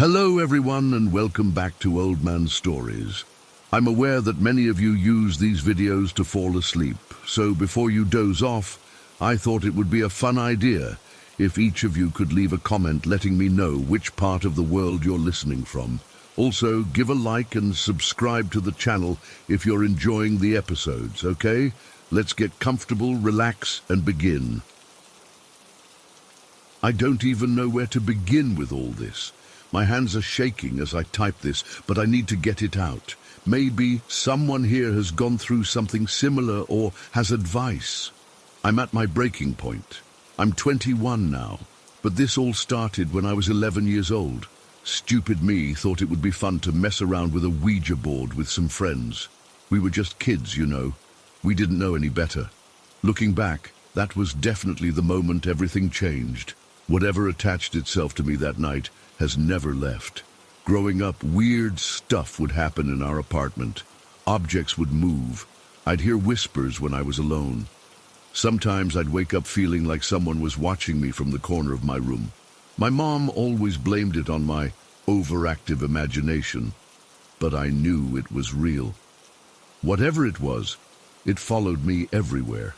Hello everyone and welcome back to Old Man Stories. I'm aware that many of you use these videos to fall asleep, so before you doze off, I thought it would be a fun idea if each of you could leave a comment letting me know which part of the world you're listening from. Also, give a like and subscribe to the channel if you're enjoying the episodes, okay? Let's get comfortable, relax, and begin. I don't even know where to begin with all this. My hands are shaking as I type this, but I need to get it out. Maybe someone here has gone through something similar or has advice. I'm at my breaking point. I'm 21 now, but this all started when I was 11 years old. Stupid me thought it would be fun to mess around with a Ouija board with some friends. We were just kids, you know. We didn't know any better. Looking back, that was definitely the moment everything changed. Whatever attached itself to me that night has never left. Growing up, weird stuff would happen in our apartment. Objects would move. I'd hear whispers when I was alone. Sometimes I'd wake up feeling like someone was watching me from the corner of my room. My mom always blamed it on my overactive imagination, but I knew it was real. Whatever it was, it followed me everywhere.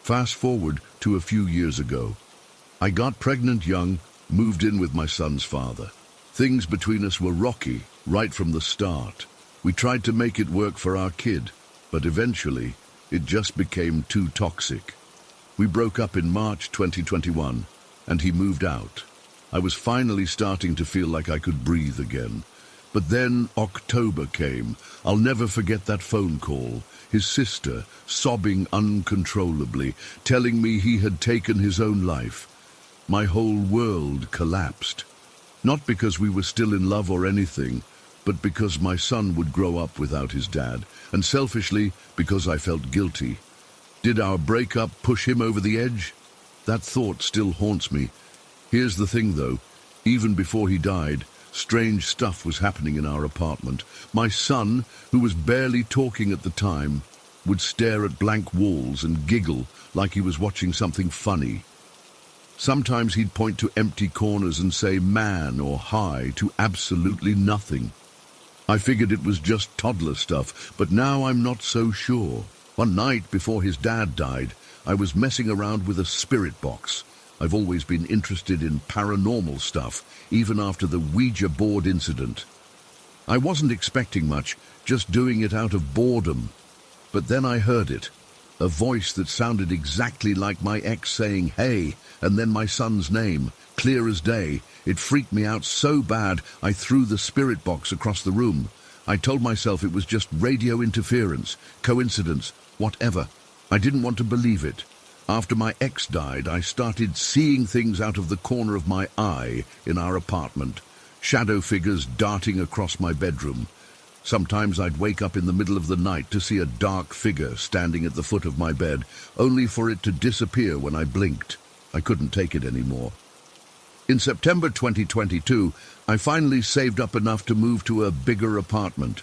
Fast forward to a few years ago. I got pregnant young, moved in with my son's father. Things between us were rocky right from the start. We tried to make it work for our kid, but eventually it just became too toxic. We broke up in March 2021, and he moved out. I was finally starting to feel like I could breathe again. But then October came. I'll never forget that phone call. His sister, sobbing uncontrollably, telling me he had taken his own life. My whole world collapsed. Not because we were still in love or anything, but because my son would grow up without his dad, and selfishly, because I felt guilty. Did our breakup push him over the edge? That thought still haunts me. Here's the thing though, even before he died, strange stuff was happening in our apartment. My son, who was barely talking at the time, would stare at blank walls and giggle like he was watching something funny. Sometimes he'd point to empty corners and say man or hi to absolutely nothing. I figured it was just toddler stuff, but now I'm not so sure. One night before his dad died, I was messing around with a spirit box. I've always been interested in paranormal stuff, even after the Ouija board incident. I wasn't expecting much, just doing it out of boredom. But then I heard it. A voice that sounded exactly like my ex saying, hey, and then my son's name, clear as day. It freaked me out so bad, I threw the spirit box across the room. I told myself it was just radio interference, coincidence, whatever. I didn't want to believe it. After my ex died, I started seeing things out of the corner of my eye in our apartment. Shadow figures darting across my bedroom. Sometimes I'd wake up in the middle of the night to see a dark figure standing at the foot of my bed, only for it to disappear when I blinked. I couldn't take it anymore. In September 2022, I finally saved up enough to move to a bigger apartment.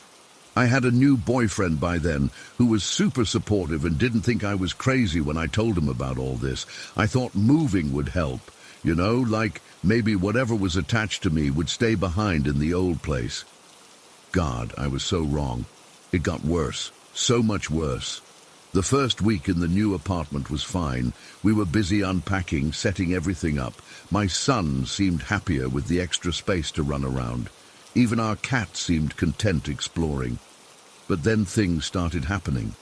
I had a new boyfriend by then who was super supportive and didn't think I was crazy when I told him about all this. I thought moving would help, you know, like maybe whatever was attached to me would stay behind in the old place. God, I was so wrong. It got worse, so much worse. The first week in the new apartment was fine. We were busy unpacking, setting everything up. My son seemed happier with the extra space to run around. Even our cat seemed content exploring. But then things started happening.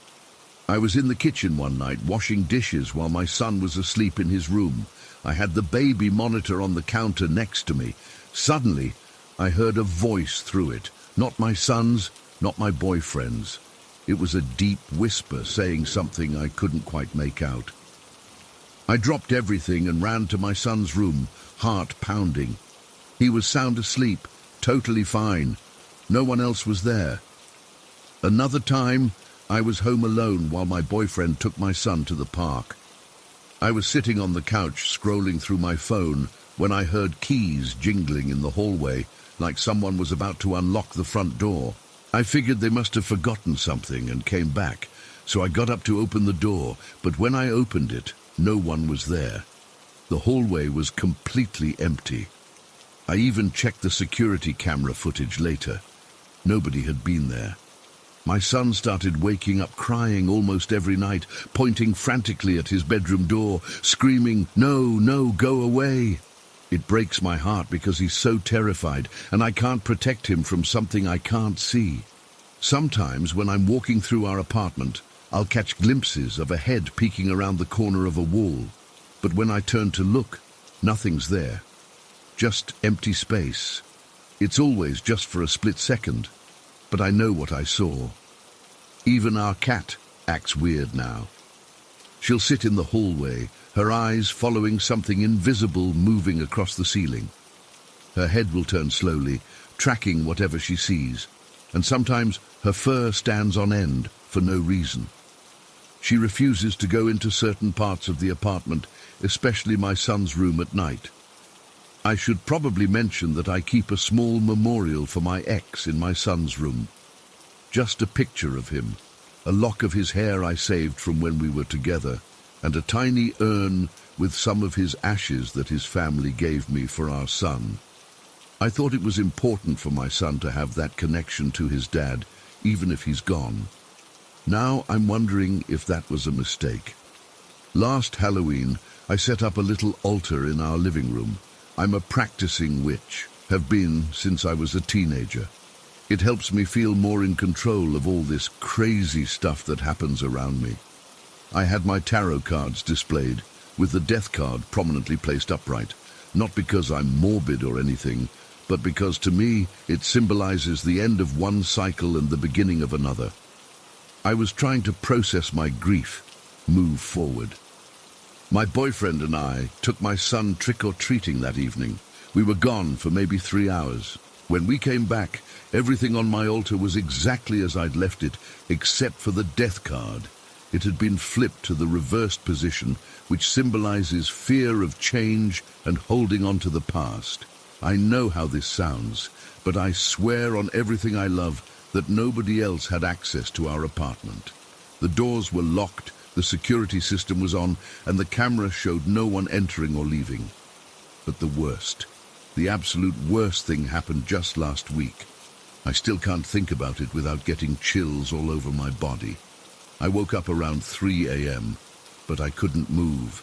I was in the kitchen one night washing dishes while my son was asleep in his room. I had the baby monitor on the counter next to me. Suddenly, I heard a voice through it. Not my son's, not my boyfriend's. It was a deep whisper saying something I couldn't quite make out. I dropped everything and ran to my son's room, heart pounding. He was sound asleep, totally fine. No one else was there. Another time, I was home alone while my boyfriend took my son to the park. I was sitting on the couch scrolling through my phone when I heard keys jingling in the hallway, like someone was about to unlock the front door. I figured they must have forgotten something and came back, so I got up to open the door, but when I opened it, no one was there. The hallway was completely empty. I even checked the security camera footage later. Nobody had been there. My son started waking up crying almost every night, pointing frantically at his bedroom door, screaming, "No, no, go away." It breaks my heart because he's so terrified, and I can't protect him from something I can't see. Sometimes when I'm walking through our apartment, I'll catch glimpses of a head peeking around the corner of a wall. But when I turn to look, nothing's there. Just empty space. It's always just for a split second, but I know what I saw. Even our cat acts weird now. She'll sit in the hallway, her eyes following something invisible moving across the ceiling. Her head will turn slowly, tracking whatever she sees, and sometimes her fur stands on end for no reason. She refuses to go into certain parts of the apartment, especially my son's room at night. I should probably mention that I keep a small memorial for my ex in my son's room. Just a picture of him, a lock of his hair I saved from when we were together, and a tiny urn with some of his ashes that his family gave me for our son. I thought it was important for my son to have that connection to his dad, even if he's gone. Now I'm wondering if that was a mistake. Last Halloween, I set up a little altar in our living room. I'm a practicing witch, have been since I was a teenager. It helps me feel more in control of all this crazy stuff that happens around me. I had my tarot cards displayed, with the death card prominently placed upright, not because I'm morbid or anything, but because to me it symbolizes the end of one cycle and the beginning of another. I was trying to process my grief, move forward. My boyfriend and I took my son trick-or-treating that evening. We were gone for maybe 3 hours. When we came back, everything on my altar was exactly as I'd left it, except for the death card. It had been flipped to the reversed position, which symbolizes fear of change and holding on to the past. I know how this sounds, but I swear on everything I love that nobody else had access to our apartment. The doors were locked, the security system was on, and the camera showed no one entering or leaving. But the worst, the absolute worst thing happened just last week. I still can't think about it without getting chills all over my body. I woke up around 3 a.m., but I couldn't move.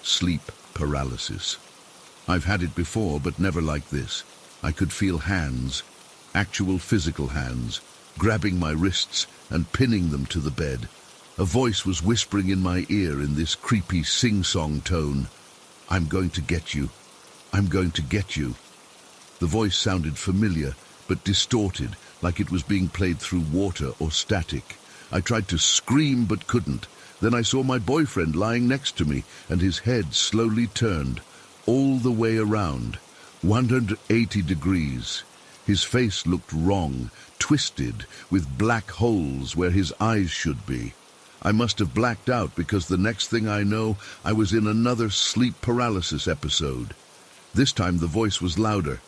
Sleep paralysis. I've had it before, but never like this. I could feel hands, actual physical hands, grabbing my wrists and pinning them to the bed. A voice was whispering in my ear in this creepy sing-song tone. "I'm going to get you. I'm going to get you." The voice sounded familiar, but distorted, like it was being played through water or static. I tried to scream but couldn't. Then I saw my boyfriend lying next to me, and his head slowly turned, all the way around, 180 degrees. His face looked wrong, twisted, with black holes where his eyes should be. I must have blacked out because the next thing I know, I was in another sleep paralysis episode. This time the voice was louder.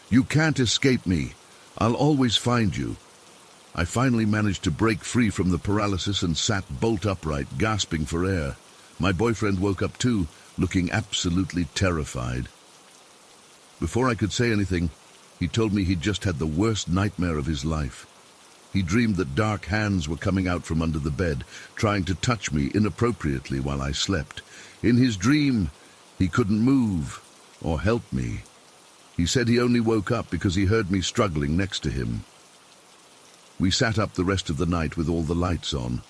"You can't escape me. I'll always find you." I finally managed to break free from the paralysis and sat bolt upright, gasping for air. My boyfriend woke up too, looking absolutely terrified. Before I could say anything, he told me he'd just had the worst nightmare of his life. He dreamed that dark hands were coming out from under the bed, trying to touch me inappropriately while I slept. In his dream, he couldn't move or help me. He said he only woke up because he heard me struggling next to him. We sat up the rest of the night with all the lights on,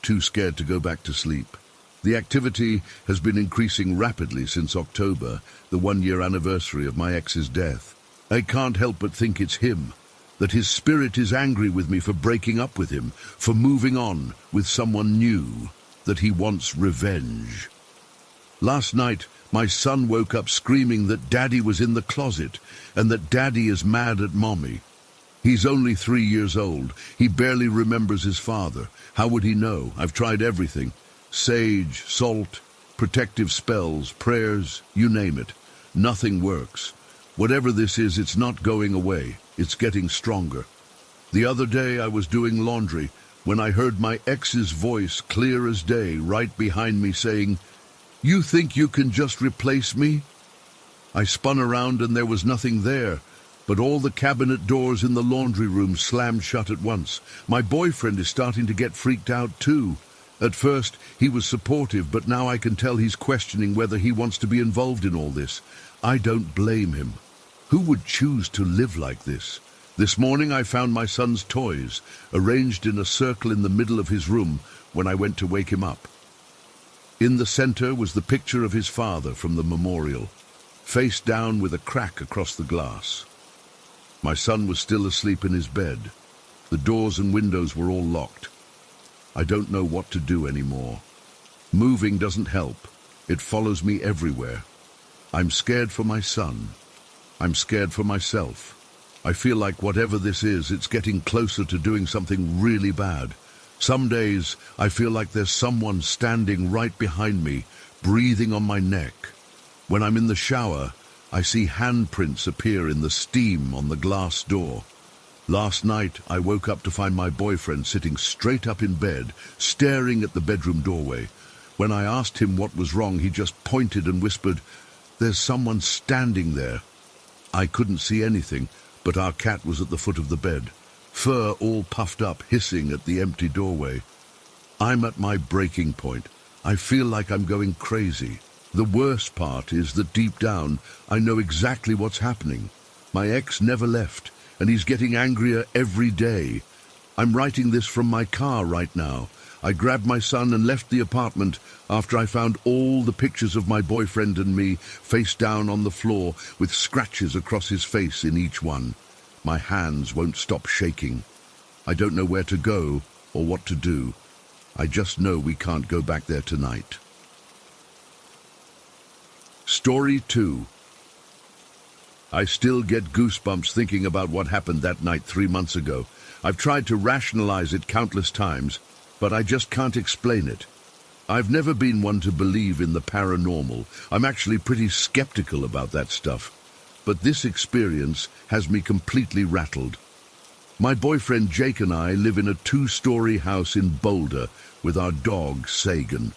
too scared to go back to sleep. The activity has been increasing rapidly since October, the 1-year anniversary of my ex's death. I can't help but think it's him, that his spirit is angry with me for breaking up with him, for moving on with someone new, that he wants revenge. Last night, my son woke up screaming that Daddy was in the closet and that Daddy is mad at Mommy. He's only 3 years old. He barely remembers his father. How would he know? I've tried everything. Sage, salt, protective spells, prayers, you name it. Nothing works. Whatever this is, it's not going away. It's getting stronger. The other day I was doing laundry when I heard my ex's voice clear as day right behind me saying, "You think you can just replace me?" I spun around and there was nothing there, but all the cabinet doors in the laundry room slammed shut at once. My boyfriend is starting to get freaked out too. At first, he was supportive, but now I can tell he's questioning whether he wants to be involved in all this. I don't blame him. Who would choose to live like this? This morning I found my son's toys, arranged in a circle in the middle of his room when I went to wake him up. In the center was the picture of his father from the memorial, face down with a crack across the glass. My son was still asleep in his bed. The doors and windows were all locked. I don't know what to do anymore. Moving doesn't help. It follows me everywhere. I'm scared for my son. I'm scared for myself. I feel like whatever this is, it's getting closer to doing something really bad. Some days, I feel like there's someone standing right behind me, breathing on my neck. When I'm in the shower, I see handprints appear in the steam on the glass door. Last night, I woke up to find my boyfriend sitting straight up in bed, staring at the bedroom doorway. When I asked him what was wrong, he just pointed and whispered, "There's someone standing there." I couldn't see anything, but our cat was at the foot of the bed, fur all puffed up, hissing at the empty doorway. I'm at my breaking point. I feel like I'm going crazy. The worst part is that deep down, I know exactly what's happening. My ex never left, and he's getting angrier every day. I'm writing this from my car right now. I grabbed my son and left the apartment after I found all the pictures of my boyfriend and me face down on the floor with scratches across his face in each one. My hands won't stop shaking. I don't know where to go or what to do. I just know we can't go back there tonight. Story 2. I still get goosebumps thinking about what happened that night 3 months ago. I've tried to rationalize it countless times, but I just can't explain it. I've never been one to believe in the paranormal. I'm actually pretty skeptical about that stuff. But this experience has me completely rattled. My boyfriend Jake and I live in a 2-story house in Boulder with our dog, Sagan.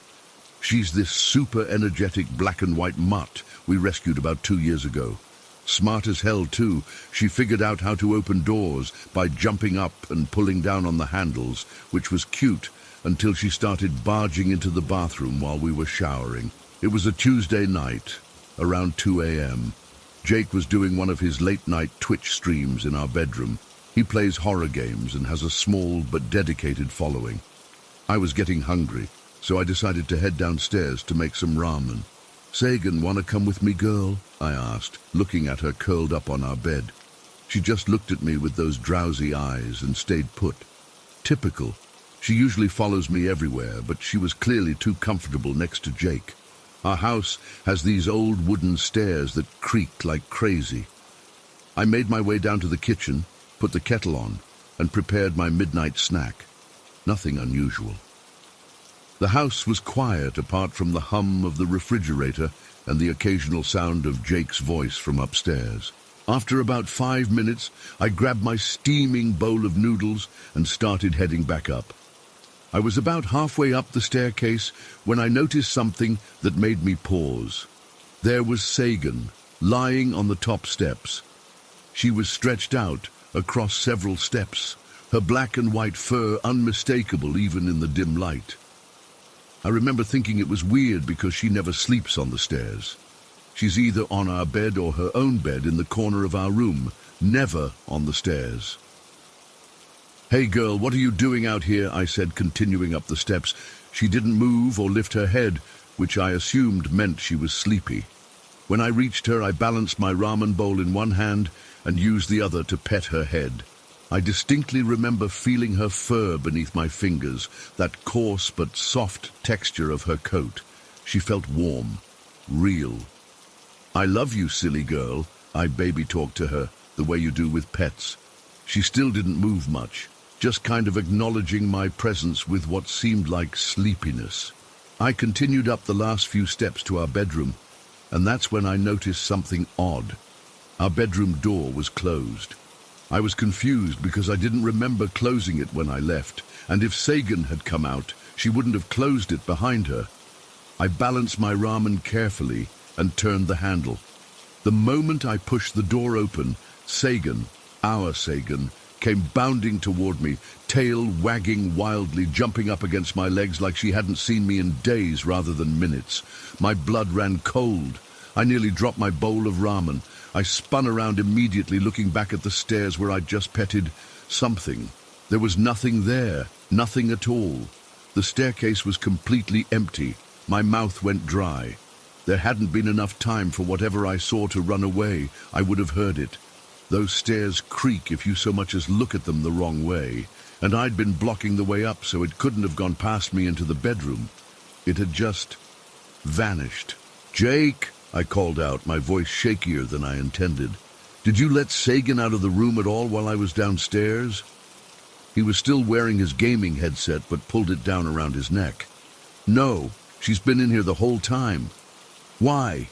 She's this super energetic black and white mutt we rescued about 2 years ago. Smart as hell too, she figured out how to open doors by jumping up and pulling down on the handles, which was cute until she started barging into the bathroom while we were showering. It was a Tuesday night, around 2 a.m. Jake was doing one of his late-night Twitch streams in our bedroom. He plays horror games and has a small but dedicated following. I was getting hungry, so I decided to head downstairs to make some ramen. "Sagan, wanna come with me, girl?" I asked, looking at her curled up on our bed. She just looked at me with those drowsy eyes and stayed put. Typical. She usually follows me everywhere, but she was clearly too comfortable next to Jake. Our house has these old wooden stairs that creak like crazy. I made my way down to the kitchen, put the kettle on, and prepared my midnight snack. Nothing unusual. The house was quiet apart from the hum of the refrigerator and the occasional sound of Jake's voice from upstairs. After about 5 minutes, I grabbed my steaming bowl of noodles and started heading back up. I was about halfway up the staircase when I noticed something that made me pause. There was Sagan, lying on the top steps. She was stretched out across several steps, her black and white fur unmistakable even in the dim light. I remember thinking it was weird because she never sleeps on the stairs. She's either on our bed or her own bed in the corner of our room, never on the stairs. "Hey girl, what are you doing out here?" I said, continuing up the steps. She didn't move or lift her head, which I assumed meant she was sleepy. When I reached her, I balanced my ramen bowl in one hand and used the other to pet her head. I distinctly remember feeling her fur beneath my fingers, that coarse but soft texture of her coat. She felt warm, real. "I love you, silly girl," I baby-talked to her, the way you do with pets. She still didn't move much, just kind of acknowledging my presence with what seemed like sleepiness. I continued up the last few steps to our bedroom, and that's when I noticed something odd. Our bedroom door was closed. I was confused because I didn't remember closing it when I left, and if Sagan had come out, she wouldn't have closed it behind her. I balanced my ramen carefully and turned the handle. The moment I pushed the door open, Sagan, our Sagan, came bounding toward me, tail wagging wildly, jumping up against my legs like she hadn't seen me in days rather than minutes. My blood ran cold. I nearly dropped my bowl of ramen. I spun around immediately, looking back at the stairs where I'd just petted something. There was nothing there, nothing at all. The staircase was completely empty. My mouth went dry. There hadn't been enough time for whatever I saw to run away. I would have heard it. Those stairs creak if you so much as look at them the wrong way, and I'd been blocking the way up, so it couldn't have gone past me into the bedroom. It had just vanished. "Jake," I called out, my voice shakier than I intended. "Did you let Sagan out of the room at all while I was downstairs?" He was still wearing his gaming headset, but pulled it down around his neck. "No, she's been in here the whole time." "Why?"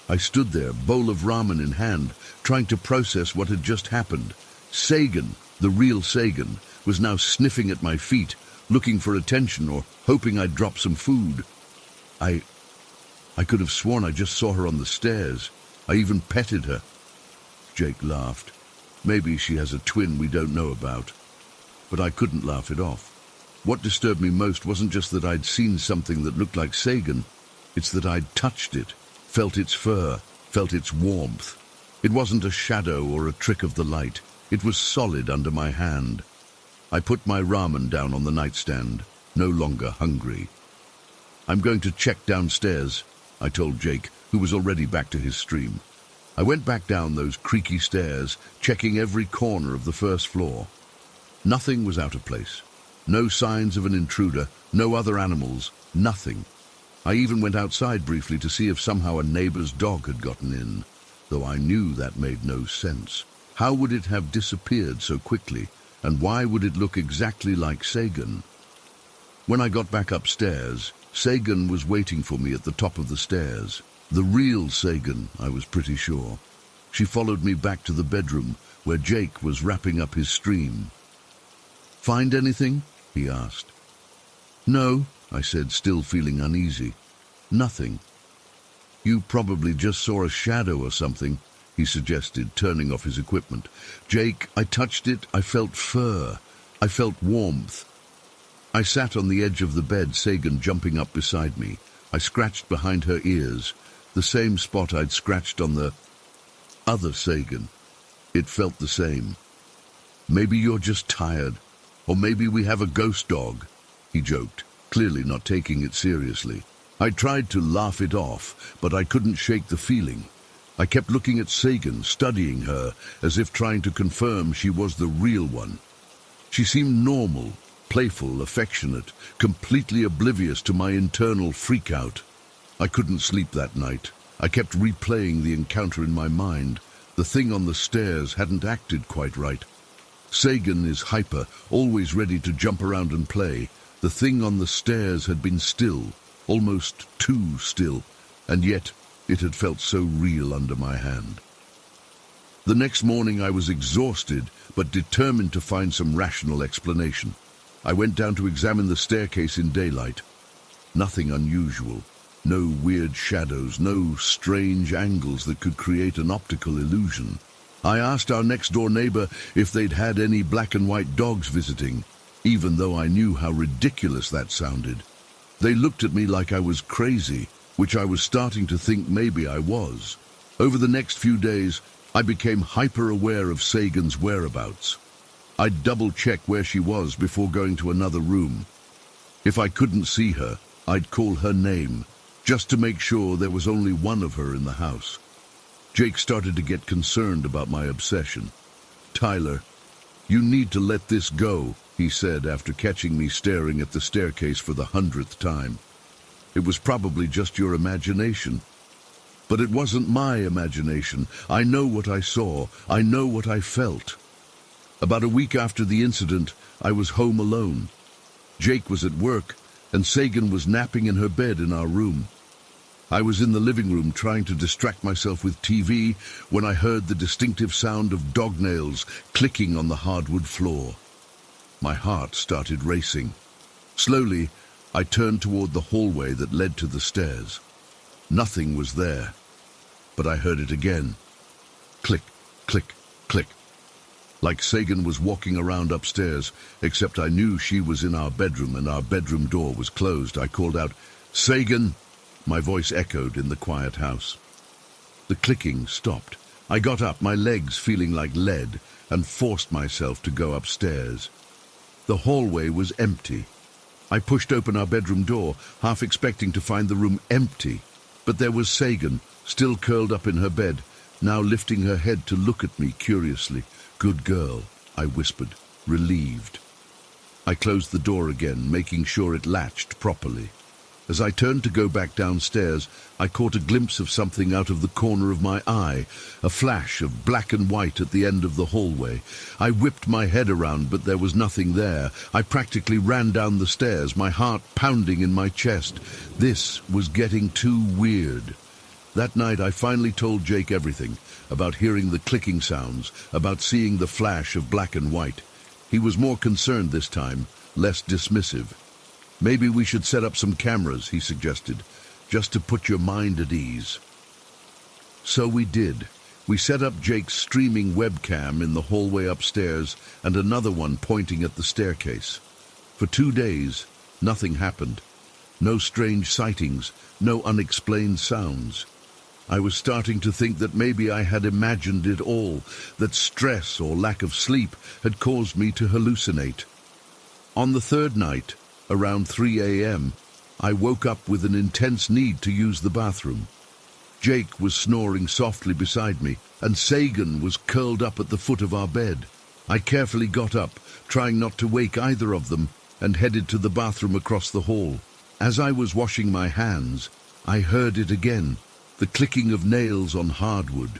I stood there, bowl of ramen in hand, trying to process what had just happened. Sagan, the real Sagan, was now sniffing at my feet, looking for attention or hoping I'd drop some food. I could have sworn I just saw her on the stairs. I even petted her. Jake laughed. Maybe she has a twin we don't know about. But I couldn't laugh it off. What disturbed me most wasn't just that I'd seen something that looked like Sagan. It's that I'd touched it, felt its fur, felt its warmth. It wasn't a shadow or a trick of the light. It was solid under my hand. I put my ramen down on the nightstand, no longer hungry. "I'm going to check downstairs," I told Jake, who was already back to his stream. I went back down those creaky stairs, checking every corner of the first floor. Nothing was out of place. No signs of an intruder, no other animals, nothing. I even went outside briefly to see if somehow a neighbor's dog had gotten in, though I knew that made no sense. How would it have disappeared so quickly, and why would it look exactly like Sagan? When I got back upstairs, Sagan was waiting for me at the top of the stairs. The real Sagan, I was pretty sure. She followed me back to the bedroom, where Jake was wrapping up his stream. "Find anything?" he asked. "No," I said, still feeling uneasy. "Nothing." "You probably just saw a shadow or something," he suggested, turning off his equipment. "Jake, I touched it. I felt fur. I felt warmth." I sat on the edge of the bed, Sagan jumping up beside me. I scratched behind her ears, the same spot I'd scratched on the other Sagan. It felt the same. "Maybe you're just tired, or maybe we have a ghost dog," he joked, clearly not taking it seriously. I tried to laugh it off, but I couldn't shake the feeling. I kept looking at Sagan, studying her, as if trying to confirm she was the real one. She seemed normal, playful, affectionate, completely oblivious to my internal freak-out. I couldn't sleep that night. I kept replaying the encounter in my mind. The thing on the stairs hadn't acted quite right. Sagan is hyper, always ready to jump around and play. The thing on the stairs had been still, almost too still, and yet it had felt so real under my hand. The next morning I was exhausted, but determined to find some rational explanation. I went down to examine the staircase in daylight. Nothing unusual. No weird shadows, no strange angles that could create an optical illusion. I asked our next-door neighbor if they'd had any black and white dogs visiting, even though I knew how ridiculous that sounded. They looked at me like I was crazy, which I was starting to think maybe I was. Over the next few days, I became hyper-aware of Sagan's whereabouts. I'd double-check where she was before going to another room. If I couldn't see her, I'd call her name, just to make sure there was only one of her in the house. Jake started to get concerned about my obsession. "Tyler, you need to let this go," he said after catching me staring at the staircase for the 100th time. "It was probably just your imagination." But it wasn't my imagination. I know what I saw. I know what I felt. About a week after the incident, I was home alone. Jake was at work, and Sagan was napping in her bed in our room. I was in the living room trying to distract myself with TV when I heard the distinctive sound of dog nails clicking on the hardwood floor. My heart started racing. Slowly, I turned toward the hallway that led to the stairs. Nothing was there. but I heard it again. Click, click, click. Like Sagan was walking around upstairs, except I knew she was in our bedroom and our bedroom door was closed. I called out, "Sagan!" My voice echoed in the quiet house. The clicking stopped. I got up, my legs feeling like lead, and forced myself to go upstairs. The hallway was empty. I pushed open our bedroom door, half expecting to find the room empty, but there was Sagan, still curled up in her bed, now lifting her head to look at me curiously. "Good girl," I whispered, relieved. I closed the door again, making sure it latched properly. As I turned to go back downstairs, I caught a glimpse of something out of the corner of my eye, a flash of black and white at the end of the hallway. I whipped my head around, but there was nothing there. I practically ran down the stairs, my heart pounding in my chest. This was getting too weird. That night I finally told Jake everything, about hearing the clicking sounds, about seeing the flash of black and white. He was more concerned this time, less dismissive. "Maybe we should set up some cameras," he suggested, "just to put your mind at ease." So we did. We set up Jake's streaming webcam in the hallway upstairs and another one pointing at the staircase. For 2 days, nothing happened. No strange sightings, no unexplained sounds. I was starting to think that maybe I had imagined it all, that stress or lack of sleep had caused me to hallucinate. On the third night, around 3 a.m., I woke up with an intense need to use the bathroom. Jake was snoring softly beside me, and Sagan was curled up at the foot of our bed. I carefully got up, trying not to wake either of them, and headed to the bathroom across the hall. As I was washing my hands, I heard it again, the clicking of nails on hardwood,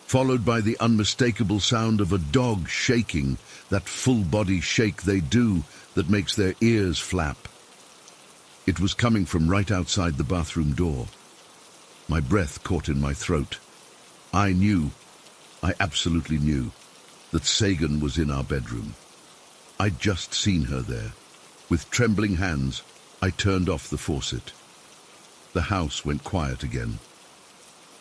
followed by the unmistakable sound of a dog shaking, that full-body shake they do that makes their ears flap. It was coming from right outside the bathroom door. My breath caught in my throat. I absolutely knew, that Sagan was in our bedroom. I'd just seen her there. With trembling hands, I turned off the faucet. The house went quiet again.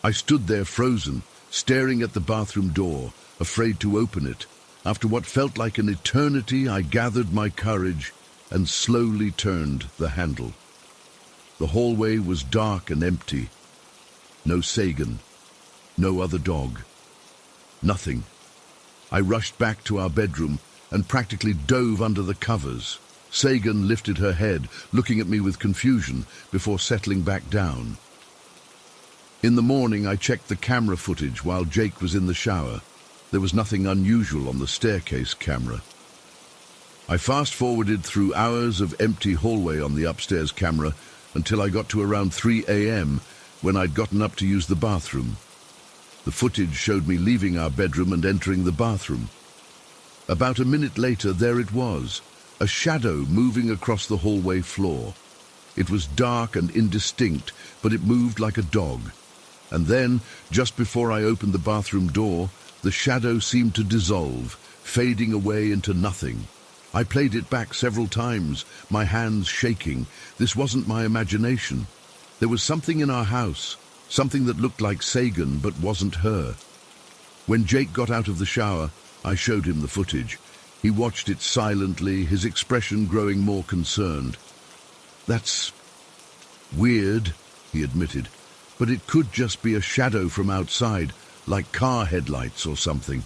I stood there frozen, staring at the bathroom door, afraid to open it. After what felt like an eternity, I gathered my courage and slowly turned the handle. The hallway was dark and empty. No Sagan, no other dog, nothing. I rushed back to our bedroom and practically dove under the covers. Sagan lifted her head, looking at me with confusion, before settling back down. In the morning, I checked the camera footage while Jake was in the shower. There was nothing unusual on the staircase camera. I fast-forwarded through hours of empty hallway on the upstairs camera until I got to around 3 a.m. when I'd gotten up to use the bathroom. The footage showed me leaving our bedroom and entering the bathroom. About a minute later, there it was, a shadow moving across the hallway floor. It was dark and indistinct, but it moved like a dog. And then, just before I opened the bathroom door, the shadow seemed to dissolve, fading away into nothing. I played it back several times, my hands shaking. This wasn't my imagination. There was something in our house, something that looked like Sagan but wasn't her. When Jake got out of the shower, I showed him the footage. He watched it silently, his expression growing more concerned. "That's weird," he admitted, "but it could just be a shadow from outside, like car headlights or something."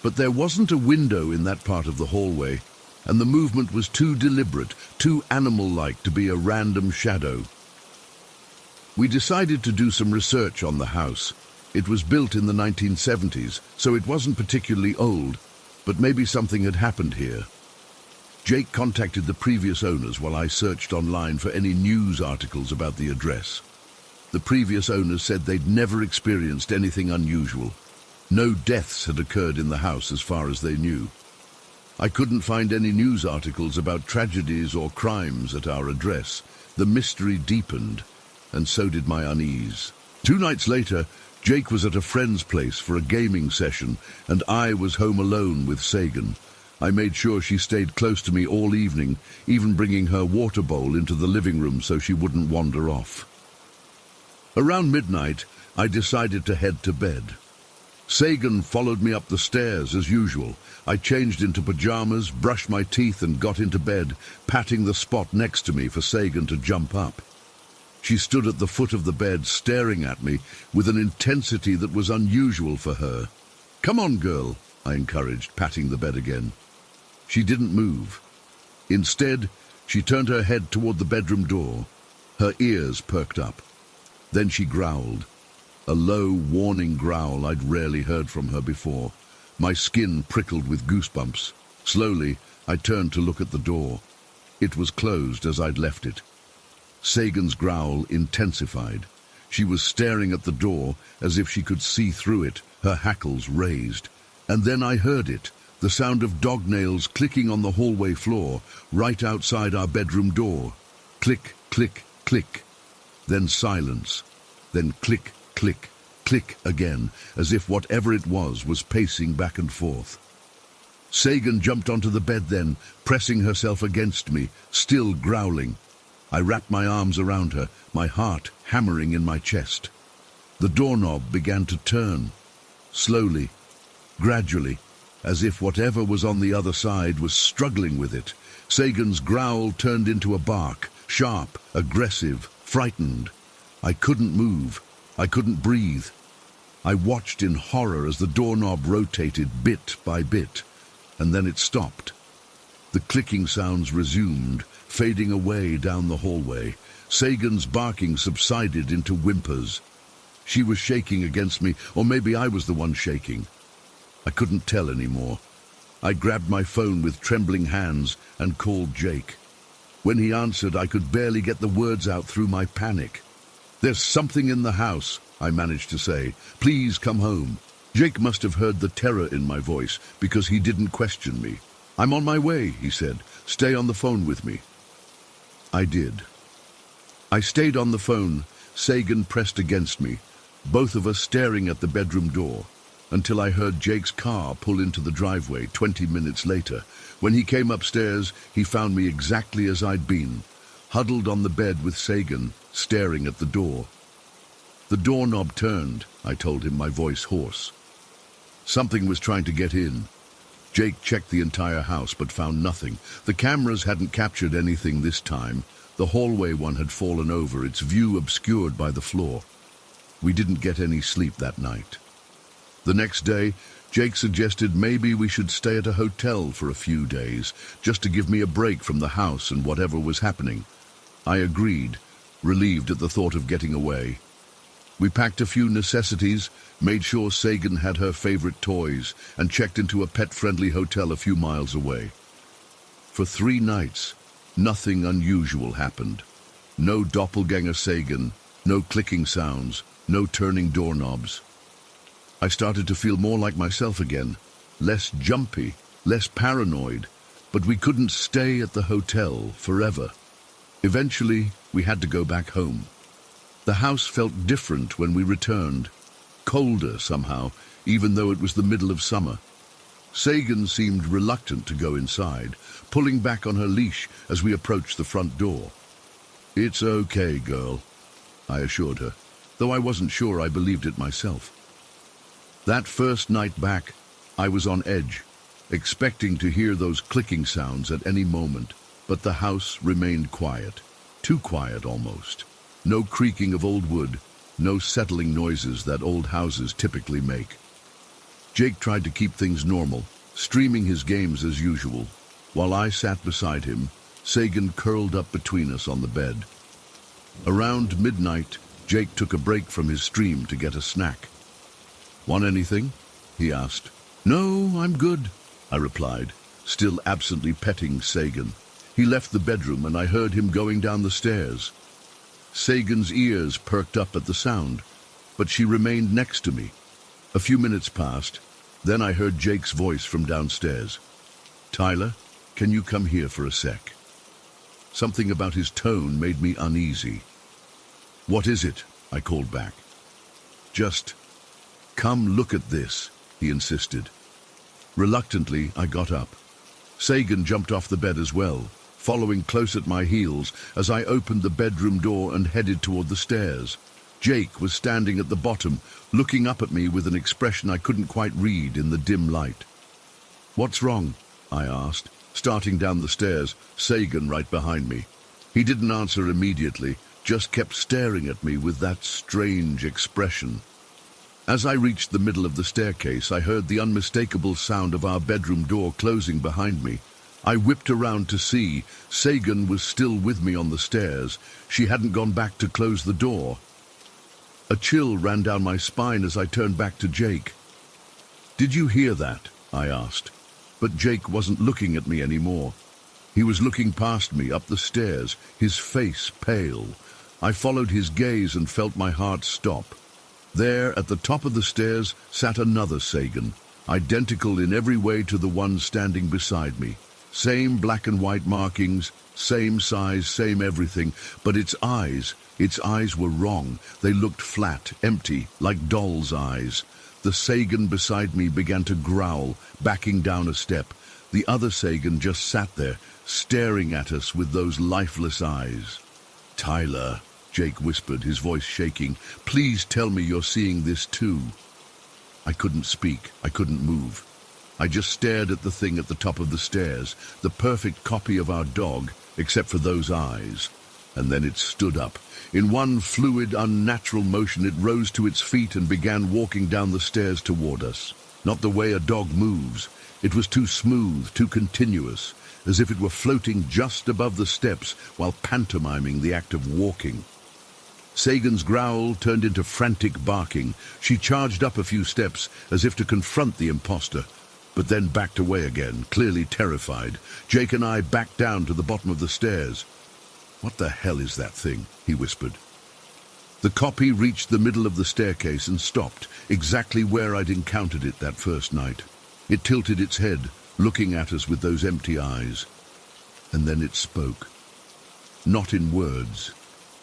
But there wasn't a window in that part of the hallway, and the movement was too deliberate, too animal-like to be a random shadow. We decided to do some research on the house. It was built in the 1970s, so it wasn't particularly old, but maybe something had happened here. Jake contacted the previous owners while I searched online for any news articles about the address. The previous owners said they'd never experienced anything unusual. No deaths had occurred in the house as far as they knew. I couldn't find any news articles about tragedies or crimes at our address. The mystery deepened, and so did my unease. 2 nights later, Jake was at a friend's place for a gaming session, and I was home alone with Sagan. I made sure she stayed close to me all evening, even bringing her water bowl into the living room so she wouldn't wander off. Around midnight, I decided to head to bed. Sagan followed me up the stairs as usual. I changed into pajamas, brushed my teeth and got into bed, patting the spot next to me for Sagan to jump up. She stood at the foot of the bed staring at me with an intensity that was unusual for her. "Come on, girl," I encouraged, patting the bed again. She didn't move. Instead, she turned her head toward the bedroom door. Her ears perked up. Then she growled. A low, warning growl I'd rarely heard from her before. My skin prickled with goosebumps. Slowly, I turned to look at the door. It was closed as I'd left it. Sagan's growl intensified. She was staring at the door as if she could see through it, her hackles raised. And then I heard it, the sound of dog nails clicking on the hallway floor, right outside our bedroom door. Click, click, click. Then silence. Then click, click, click again, as if whatever it was pacing back and forth. Sagan jumped onto the bed then, pressing herself against me, still growling. I wrapped my arms around her, my heart hammering in my chest. The doorknob began to turn, slowly, gradually, as if whatever was on the other side was struggling with it. Sagan's growl turned into a bark, sharp, aggressive, frightened. I couldn't move. I couldn't breathe. I watched in horror as the doorknob rotated bit by bit, and then it stopped. The clicking sounds resumed, fading away down the hallway. Sagan's barking subsided into whimpers. She was shaking against me, or maybe I was the one shaking. I couldn't tell anymore. I grabbed my phone with trembling hands and called Jake. When he answered, I could barely get the words out through my panic. "There's something in the house," I managed to say. "Please come home." Jake must have heard the terror in my voice because he didn't question me. "I'm on my way," he said. "Stay on the phone with me." I did. I stayed on the phone, Sagan pressed against me, both of us staring at the bedroom door, until I heard Jake's car pull into the driveway 20 minutes later. When he came upstairs, he found me exactly as I'd been, huddled on the bed with Sagan, staring at the door. "The doorknob turned," I told him, my voice hoarse. Something was trying to get in. Jake checked the entire house but found nothing. The cameras hadn't captured anything this time. The hallway one had fallen over, its view obscured by the floor. We didn't get any sleep that night. The next day, Jake suggested maybe we should stay at a hotel for a few days, just to give me a break from the house and whatever was happening. I agreed, relieved at the thought of getting away. We packed a few necessities, made sure Sagan had her favorite toys, and checked into a pet-friendly hotel a few miles away. For 3 nights, nothing unusual happened. No doppelganger Sagan, no clicking sounds, no turning doorknobs. I started to feel more like myself again, less jumpy, less paranoid, but we couldn't stay at the hotel forever. Eventually, we had to go back home. The house felt different when we returned, colder somehow, even though it was the middle of summer. Sagan seemed reluctant to go inside, pulling back on her leash as we approached the front door. "It's okay, girl," I assured her, though I wasn't sure I believed it myself. That first night back, I was on edge, expecting to hear those clicking sounds at any moment, but the house remained quiet, too quiet almost. No creaking of old wood, no settling noises that old houses typically make. Jake tried to keep things normal, streaming his games as usual. While I sat beside him, Sagan curled up between us on the bed. Around midnight, Jake took a break from his stream to get a snack. "Want anything?" he asked. "No, I'm good," I replied, still absently petting Sagan. He left the bedroom and I heard him going down the stairs. Sagan's ears perked up at the sound, but she remained next to me. A few minutes passed, then I heard Jake's voice from downstairs. "Tyler, can you come here for a sec?" Something about his tone made me uneasy. "What is it?" I called back. "Just come look at this," he insisted. Reluctantly, I got up. Sagan jumped off the bed as well, following close at my heels as I opened the bedroom door and headed toward the stairs. Jake was standing at the bottom, looking up at me with an expression I couldn't quite read in the dim light. "What's wrong?" I asked, starting down the stairs, Sagan right behind me. He didn't answer immediately, just kept staring at me with that strange expression. As I reached the middle of the staircase, I heard the unmistakable sound of our bedroom door closing behind me. I whipped around to see Sagan was still with me on the stairs. She hadn't gone back to close the door. A chill ran down my spine as I turned back to Jake. "Did you hear that?" I asked. But Jake wasn't looking at me anymore. He was looking past me, up the stairs, his face pale. I followed his gaze and felt my heart stop. There, at the top of the stairs, sat another Sagan, identical in every way to the one standing beside me. Same black and white markings, same size, same everything, but its eyes were wrong. They looked flat, empty, like doll's eyes. The Sagan beside me began to growl, backing down a step. The other Sagan just sat there, staring at us with those lifeless eyes. "Tyler," Jake whispered, his voice shaking, "please tell me you're seeing this too." I couldn't speak. I couldn't move. I just stared at the thing at the top of the stairs, the perfect copy of our dog, except for those eyes. And then it stood up. In one fluid, unnatural motion, it rose to its feet and began walking down the stairs toward us. Not the way a dog moves. It was too smooth, too continuous, as if it were floating just above the steps while pantomiming the act of walking. Sagan's growl turned into frantic barking. She charged up a few steps as if to confront the imposter, but then backed away again, clearly terrified. Jake and I backed down to the bottom of the stairs. "What the hell is that thing?" he whispered. The copy reached the middle of the staircase and stopped, exactly where I'd encountered it that first night. It tilted its head, looking at us with those empty eyes. And then it spoke. Not in words,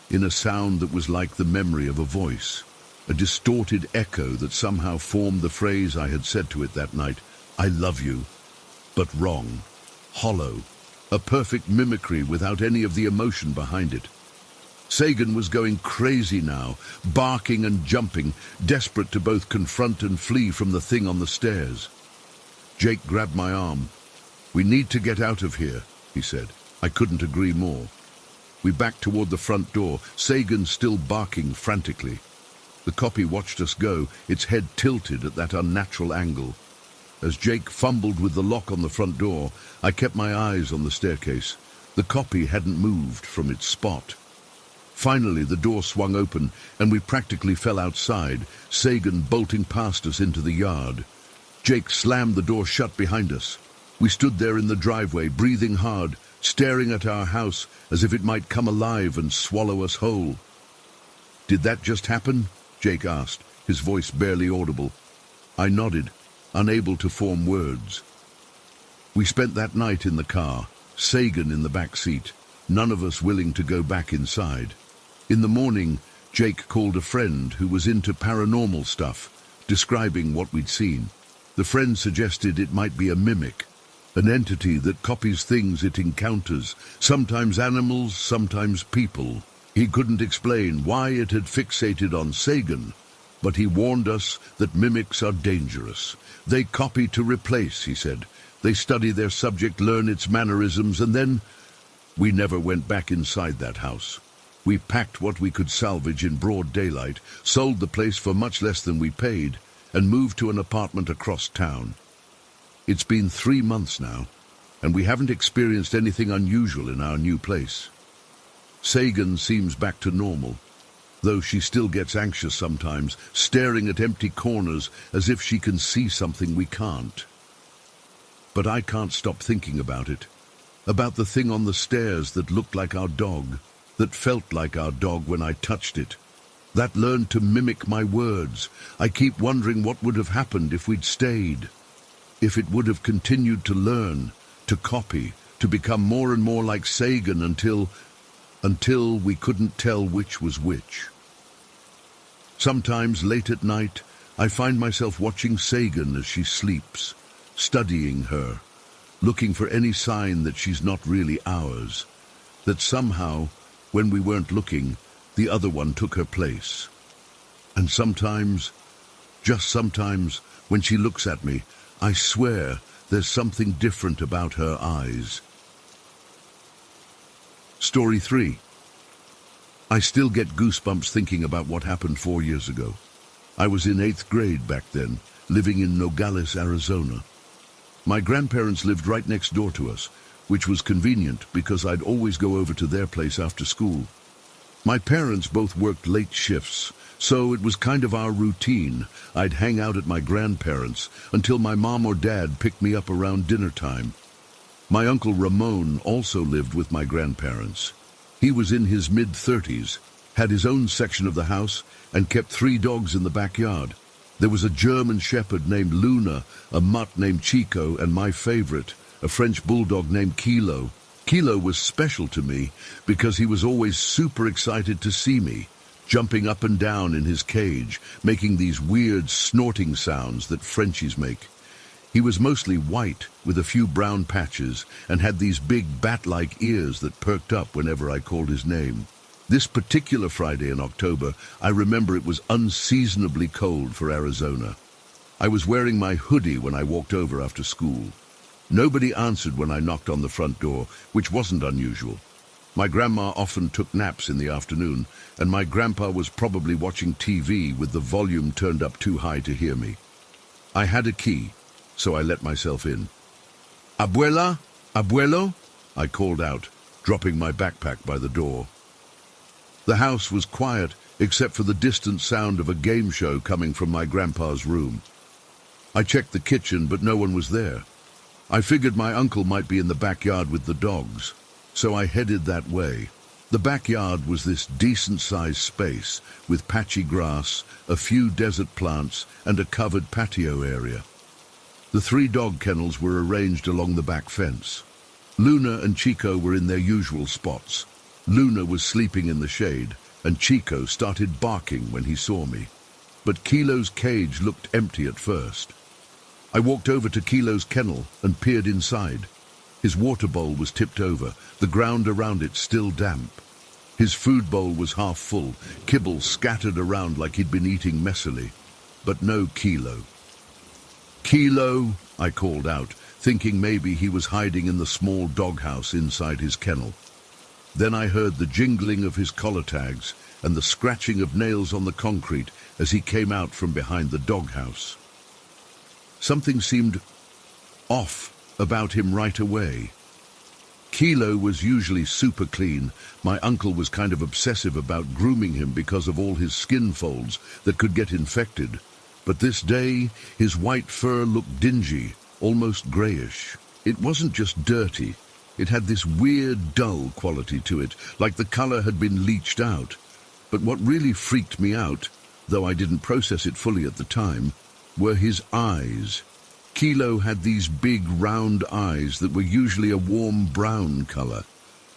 in a sound that was like the memory of a voice, a distorted echo that somehow formed the phrase I had said to it that night, "I love you," but wrong, hollow, a perfect mimicry without any of the emotion behind it. Sagan was going crazy now, barking and jumping, desperate to both confront and flee from the thing on the stairs. Jake grabbed my arm. "We need to get out of here," he said. I couldn't agree more. We backed toward the front door, Sagan still barking frantically. The copy watched us go, its head tilted at that unnatural angle. As Jake fumbled with the lock on the front door, I kept my eyes on the staircase. The copy hadn't moved from its spot. Finally, the door swung open, and we practically fell outside, Sagan bolting past us into the yard. Jake slammed the door shut behind us. We stood there in the driveway, breathing hard, staring at our house as if it might come alive and swallow us whole. "Did that just happen?" Jake asked, his voice barely audible. I nodded, unable to form words. We spent that night in the car, Sagan in the back seat, none of us willing to go back inside. In the morning, Jake called a friend who was into paranormal stuff, describing what we'd seen. The friend suggested it might be a mimic, an entity that copies things it encounters, sometimes animals, sometimes people. He couldn't explain why it had fixated on Sagan, but he warned us that mimics are dangerous. They copy to replace, he said. They study their subject, learn its mannerisms, and then... We never went back inside that house. We packed what we could salvage in broad daylight, sold the place for much less than we paid, and moved to an apartment across town. It's been 3 months now, and we haven't experienced anything unusual in our new place. Sagan seems back to normal, though she still gets anxious sometimes, staring at empty corners as if she can see something we can't. But I can't stop thinking about it, about the thing on the stairs that looked like our dog, that felt like our dog when I touched it, that learned to mimic my words. I keep wondering what would have happened if we'd stayed, if it would have continued to learn, to copy, to become more and more like Sagan until we couldn't tell which was which. Sometimes late at night, I find myself watching Sagan as she sleeps, studying her, looking for any sign that she's not really ours, that somehow, when we weren't looking, the other one took her place. And sometimes, just sometimes, when she looks at me, I swear there's something different about her eyes. Story 3. I still get goosebumps thinking about what happened 4 years ago. I was in 8th grade back then, living in Nogales, Arizona. My grandparents lived right next door to us, which was convenient because I'd always go over to their place after school. My parents both worked late shifts, so it was kind of our routine. I'd hang out at my grandparents' until my mom or dad picked me up around dinner time. My uncle Ramon also lived with my grandparents. He was in his mid-30s, had his own section of the house, and kept 3 dogs in the backyard. There was a German shepherd named Luna, a mutt named Chico, and my favorite, a French bulldog named Kilo. Kilo was special to me because he was always super excited to see me, jumping up and down in his cage, making these weird snorting sounds that Frenchies make. He was mostly white with a few brown patches and had these big bat-like ears that perked up whenever I called his name. This particular Friday in October, I remember it was unseasonably cold for Arizona. I was wearing my hoodie when I walked over after school. Nobody answered when I knocked on the front door, which wasn't unusual. My grandma often took naps in the afternoon, and my grandpa was probably watching TV with the volume turned up too high to hear me. I had a key, so I let myself in. "Abuela? Abuelo?" I called out, dropping my backpack by the door. The house was quiet, except for the distant sound of a game show coming from my grandpa's room. I checked the kitchen, but no one was there. I figured my uncle might be in the backyard with the dogs, so I headed that way. The backyard was this decent-sized space with patchy grass, a few desert plants, and a covered patio area. The 3 dog kennels were arranged along the back fence. Luna and Chico were in their usual spots. Luna was sleeping in the shade, and Chico started barking when he saw me. But Kilo's cage looked empty at first. I walked over to Kilo's kennel and peered inside. His water bowl was tipped over, the ground around it still damp. His food bowl was half full, kibble scattered around like he'd been eating messily. But no Kilo. "Kilo," I called out, thinking maybe he was hiding in the small doghouse inside his kennel. Then I heard the jingling of his collar tags and the scratching of nails on the concrete as he came out from behind the doghouse. Something seemed off about him right away. Kilo was usually super clean. My uncle was kind of obsessive about grooming him because of all his skin folds that could get infected. But this day, his white fur looked dingy, almost grayish. It wasn't just dirty. It had this weird, dull quality to it, like the color had been leached out. But what really freaked me out, though I didn't process it fully at the time, were his eyes. Kilo had these big, round eyes that were usually a warm brown color.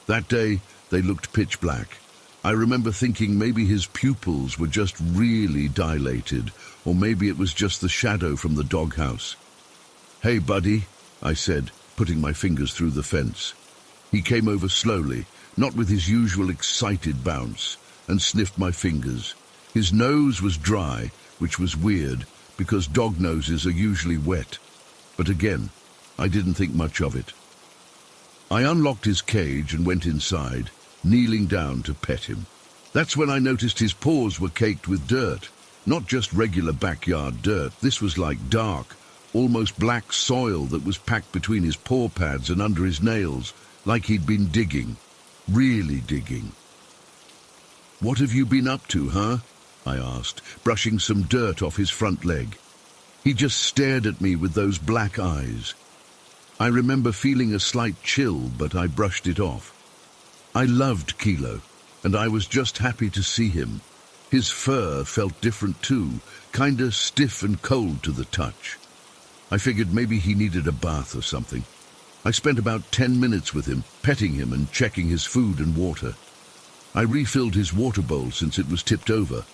That day, they looked pitch black. I remember thinking maybe his pupils were just really dilated, or maybe it was just the shadow from the doghouse. "Hey, buddy," I said, putting my fingers through the fence. He came over slowly, not with his usual excited bounce, and sniffed my fingers. His nose was dry, which was weird, because dog noses are usually wet. But again, I didn't think much of it. I unlocked his cage and went inside, kneeling down to pet him. That's when I noticed his paws were caked with dirt. Not just regular backyard dirt, this was like dark, almost black soil that was packed between his paw pads and under his nails, like he'd been digging. Really digging. "What have you been up to, huh?" I asked, brushing some dirt off his front leg. He just stared at me with those black eyes. I remember feeling a slight chill, but I brushed it off. I loved Kilo, and I was just happy to see him. His fur felt different too, kinda stiff and cold to the touch. I figured maybe he needed a bath or something. I spent about 10 minutes with him, petting him and checking his food and water. I refilled his water bowl since it was tipped over.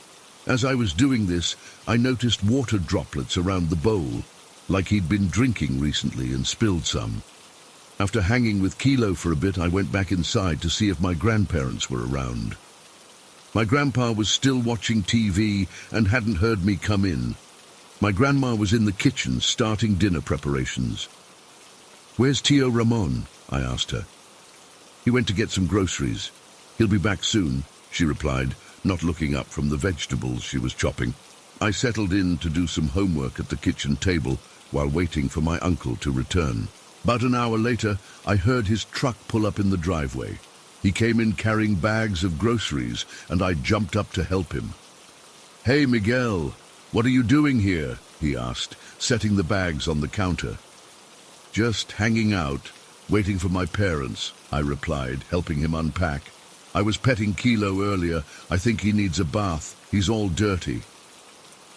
As I was doing this, I noticed water droplets around the bowl, like he'd been drinking recently and spilled some. After hanging with Kilo for a bit, I went back inside to see if my grandparents were around. My grandpa was still watching TV and hadn't heard me come in. My grandma was in the kitchen starting dinner preparations. "Where's Tio Ramon?" I asked her. "He went to get some groceries. He'll be back soon," she replied, not looking up from the vegetables she was chopping. I settled in to do some homework at the kitchen table while waiting for my uncle to return. About an hour later, I heard his truck pull up in the driveway. He came in carrying bags of groceries, and I jumped up to help him. "Hey, Miguel, what are you doing here?" he asked, setting the bags on the counter. "Just hanging out, waiting for my parents," I replied, helping him unpack. "I was petting Kilo earlier. I think he needs a bath. He's all dirty."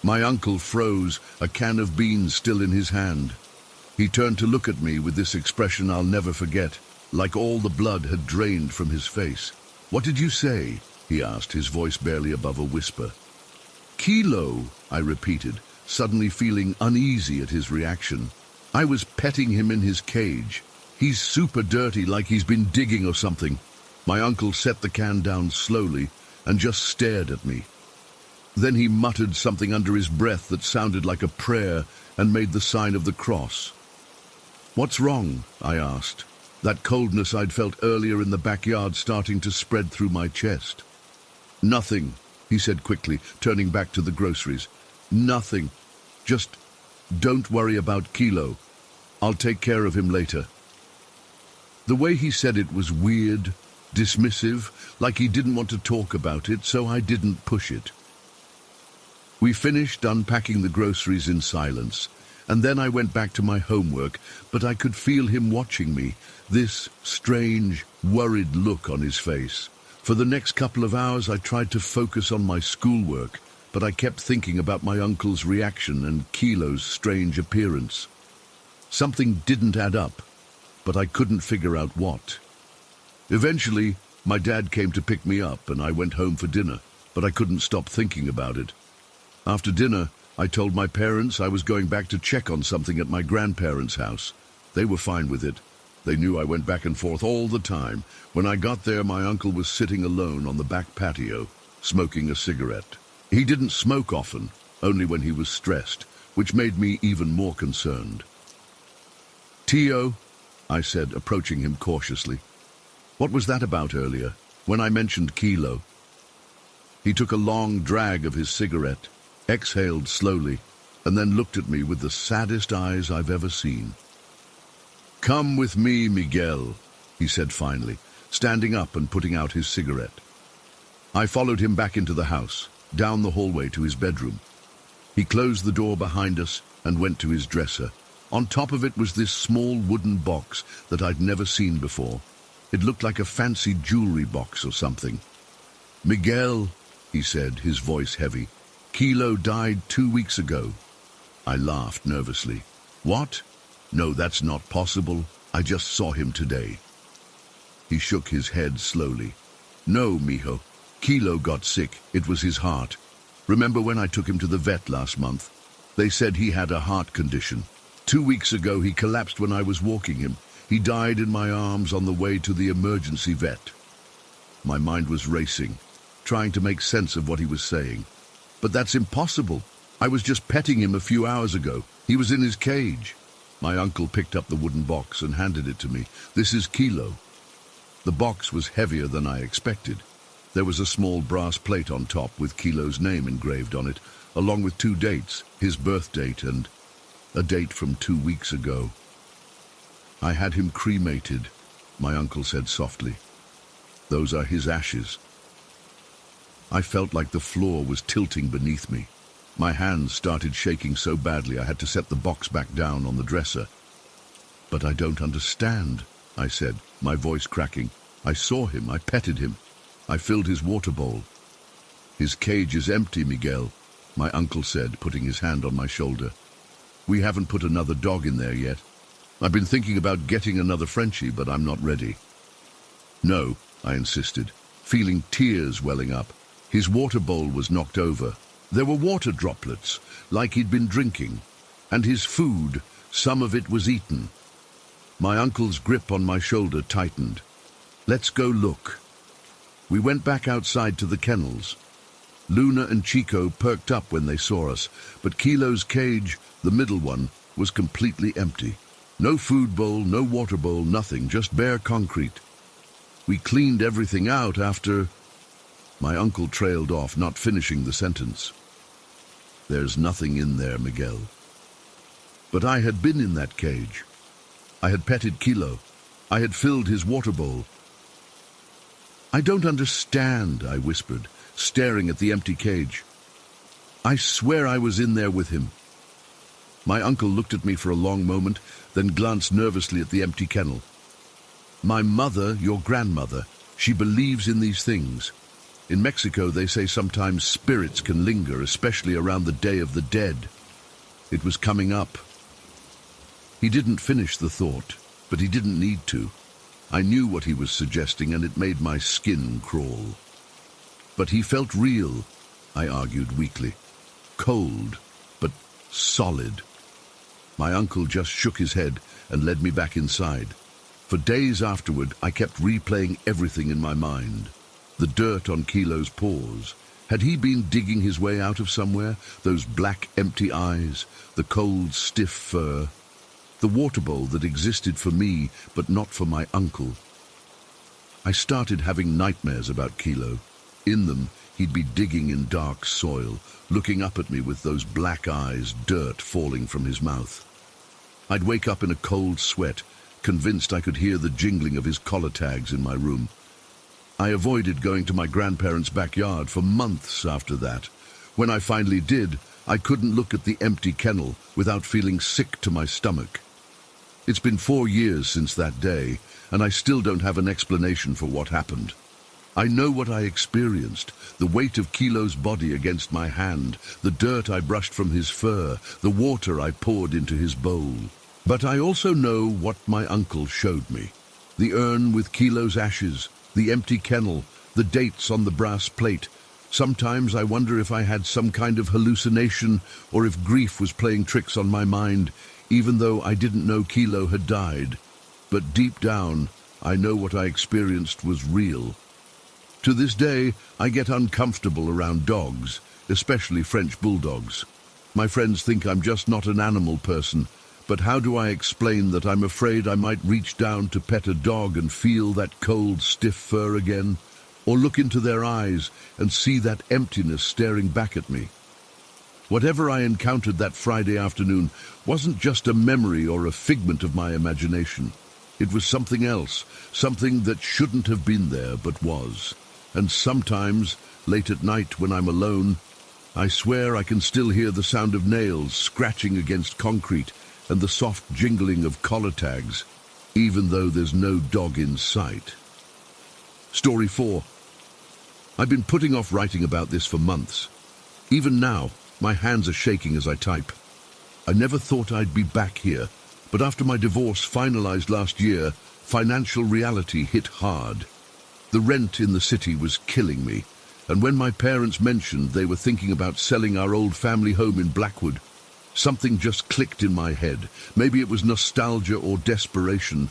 My uncle froze, a can of beans still in his hand. He turned to look at me with this expression I'll never forget, like all the blood had drained from his face. "What did you say?" he asked, his voice barely above a whisper. "Kilo," I repeated, suddenly feeling uneasy at his reaction. "I was petting him in his cage. He's super dirty, like he's been digging or something." My uncle set the can down slowly and just stared at me. Then he muttered something under his breath that sounded like a prayer and made the sign of the cross. "What's wrong?" I asked, that coldness I'd felt earlier in the backyard starting to spread through my chest. "Nothing," he said quickly, turning back to the groceries. "Nothing. Just don't worry about Kilo. I'll take care of him later." The way he said it was weird, dismissive, like he didn't want to talk about it, so I didn't push it. We finished unpacking the groceries in silence, and then I went back to my homework, but I could feel him watching me, this strange, worried look on his face. For the next couple of hours I tried to focus on my schoolwork, but I kept thinking about my uncle's reaction and Kilo's strange appearance. Something didn't add up, but I couldn't figure out what. Eventually, my dad came to pick me up and I went home for dinner, but I couldn't stop thinking about it. After dinner, I told my parents I was going back to check on something at my grandparents' house. They were fine with it. They knew I went back and forth all the time. When I got there, my uncle was sitting alone on the back patio, smoking a cigarette. He didn't smoke often, only when he was stressed, which made me even more concerned. "Tio," I said, approaching him cautiously. "What was that about earlier, when I mentioned Kilo?" He took a long drag of his cigarette, exhaled slowly, and then looked at me with the saddest eyes I've ever seen. "Come with me, Miguel," he said finally, standing up and putting out his cigarette. I followed him back into the house, down the hallway to his bedroom. He closed the door behind us and went to his dresser. On top of it was this small wooden box that I'd never seen before. It looked like a fancy jewelry box or something. "Miguel," he said, his voice heavy, "Kilo died 2 weeks ago." I laughed nervously. "What? No, that's not possible. I just saw him today." He shook his head slowly. "No, mijo. Kilo got sick. It was his heart. Remember when I took him to the vet last month? They said he had a heart condition. 2 weeks ago he collapsed when I was walking him. He died in my arms on the way to the emergency vet." My mind was racing, trying to make sense of what he was saying. "But that's impossible. I was just petting him a few hours ago. He was in his cage." My uncle picked up the wooden box and handed it to me. "This is Kilo." The box was heavier than I expected. There was a small brass plate on top with Kilo's name engraved on it, along with 2 dates, his birth date and a date from 2 weeks ago. "I had him cremated," my uncle said softly. "Those are his ashes." I felt like the floor was tilting beneath me. My hands started shaking so badly I had to set the box back down on the dresser. "But I don't understand," I said, my voice cracking. "I saw him, I petted him. I filled his water bowl." "His cage is empty, Miguel," my uncle said, putting his hand on my shoulder. "We haven't put another dog in there yet. I've been thinking about getting another Frenchie, but I'm not ready." "No," I insisted, feeling tears welling up. His water bowl was knocked over. There were water droplets, like he'd been drinking. And his food, some of it was eaten. My uncle's grip on my shoulder tightened. "Let's go look." We went back outside to the kennels. Luna and Chico perked up when they saw us, but Kilo's cage, the middle one, was completely empty. No food bowl, no water bowl, nothing, just bare concrete. We cleaned everything out after... My uncle trailed off, not finishing the sentence. There's nothing in there, Miguel. But I had been in that cage. I had petted Kilo. I had filled his water bowl. I don't understand, I whispered, staring at the empty cage. I swear I was in there with him. My uncle looked at me for a long moment, then glanced nervously at the empty kennel. My mother, your grandmother, she believes in these things. In Mexico, they say sometimes spirits can linger, especially around the Day of the Dead. It was coming up. He didn't finish the thought, but he didn't need to. I knew what he was suggesting, and it made my skin crawl. But he felt real, I argued weakly. Cold, but solid. My uncle just shook his head and led me back inside. For days afterward, I kept replaying everything in my mind. The dirt on Kilo's paws. Had he been digging his way out of somewhere? Those black, empty eyes, the cold, stiff fur. The water bowl that existed for me, but not for my uncle. I started having nightmares about Kilo. In them, he'd be digging in dark soil, looking up at me with those black eyes, dirt falling from his mouth. I'd wake up in a cold sweat, convinced I could hear the jingling of his collar tags in my room. I avoided going to my grandparents' backyard for months after that. When I finally did, I couldn't look at the empty kennel without feeling sick to my stomach. It's been 4 years since that day, and I still don't have an explanation for what happened. I know what I experienced, the weight of Kilo's body against my hand, the dirt I brushed from his fur, the water I poured into his bowl. But I also know what my uncle showed me. The urn with Kilo's ashes, the empty kennel, the dates on the brass plate. Sometimes I wonder if I had some kind of hallucination or if grief was playing tricks on my mind, even though I didn't know Kilo had died. But deep down, I know what I experienced was real. To this day, I get uncomfortable around dogs, especially French bulldogs. My friends think I'm just not an animal person, but how do I explain that I'm afraid I might reach down to pet a dog and feel that cold, stiff fur again, or look into their eyes and see that emptiness staring back at me? Whatever I encountered that Friday afternoon wasn't just a memory or a figment of my imagination. It was something else, something that shouldn't have been there but was. And sometimes, late at night when I'm alone, I swear I can still hear the sound of nails scratching against concrete and the soft jingling of collar tags, even though there's no dog in sight. Story 4. I've been putting off writing about this for months. Even now, my hands are shaking as I type. I never thought I'd be back here, but after my divorce finalized last year, financial reality hit hard. The rent in the city was killing me, and when my parents mentioned they were thinking about selling our old family home in Blackwood, something just clicked in my head. Maybe it was nostalgia or desperation,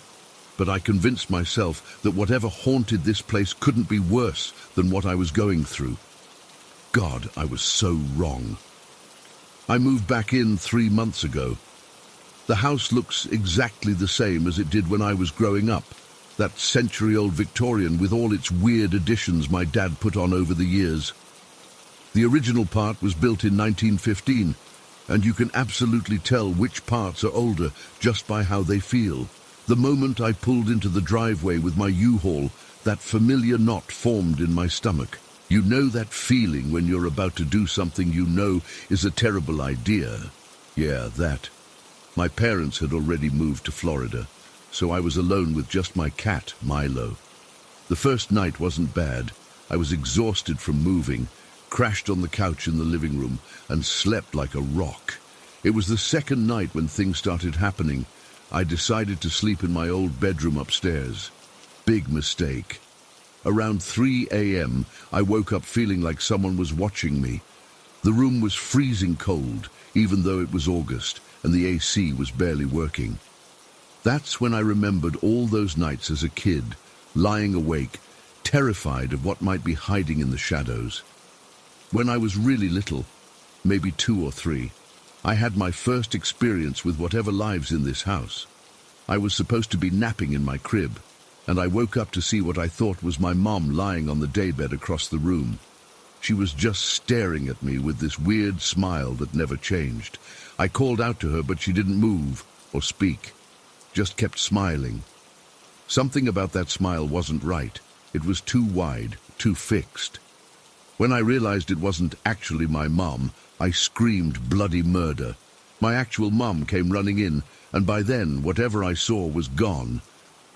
but I convinced myself that whatever haunted this place couldn't be worse than what I was going through. God, I was so wrong. I moved back in 3 months ago. The house looks exactly the same as it did when I was growing up. That century-old Victorian with all its weird additions my dad put on over the years. The original part was built in 1915, and you can absolutely tell which parts are older just by how they feel. The moment I pulled into the driveway with my U-Haul, that familiar knot formed in my stomach. You know that feeling when you're about to do something you know is a terrible idea? Yeah, that. My parents had already moved to Florida, so I was alone with just my cat, Milo. The first night wasn't bad. I was exhausted from moving, crashed on the couch in the living room, and slept like a rock. It was the second night when things started happening. I decided to sleep in my old bedroom upstairs. Big mistake. Around 3 a.m., I woke up feeling like someone was watching me. The room was freezing cold, even though it was August, and the AC was barely working. That's when I remembered all those nights as a kid, lying awake, terrified of what might be hiding in the shadows. When I was really little, maybe 2 or 3, I had my first experience with whatever lives in this house. I was supposed to be napping in my crib, and I woke up to see what I thought was my mom lying on the daybed across the room. She was just staring at me with this weird smile that never changed. I called out to her, but she didn't move or speak, just kept smiling. Something about that smile wasn't right. It was too wide, too fixed. When I realized it wasn't actually my mom, I screamed bloody murder. My actual mom came running in, and by then, whatever I saw was gone.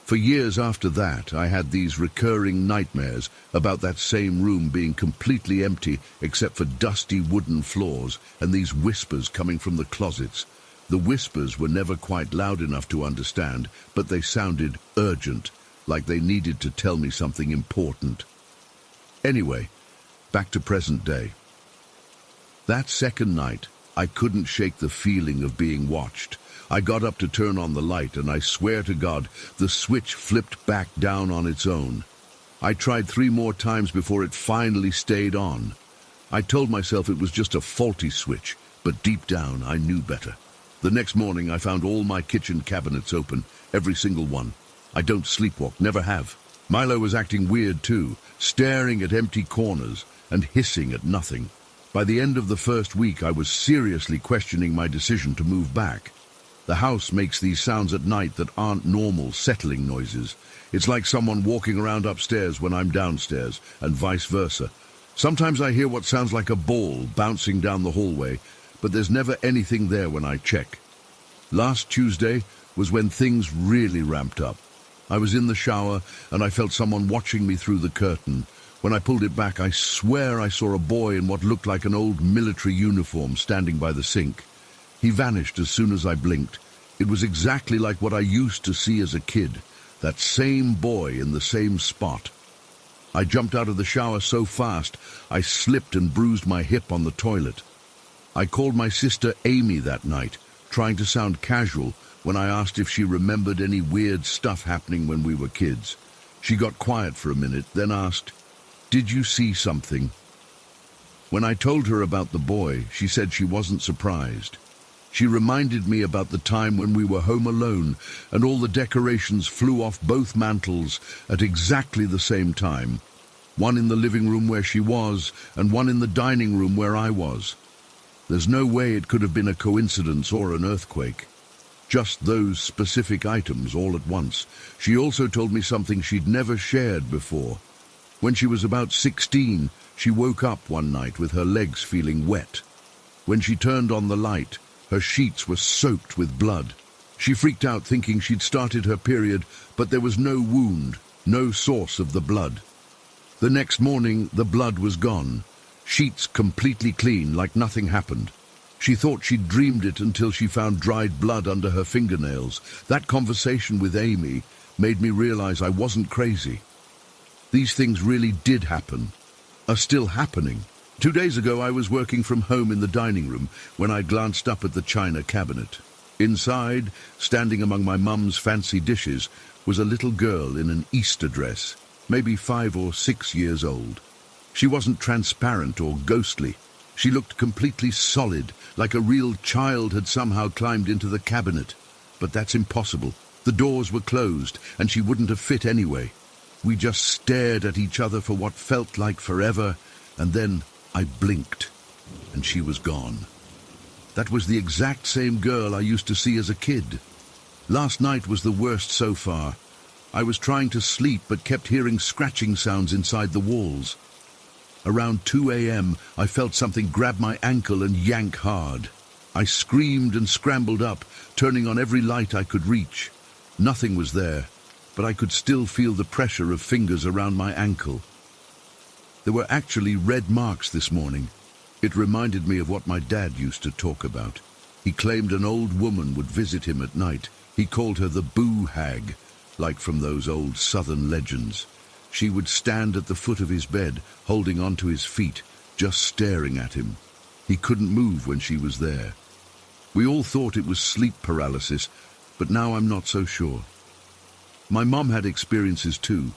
For years after that, I had these recurring nightmares about that same room being completely empty except for dusty wooden floors and these whispers coming from the closets. The whispers were never quite loud enough to understand, but they sounded urgent, like they needed to tell me something important. Anyway, back to present day. That second night, I couldn't shake the feeling of being watched. I got up to turn on the light, and I swear to God, the switch flipped back down on its own. I tried 3 more times before it finally stayed on. I told myself it was just a faulty switch, but deep down I knew better. The next morning I found all my kitchen cabinets open, every single one. I don't sleepwalk, never have. Milo was acting weird too, staring at empty corners and hissing at nothing. By the end of the first week, I was seriously questioning my decision to move back. The house makes these sounds at night that aren't normal, settling noises. It's like someone walking around upstairs when I'm downstairs, and vice versa. Sometimes I hear what sounds like a ball bouncing down the hallway, but there's never anything there when I check. Last Tuesday was when things really ramped up. I was in the shower, and I felt someone watching me through the curtain. When I pulled it back, I swear I saw a boy in what looked like an old military uniform standing by the sink. He vanished as soon as I blinked. It was exactly like what I used to see as a kid, that same boy in the same spot. I jumped out of the shower so fast, I slipped and bruised my hip on the toilet. I called my sister Amy that night, trying to sound casual, when I asked if she remembered any weird stuff happening when we were kids. She got quiet for a minute, then asked, "Did you see something?" When I told her about the boy, she said she wasn't surprised. She reminded me about the time when we were home alone and all the decorations flew off both mantels at exactly the same time. One in the living room where she was and one in the dining room where I was. There's no way it could have been a coincidence or an earthquake. Just those specific items all at once. She also told me something she'd never shared before. When she was about 16, she woke up one night with her legs feeling wet. When she turned on the light, her sheets were soaked with blood. She freaked out thinking she'd started her period, but there was no wound, no source of the blood. The next morning, the blood was gone. Sheets completely clean, like nothing happened. She thought she'd dreamed it until she found dried blood under her fingernails. That conversation with Amy made me realize I wasn't crazy. These things really did happen, are still happening. 2 days ago, I was working from home in the dining room when I glanced up at the china cabinet. Inside, standing among my mum's fancy dishes, was a little girl in an Easter dress, maybe 5 or 6 years old. She wasn't transparent or ghostly. She looked completely solid, like a real child had somehow climbed into the cabinet. But that's impossible. The doors were closed, and she wouldn't have fit anyway. We just stared at each other for what felt like forever, and then I blinked, and she was gone. That was the exact same girl I used to see as a kid. Last night was the worst so far. I was trying to sleep but kept hearing scratching sounds inside the walls. Around 2 a.m., I felt something grab my ankle and yank hard. I screamed and scrambled up, turning on every light I could reach. Nothing was there, but I could still feel the pressure of fingers around my ankle. There were actually red marks this morning. It reminded me of what my dad used to talk about. He claimed an old woman would visit him at night. He called her the Boo Hag, like from those old southern legends. She would stand at the foot of his bed, holding onto his feet, just staring at him. He couldn't move when she was there. We all thought it was sleep paralysis, but now I'm not so sure. My mom had experiences too.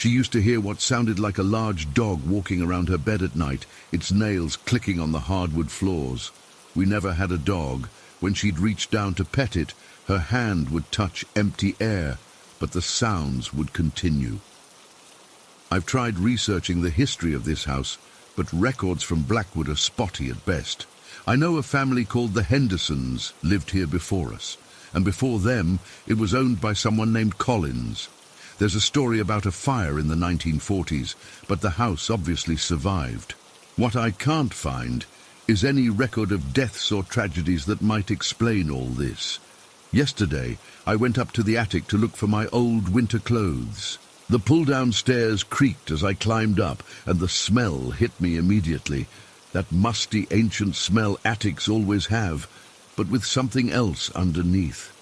She used to hear what sounded like a large dog walking around her bed at night, its nails clicking on the hardwood floors. We never had a dog. When she'd reach down to pet it, her hand would touch empty air, but the sounds would continue. I've tried researching the history of this house, but records from Blackwood are spotty at best. I know a family called the Hendersons lived here before us, and before them it was owned by someone named Collins. There's a story about a fire in the 1940s, but the house obviously survived. What I can't find is any record of deaths or tragedies that might explain all this. Yesterday, I went up to the attic to look for my old winter clothes. The pull-down stairs creaked as I climbed up, and the smell hit me immediately. That musty, ancient smell attics always have, but with something else underneath.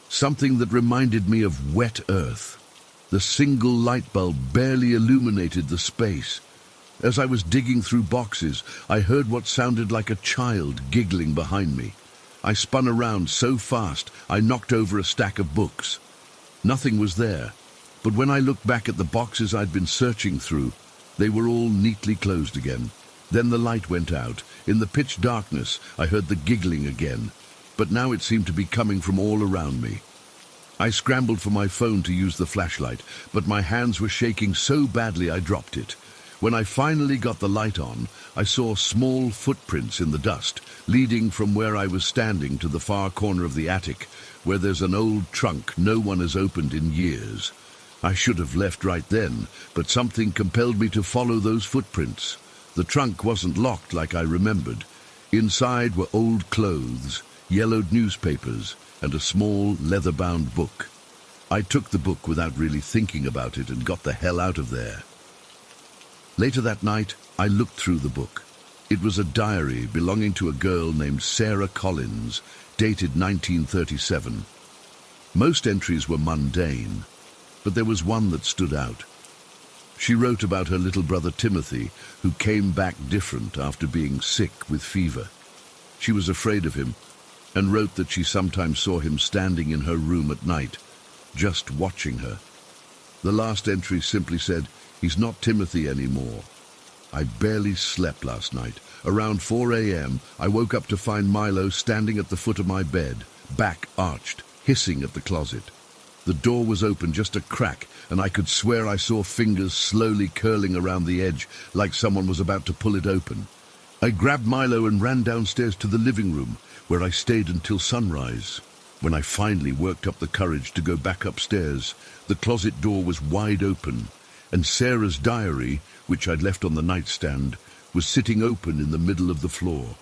Something that reminded me of wet earth. The single light bulb barely illuminated the space. As I was digging through boxes, I heard what sounded like a child giggling behind me. I spun around so fast, I knocked over a stack of books. Nothing was there, but when I looked back at the boxes I'd been searching through, they were all neatly closed again. Then the light went out. In the pitch darkness, I heard the giggling again, but now it seemed to be coming from all around me. I scrambled for my phone to use the flashlight, but my hands were shaking so badly I dropped it. When I finally got the light on, I saw small footprints in the dust, leading from where I was standing to the far corner of the attic, where there's an old trunk no one has opened in years. I should have left right then, but something compelled me to follow those footprints. The trunk wasn't locked like I remembered. Inside were old clothes, yellowed newspapers, and a small leather-bound book. I took the book without really thinking about it and got the hell out of there. Later that night, I looked through the book. It was a diary belonging to a girl named Sarah Collins, dated 1937. Most entries were mundane, but there was one that stood out. She wrote about her little brother Timothy, who came back different after being sick with fever. She was afraid of him, and wrote that she sometimes saw him standing in her room at night, just watching her. The last entry simply said, "He's not Timothy anymore." I barely slept last night. Around 4 a.m., I woke up to find Milo standing at the foot of my bed, back arched, hissing at the closet. The door was open just a crack, and I could swear I saw fingers slowly curling around the edge, like someone was about to pull it open. I grabbed Milo and ran downstairs to the living room, where I stayed until sunrise. When I finally worked up the courage to go back upstairs, the closet door was wide open, and Sarah's diary, which I'd left on the nightstand, was sitting open in the middle of the floor.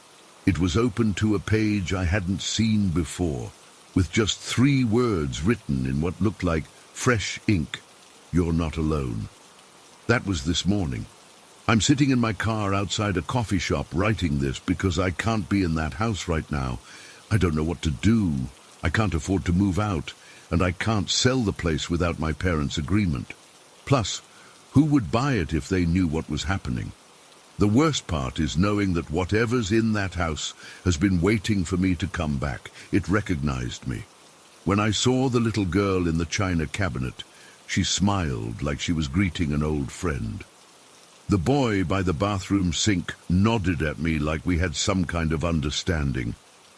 It was open to a page I hadn't seen before, with just 3 words written in what looked like fresh ink: "You're not alone." That was this morning. I'm sitting in my car outside a coffee shop writing this because I can't be in that house right now. I don't know what to do. I can't afford to move out, and I can't sell the place without my parents' agreement. Plus, who would buy it if they knew what was happening? The worst part is knowing that whatever's in that house has been waiting for me to come back. It recognized me. When I saw the little girl in the china cabinet, she smiled like she was greeting an old friend. The boy by the bathroom sink nodded at me like we had some kind of understanding.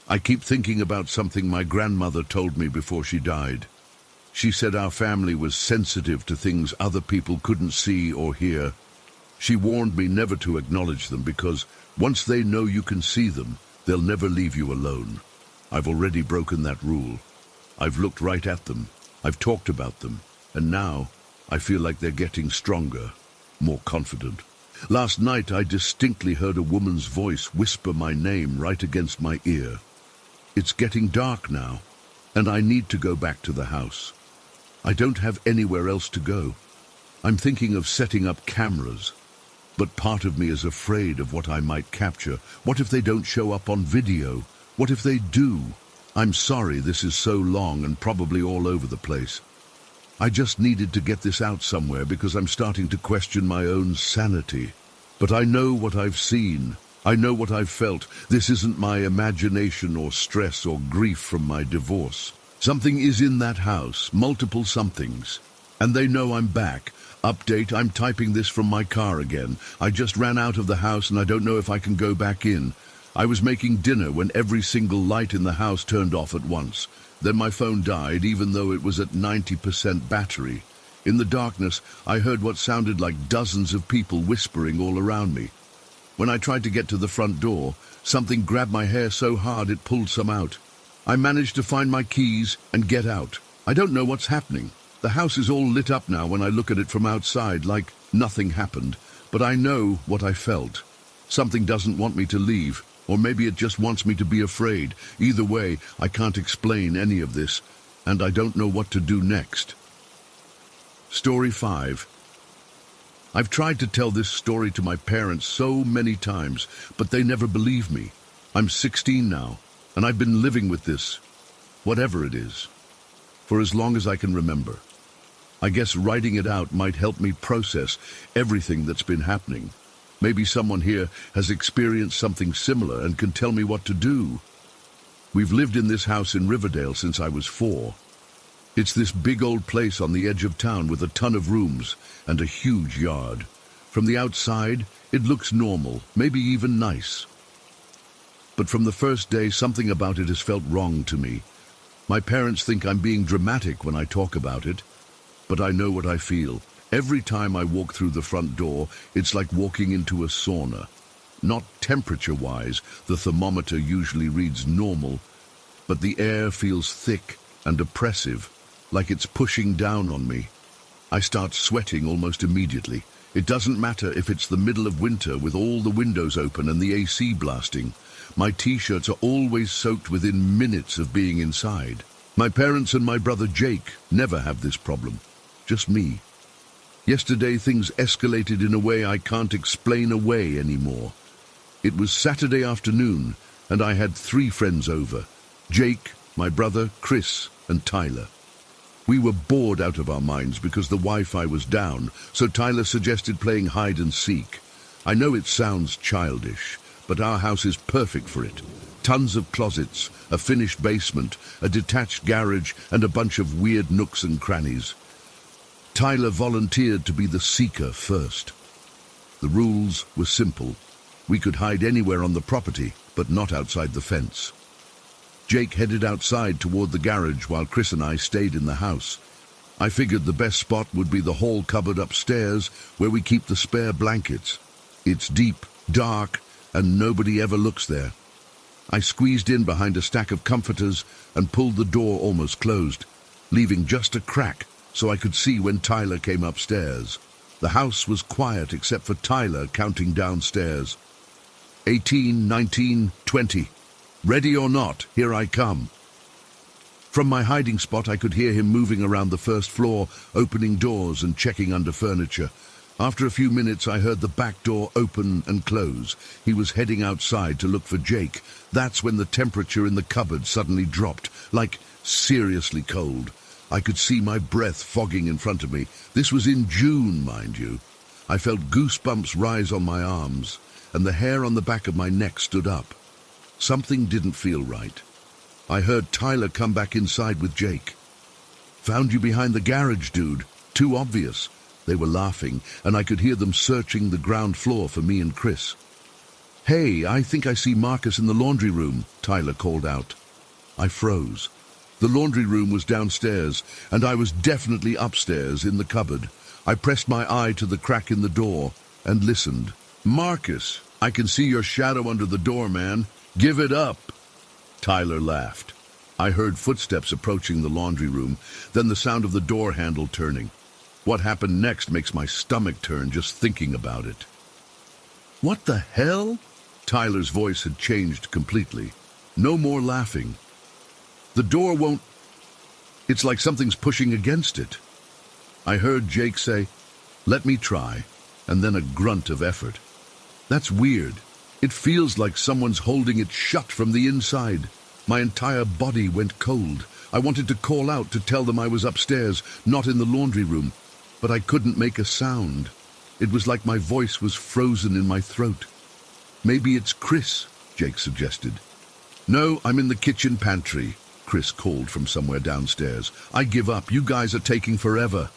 I keep thinking about something my grandmother told me before she died. She said our family was sensitive to things other people couldn't see or hear. She warned me never to acknowledge them because once they know you can see them, they'll never leave you alone. I've already broken that rule. I've looked right at them. I've talked about them. And now I feel like they're getting stronger, more confident. Last night I distinctly heard a woman's voice whisper my name right against my ear. It's getting dark now, and I need to go back to the house. I don't have anywhere else to go. I'm thinking of setting up cameras, but part of me is afraid of what I might capture. What if they don't show up on video? What if they do? I'm sorry this is so long and probably all over the place. I just needed to get this out somewhere because I'm starting to question my own sanity. But I know what I've seen. I know what I've felt. This isn't my imagination or stress or grief from my divorce. Something is in that house, multiple somethings. And they know I'm back. Update, I'm typing this from my car again. I just ran out of the house and I don't know if I can go back in. I was making dinner when every single light in the house turned off at once. Then my phone died, even though it was at 90% battery. In the darkness, I heard what sounded like dozens of people whispering all around me. When I tried to get to the front door, something grabbed my hair so hard it pulled some out. I managed to find my keys and get out. I don't know what's happening. The house is all lit up now when I look at it from outside, like nothing happened. But I know what I felt. Something doesn't want me to leave, or maybe it just wants me to be afraid. Either way, I can't explain any of this, and I don't know what to do next. Story 5. I've tried to tell this story to my parents so many times, but they never believe me. I'm 16 now, and I've been living with this, whatever it is, for as long as I can remember. I guess writing it out might help me process everything that's been happening. Maybe someone here has experienced something similar and can tell me what to do. We've lived in this house in Riverdale since I was 4. It's this big old place on the edge of town with a ton of rooms and a huge yard. From the outside, it looks normal, maybe even nice. But from the first day, something about it has felt wrong to me. My parents think I'm being dramatic when I talk about it, but I know what I feel. Every time I walk through the front door, it's like walking into a sauna. Not temperature-wise, the thermometer usually reads normal, but the air feels thick and oppressive, like it's pushing down on me. I start sweating almost immediately. It doesn't matter if it's the middle of winter with all the windows open and the AC blasting. My t-shirts are always soaked within minutes of being inside. My parents and my brother Jake never have this problem. Just me. Yesterday things escalated in a way I can't explain away anymore. It was Saturday afternoon and I had 3 friends over. Jake, my brother, Chris, and Tyler. We were bored out of our minds because the Wi-Fi was down, so Tyler suggested playing hide and seek. I know it sounds childish, but our house is perfect for it. Tons of closets, a finished basement, a detached garage, and a bunch of weird nooks and crannies. Tyler volunteered to be the seeker first. The rules were simple. We could hide anywhere on the property, but not outside the fence. Jake headed outside toward the garage while Chris and I stayed in the house. I figured the best spot would be the hall cupboard upstairs where we keep the spare blankets. It's deep, dark, and nobody ever looks there. I squeezed in behind a stack of comforters and pulled the door almost closed, leaving just a crack so I could see when Tyler came upstairs. The house was quiet except for Tyler counting downstairs. 18, 19, 20. Ready or not, here I come. From my hiding spot, I could hear him moving around the first floor, opening doors and checking under furniture. After a few minutes, I heard the back door open and close. He was heading outside to look for Jake. That's when the temperature in the cupboard suddenly dropped, like seriously cold. I could see my breath fogging in front of me. This was in June, mind you. I felt goosebumps rise on my arms, and the hair on the back of my neck stood up. Something didn't feel right. I heard Tyler come back inside with Jake. Found you behind the garage, dude. Too obvious. They were laughing, and I could hear them searching the ground floor for me and Chris. Hey, I think I see Marcus in the laundry room, Tyler called out. I froze. The laundry room was downstairs, and I was definitely upstairs in the cupboard. I pressed my eye to the crack in the door and listened. Marcus, I can see your shadow under the door, man. Give it up. Tyler laughed. I heard footsteps approaching the laundry room, then the sound of the door handle turning. What happened next makes my stomach turn just thinking about it. What the hell? Tyler's voice had changed completely. No more laughing. The door won't... It's like something's pushing against it. I heard Jake say, "Let me try," and then a grunt of effort. That's weird. It feels like someone's holding it shut from the inside. My entire body went cold. I wanted to call out to tell them I was upstairs, not in the laundry room, but I couldn't make a sound. It was like my voice was frozen in my throat. Maybe it's Chris, Jake suggested. No, I'm in the kitchen pantry, Chris called from somewhere downstairs. I give up. You guys are taking forever.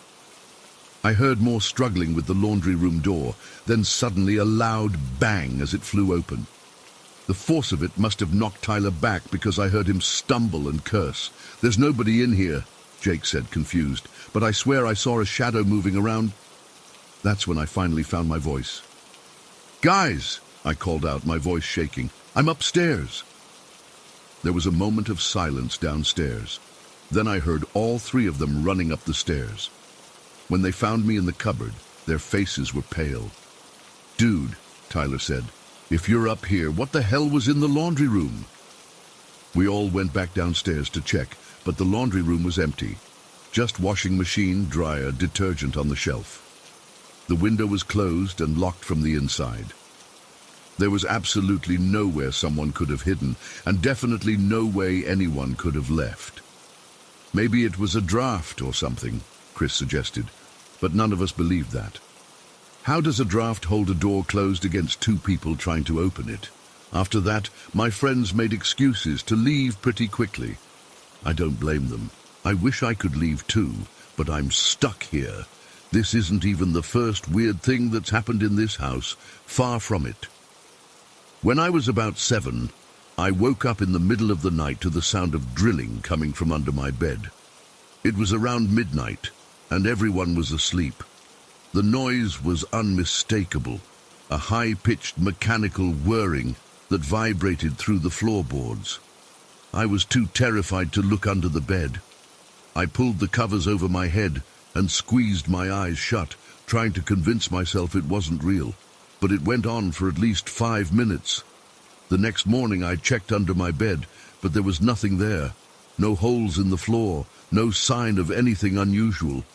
I heard more struggling with the laundry room door, then suddenly a loud bang as it flew open. The force of it must have knocked Tyler back because I heard him stumble and curse. "There's nobody in here," Jake said, confused, "but I swear I saw a shadow moving around." That's when I finally found my voice. "Guys," I called out, my voice shaking, "I'm upstairs." There was a moment of silence downstairs. Then I heard all three of them running up the stairs. When they found me in the cupboard, their faces were pale. "Dude," Tyler said, "if you're up here, what the hell was in the laundry room?" We all went back downstairs to check, but the laundry room was empty. Just washing machine, dryer, detergent on the shelf. The window was closed and locked from the inside. There was absolutely nowhere someone could have hidden, and definitely no way anyone could have left. "Maybe it was a draft or something," Chris suggested, but none of us believed that. How does a draft hold a door closed against two people trying to open it? After that, my friends made excuses to leave pretty quickly. I don't blame them. I wish I could leave too, but I'm stuck here. This isn't even the first weird thing that's happened in this house. Far from it. When I was about 7, I woke up in the middle of the night to the sound of drilling coming from under my bed. It was around midnight, and everyone was asleep. The noise was unmistakable, a high-pitched mechanical whirring that vibrated through the floorboards. I was too terrified to look under the bed. I pulled the covers over my head and squeezed my eyes shut, trying to convince myself it wasn't real. But it went on for at least 5 minutes. The next morning I checked under my bed, but there was nothing there. No holes in the floor, no sign of anything unusual.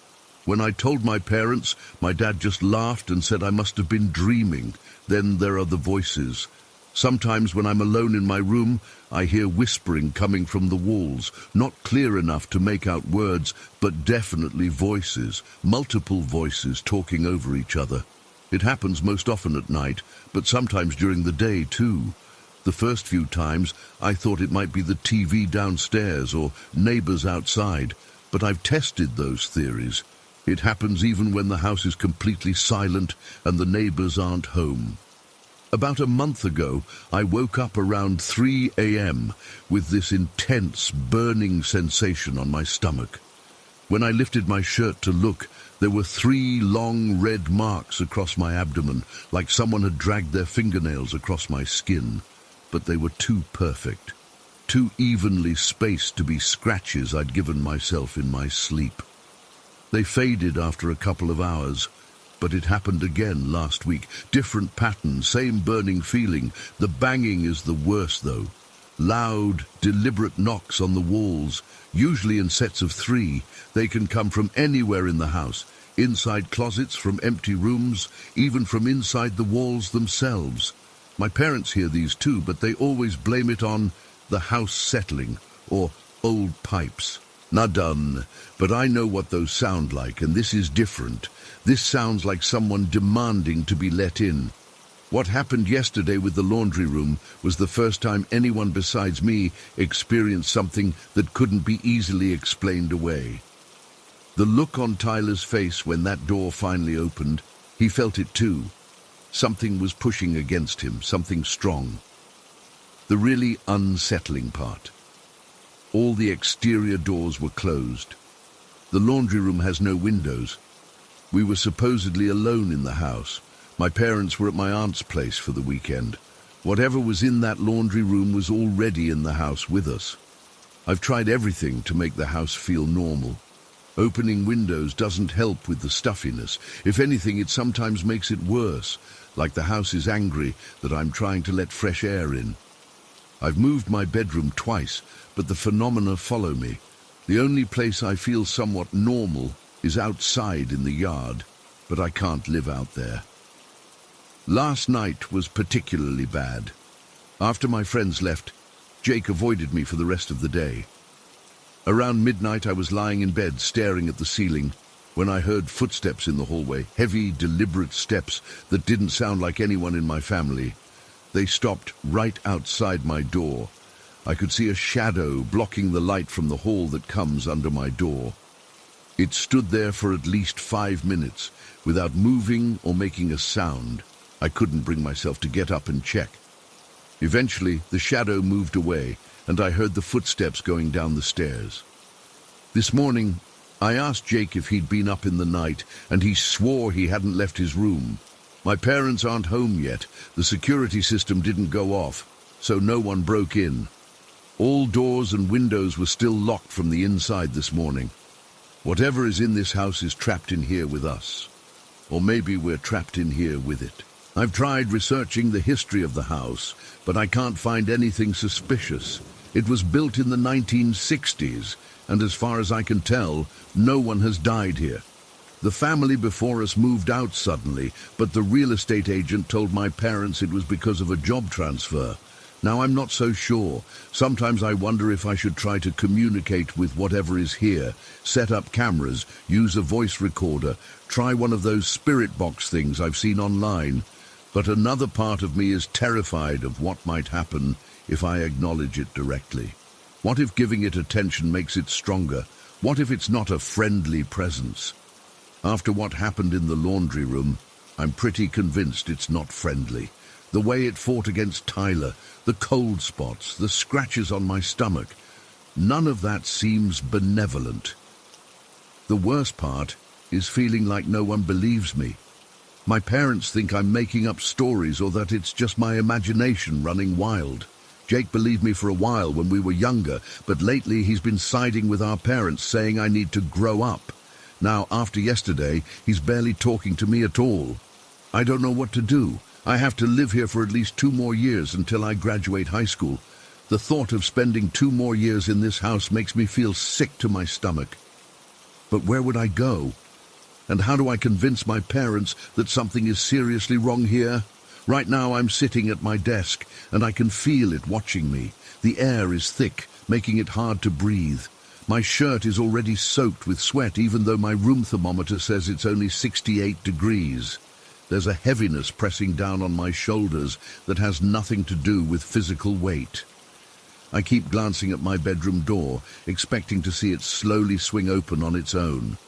When I told my parents, my dad just laughed and said I must have been dreaming. Then there are the voices. Sometimes when I'm alone in my room, I hear whispering coming from the walls, not clear enough to make out words, but definitely voices, multiple voices talking over each other. It happens most often at night, but sometimes during the day too. The first few times, I thought it might be the TV downstairs or neighbors outside, but I've tested those theories. It happens even when the house is completely silent and the neighbors aren't home. About a month ago, I woke up around 3 a.m. with this intense, burning sensation on my stomach. When I lifted my shirt to look, there were 3 long red marks across my abdomen, like someone had dragged their fingernails across my skin. But they were too perfect, too evenly spaced to be scratches I'd given myself in my sleep. They faded after a couple of hours, but it happened again last week. Different pattern, same burning feeling. The banging is the worst, though. Loud, deliberate knocks on the walls, usually in sets of 3. They can come from anywhere in the house, inside closets, from empty rooms, even from inside the walls themselves. My parents hear these too, but they always blame it on the house settling or old pipes. Not done, but I know what those sound like, and this is different. This sounds like someone demanding to be let in. What happened yesterday with the laundry room was the first time anyone besides me experienced something that couldn't be easily explained away. The look on Tyler's face when that door finally opened, he felt it too. Something was pushing against him, something strong. The really unsettling part. All the exterior doors were closed. The laundry room has no windows. We were supposedly alone in the house. My parents were at my aunt's place for the weekend. Whatever was in that laundry room was already in the house with us. I've tried everything to make the house feel normal. Opening windows doesn't help with the stuffiness. If anything, it sometimes makes it worse, like the house is angry that I'm trying to let fresh air in. I've moved my bedroom twice, but the phenomena follow me. The only place I feel somewhat normal is outside in the yard, but I can't live out there. Last night was particularly bad. After my friends left, Jake avoided me for the rest of the day. Around midnight, I was lying in bed staring at the ceiling when I heard footsteps in the hallway, heavy, deliberate steps that didn't sound like anyone in my family. They stopped right outside my door. I could see a shadow blocking the light from the hall that comes under my door. It stood there for at least 5 minutes, without moving or making a sound. I couldn't bring myself to get up and check. Eventually, the shadow moved away, and I heard the footsteps going down the stairs. This morning, I asked Jake if he'd been up in the night, and he swore he hadn't left his room. My parents aren't home yet. The security system didn't go off, so no one broke in. All doors and windows were still locked from the inside this morning. Whatever is in this house is trapped in here with us. Or maybe we're trapped in here with it. I've tried researching the history of the house, but I can't find anything suspicious. It was built in the 1960s, and as far as I can tell, no one has died here. The family before us moved out suddenly, but the real estate agent told my parents it was because of a job transfer. Now I'm not so sure. Sometimes I wonder if I should try to communicate with whatever is here, set up cameras, use a voice recorder, try one of those spirit box things I've seen online. But another part of me is terrified of what might happen if I acknowledge it directly. What if giving it attention makes it stronger? What if it's not a friendly presence? After what happened in the laundry room, I'm pretty convinced it's not friendly. The way it fought against Tyler, the cold spots, the scratches on my stomach, none of that seems benevolent. The worst part is feeling like no one believes me. My parents think I'm making up stories or that it's just my imagination running wild. Jake believed me for a while when we were younger, but lately he's been siding with our parents, saying I need to grow up. Now, after yesterday, he's barely talking to me at all. I don't know what to do. I have to live here for at least 2 more years until I graduate high school. The thought of spending 2 more years in this house makes me feel sick to my stomach. But where would I go? And how do I convince my parents that something is seriously wrong here? Right now I'm sitting at my desk, and I can feel it watching me. The air is thick, making it hard to breathe. My shirt is already soaked with sweat, even though my room thermometer says it's only 68 degrees. There's a heaviness pressing down on my shoulders that has nothing to do with physical weight. I keep glancing at my bedroom door, expecting to see it slowly swing open on its own.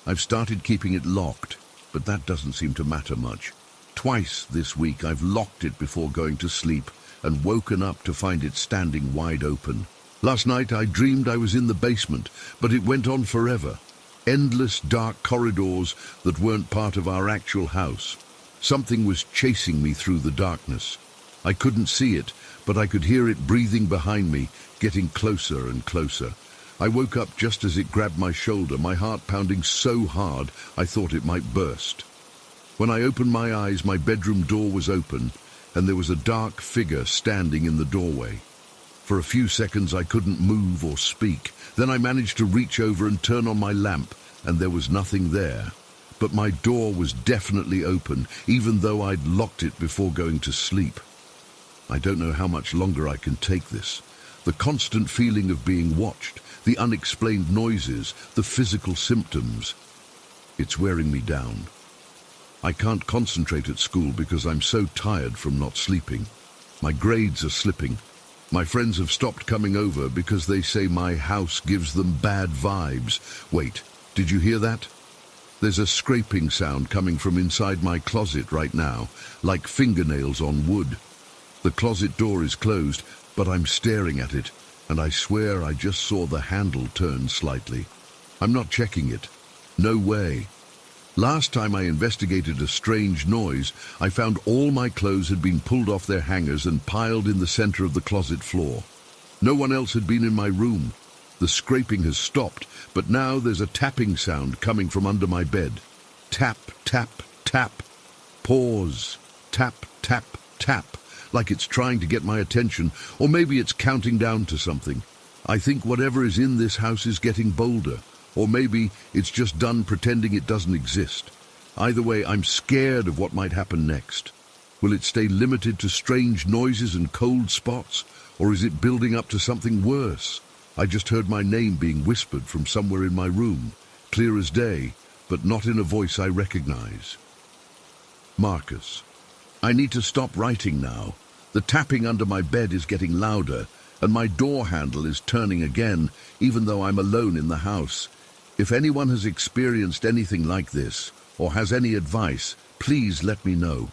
I've started keeping it locked, but that doesn't seem to matter much. Twice this week I've locked it before going to sleep and woken up to find it standing wide open. Last night I dreamed I was in the basement, but it went on forever. Endless dark corridors that weren't part of our actual house. Something was chasing me through the darkness. I couldn't see it, but I could hear it breathing behind me, getting closer and closer. I woke up just as it grabbed my shoulder, my heart pounding so hard I thought it might burst. When I opened my eyes, my bedroom door was open, and there was a dark figure standing in the doorway. For a few seconds I couldn't move or speak. Then I managed to reach over and turn on my lamp, and there was nothing there. But my door was definitely open, even though I'd locked it before going to sleep. I don't know how much longer I can take this. The constant feeling of being watched, the unexplained noises, the physical symptoms. It's wearing me down. I can't concentrate at school because I'm so tired from not sleeping. My grades are slipping. My friends have stopped coming over because they say my house gives them bad vibes. Wait, did you hear that? There's a scraping sound coming from inside my closet right now, like fingernails on wood. The closet door is closed, but I'm staring at it, and I swear I just saw the handle turn slightly. I'm not checking it. No way. Last time I investigated a strange noise, I found all my clothes had been pulled off their hangers and piled in the center of the closet floor. No one else had been in my room. The scraping has stopped, but now there's a tapping sound coming from under my bed. Tap, tap, tap. Pause. Tap, tap, tap. Like it's trying to get my attention, or maybe it's counting down to something. I think whatever is in this house is getting bolder. Or maybe it's just done pretending it doesn't exist. Either way, I'm scared of what might happen next. Will it stay limited to strange noises and cold spots? Or is it building up to something worse? I just heard my name being whispered from somewhere in my room, clear as day, but not in a voice I recognize. Marcus. I need to stop writing now. The tapping under my bed is getting louder, and my door handle is turning again, even though I'm alone in the house. If anyone has experienced anything like this, or has any advice, please let me know.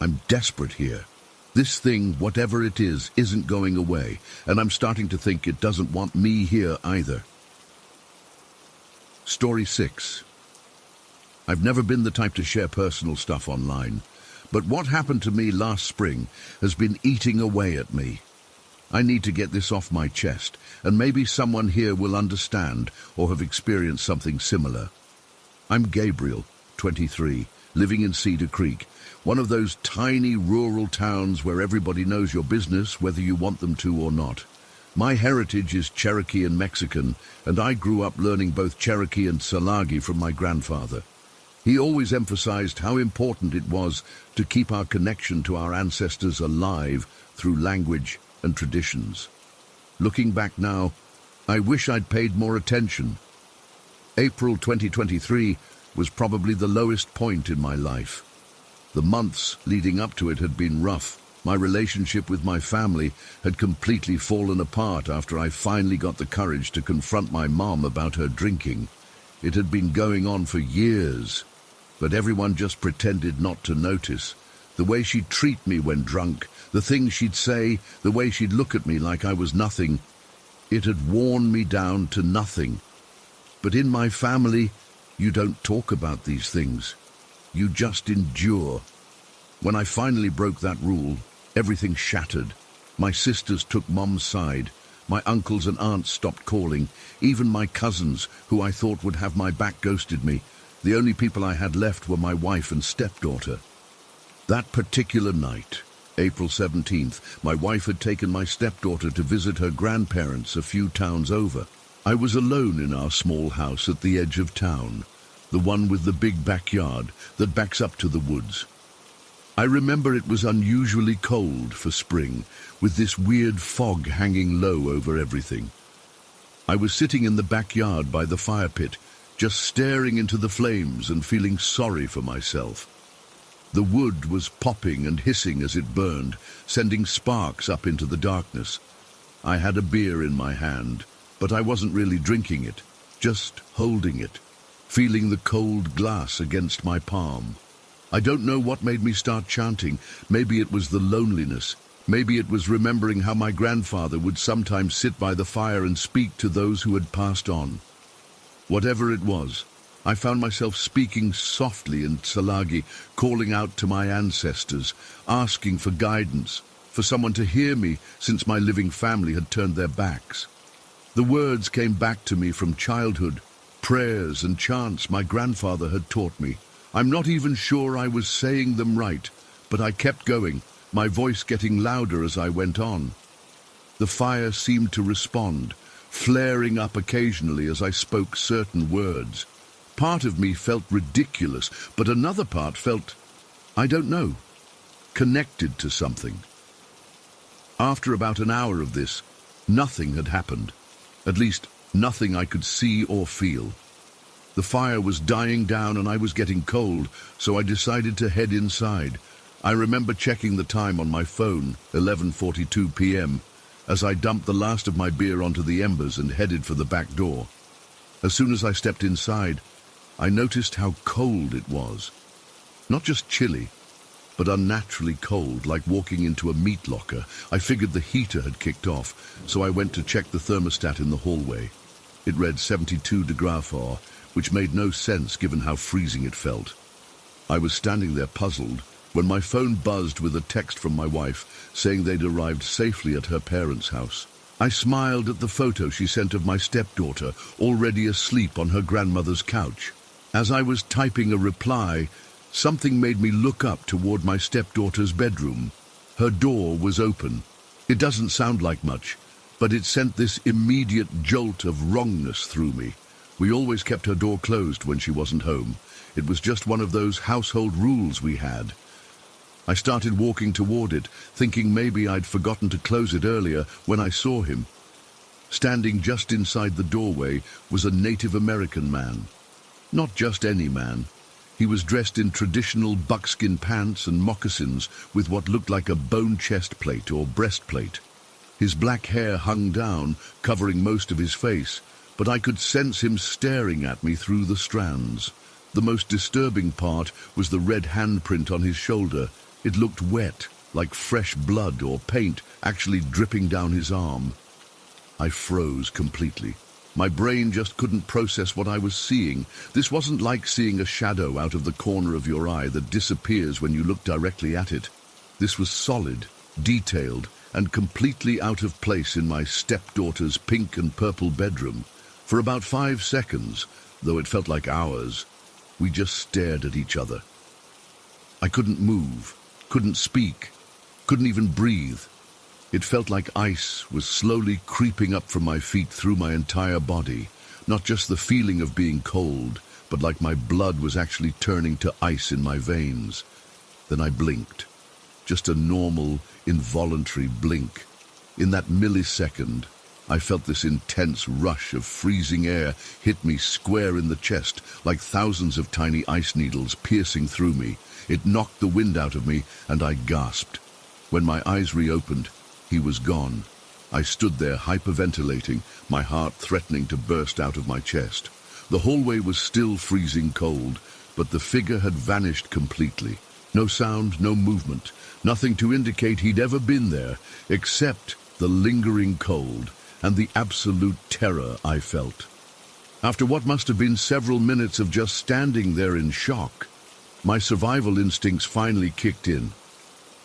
I'm desperate here. This thing, whatever it is, isn't going away, and I'm starting to think it doesn't want me here either. Story 6. I've never been the type to share personal stuff online, but what happened to me last spring has been eating away at me. I need to get this off my chest, and maybe someone here will understand or have experienced something similar. I'm Gabriel, 23, living in Cedar Creek, one of those tiny rural towns where everybody knows your business whether you want them to or not. My heritage is Cherokee and Mexican, and I grew up learning both Cherokee and Salagi from my grandfather. He always emphasized how important it was to keep our connection to our ancestors alive through language and traditions. Looking back now, I wish I'd paid more attention. April 2023 was probably the lowest point in my life. The months leading up to it had been rough. My relationship with my family had completely fallen apart after I finally got the courage to confront my mom about her drinking. It had been going on for years, but everyone just pretended not to notice. The way she'd treat me when drunk, the things she'd say, the way she'd look at me like I was nothing, it had worn me down to nothing. But in my family, you don't talk about these things. You just endure. When I finally broke that rule, everything shattered. My sisters took Mom's side. My uncles and aunts stopped calling. Even my cousins, who I thought would have my back, ghosted me. The only people I had left were my wife and stepdaughter. That particular night, April 17th, my wife had taken my stepdaughter to visit her grandparents a few towns over. I was alone in our small house at the edge of town, the one with the big backyard that backs up to the woods. I remember it was unusually cold for spring, with this weird fog hanging low over everything. I was sitting in the backyard by the fire pit, just staring into the flames and feeling sorry for myself. The wood was popping and hissing as it burned, sending sparks up into the darkness. I had a beer in my hand, but I wasn't really drinking it, just holding it, feeling the cold glass against my palm. I don't know what made me start chanting. Maybe it was the loneliness. Maybe it was remembering how my grandfather would sometimes sit by the fire and speak to those who had passed on. Whatever it was, I found myself speaking softly in Salagi, calling out to my ancestors, asking for guidance, for someone to hear me since my living family had turned their backs. The words came back to me from childhood, prayers and chants my grandfather had taught me. I'm not even sure I was saying them right, but I kept going, my voice getting louder as I went on. The fire seemed to respond, flaring up occasionally as I spoke certain words. Part of me felt ridiculous, but another part felt, I don't know, connected to something. After about an hour of this, nothing had happened. At least, nothing I could see or feel. The fire was dying down and I was getting cold, so I decided to head inside. I remember checking the time on my phone, 11:42 p.m., as I dumped the last of my beer onto the embers and headed for the back door. As soon as I stepped inside, I noticed how cold it was. Not just chilly, but unnaturally cold, like walking into a meat locker. I figured the heater had kicked off, so I went to check the thermostat in the hallway. It read 72 degrees, which made no sense given how freezing it felt. I was standing there puzzled when my phone buzzed with a text from my wife saying they'd arrived safely at her parents' house. I smiled at the photo she sent of my stepdaughter, already asleep on her grandmother's couch. As I was typing a reply, something made me look up toward my stepdaughter's bedroom. Her door was open. It doesn't sound like much, but it sent this immediate jolt of wrongness through me. We always kept her door closed when she wasn't home. It was just one of those household rules we had. I started walking toward it, thinking maybe I'd forgotten to close it earlier when I saw him. Standing just inside the doorway was a Native American man. Not just any man. He was dressed in traditional buckskin pants and moccasins with what looked like a bone chest plate or breastplate. His black hair hung down, covering most of his face, but I could sense him staring at me through the strands. The most disturbing part was the red handprint on his shoulder. It looked wet, like fresh blood or paint actually dripping down his arm. I froze completely. My brain just couldn't process what I was seeing. This wasn't like seeing a shadow out of the corner of your eye that disappears when you look directly at it. This was solid, detailed, and completely out of place in my stepdaughter's pink and purple bedroom. For about 5 seconds, though it felt like hours, we just stared at each other. I couldn't move, couldn't speak, couldn't even breathe. It felt like ice was slowly creeping up from my feet through my entire body, not just the feeling of being cold, but like my blood was actually turning to ice in my veins. Then I blinked. Just a normal, involuntary blink. In that millisecond, I felt this intense rush of freezing air hit me square in the chest, like thousands of tiny ice needles piercing through me. It knocked the wind out of me, and I gasped. When my eyes reopened, he was gone. I stood there hyperventilating, my heart threatening to burst out of my chest. The hallway was still freezing cold, but the figure had vanished completely. No sound, no movement, nothing to indicate he'd ever been there, except the lingering cold and the absolute terror I felt. After what must have been several minutes of just standing there in shock, my survival instincts finally kicked in.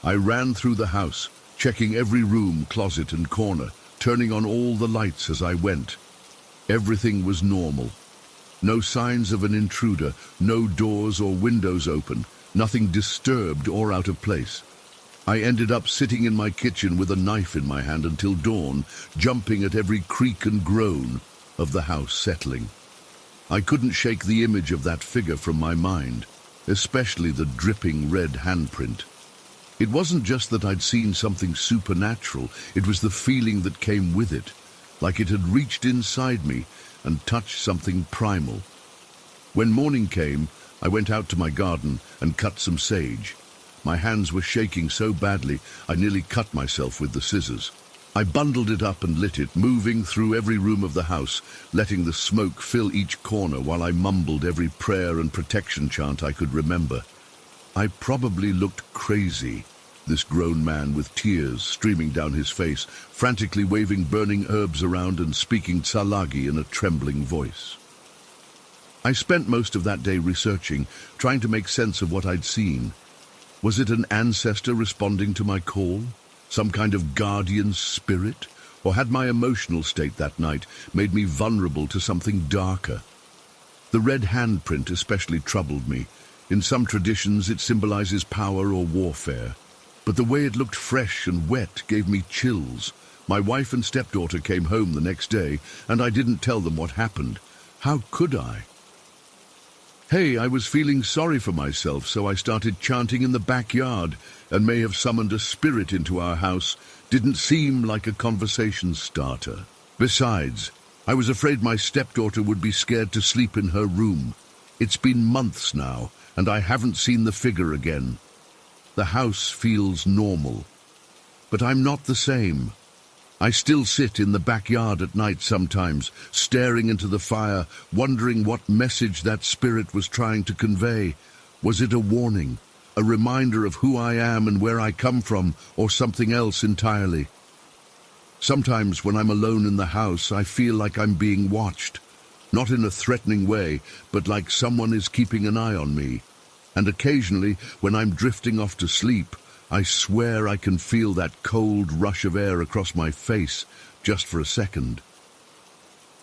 I ran through the house, checking every room, closet, and corner, turning on all the lights as I went. Everything was normal. No signs of an intruder, no doors or windows open, nothing disturbed or out of place. I ended up sitting in my kitchen with a knife in my hand until dawn, jumping at every creak and groan of the house settling. I couldn't shake the image of that figure from my mind, especially the dripping red handprint. It wasn't just that I'd seen something supernatural, it was the feeling that came with it, like it had reached inside me and touched something primal. When morning came, I went out to my garden and cut some sage. My hands were shaking so badly I nearly cut myself with the scissors. I bundled it up and lit it, moving through every room of the house, letting the smoke fill each corner while I mumbled every prayer and protection chant I could remember. I probably looked crazy, this grown man with tears streaming down his face, frantically waving burning herbs around and speaking Tsalagi in a trembling voice. I spent most of that day researching, trying to make sense of what I'd seen. Was it an ancestor responding to my call? Some kind of guardian spirit? Or had my emotional state that night made me vulnerable to something darker? The red handprint especially troubled me. In some traditions it symbolizes power or warfare. But the way it looked fresh and wet gave me chills. My wife and stepdaughter came home the next day, and I didn't tell them what happened. How could I? Hey, I was feeling sorry for myself, so I started chanting in the backyard and may have summoned a spirit into our house. Didn't seem like a conversation starter. Besides, I was afraid my stepdaughter would be scared to sleep in her room. It's been months now, and I haven't seen the figure again. The house feels normal, but I'm not the same. I still sit in the backyard at night sometimes, staring into the fire, wondering what message that spirit was trying to convey. Was it a warning, a reminder of who I am and where I come from, or something else entirely? Sometimes when I'm alone in the house, I feel like I'm being watched. Not in a threatening way, but like someone is keeping an eye on me. And occasionally, when I'm drifting off to sleep, I swear I can feel that cold rush of air across my face, just for a second.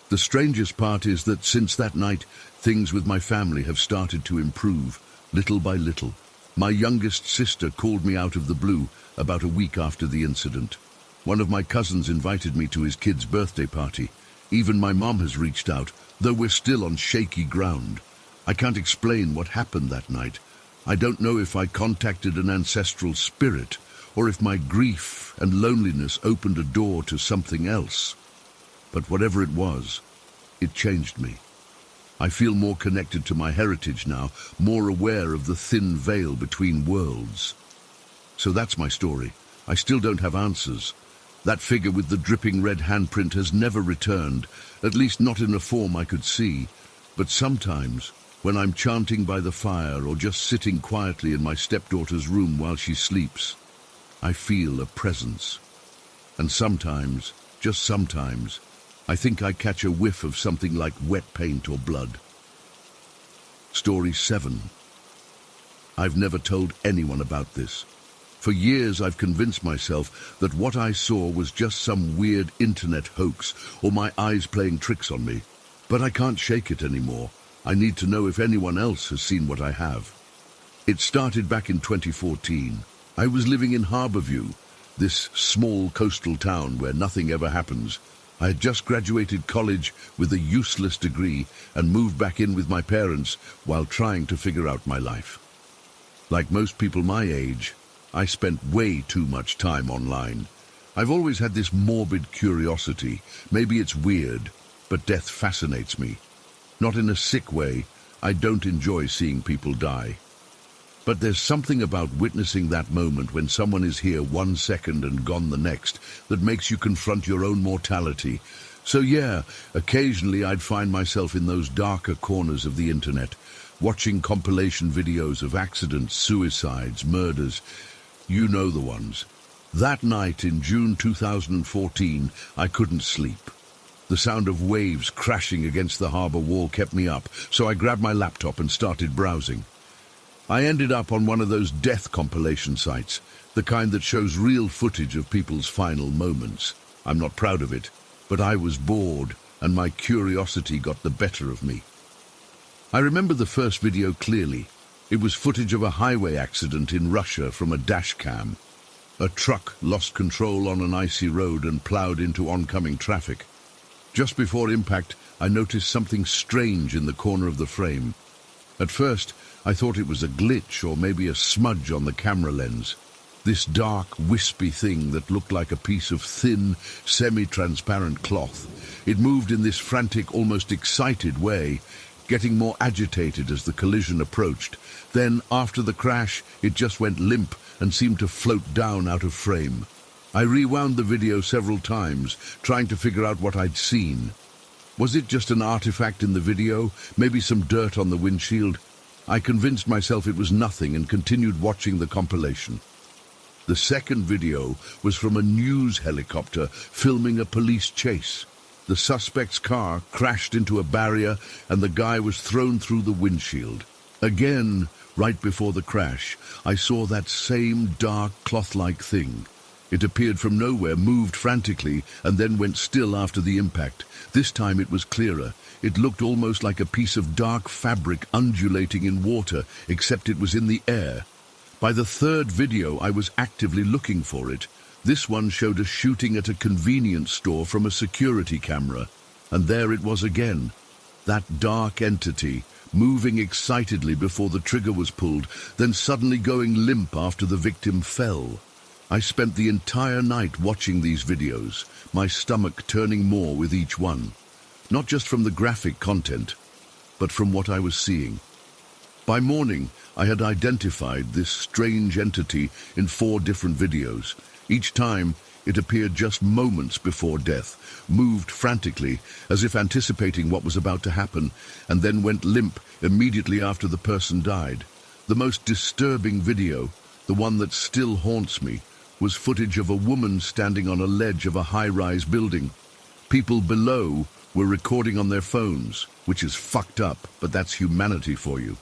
The strangest part is that since that night, things with my family have started to improve, little by little. My youngest sister called me out of the blue about a week after the incident. One of my cousins invited me to his kid's birthday party. Even my mom has reached out, though we're still on shaky ground. I can't explain what happened that night. I don't know if I contacted an ancestral spirit or if my grief and loneliness opened a door to something else. But whatever it was, it changed me. I feel more connected to my heritage now, more aware of the thin veil between worlds. So that's my story. I still don't have answers, That figure with the dripping red handprint has never returned, at least not in a form I could see. But sometimes, when I'm chanting by the fire or just sitting quietly in my stepdaughter's room while she sleeps, I feel a presence. And sometimes, just sometimes, I think I catch a whiff of something like wet paint or blood. Story 7. I've never told anyone about this. For years I've convinced myself that what I saw was just some weird internet hoax or my eyes playing tricks on me. But I can't shake it anymore. I need to know if anyone else has seen what I have. It started back in 2014. I was living in Harborview, this small coastal town where nothing ever happens. I had just graduated college with a useless degree and moved back in with my parents while trying to figure out my life. Like most people my age, I spent way too much time online. I've always had this morbid curiosity. Maybe it's weird, but death fascinates me. Not in a sick way. I don't enjoy seeing people die. But there's something about witnessing that moment when someone is here 1 second and gone the next that makes you confront your own mortality. So yeah, occasionally I'd find myself in those darker corners of the internet, watching compilation videos of accidents, suicides, murders. You know the ones. That night in June 2014, I couldn't sleep. The sound of waves crashing against the harbor wall kept me up, so I grabbed my laptop and started browsing. I ended up on one of those death compilation sites, the kind that shows real footage of people's final moments. I'm not proud of it, but I was bored, and my curiosity got the better of me. I remember the first video clearly. It was footage of a highway accident in Russia from a dash cam. A truck lost control on an icy road and plowed into oncoming traffic. Just before impact, I noticed something strange in the corner of the frame. At first, I thought it was a glitch or maybe a smudge on the camera lens. This dark, wispy thing that looked like a piece of thin, semi-transparent cloth. It moved in this frantic, almost excited way, getting more agitated as the collision approached. Then, after the crash, it just went limp and seemed to float down out of frame. I rewound the video several times, trying to figure out what I'd seen. Was it just an artifact in the video? Maybe some dirt on the windshield? I convinced myself it was nothing and continued watching the compilation. The second video was from a news helicopter filming a police chase. The suspect's car crashed into a barrier and the guy was thrown through the windshield. Again, right before the crash, I saw that same dark cloth-like thing. It appeared from nowhere, moved frantically, and then went still after the impact. This time it was clearer. It looked almost like a piece of dark fabric undulating in water, except it was in the air. By the third video, I was actively looking for it. This one showed a shooting at a convenience store from a security camera. And there it was again. That dark entity, moving excitedly before the trigger was pulled, then suddenly going limp after the victim fell. I spent the entire night watching these videos, my stomach turning more with each one. Not just from the graphic content, but from what I was seeing. By morning, I had identified this strange entity in 4 different videos. Each time, it appeared just moments before death, moved frantically, as if anticipating what was about to happen, and then went limp immediately after the person died. The most disturbing video, the one that still haunts me, was footage of a woman standing on a ledge of a high-rise building. People below were recording on their phones, which is fucked up, but that's humanity for you.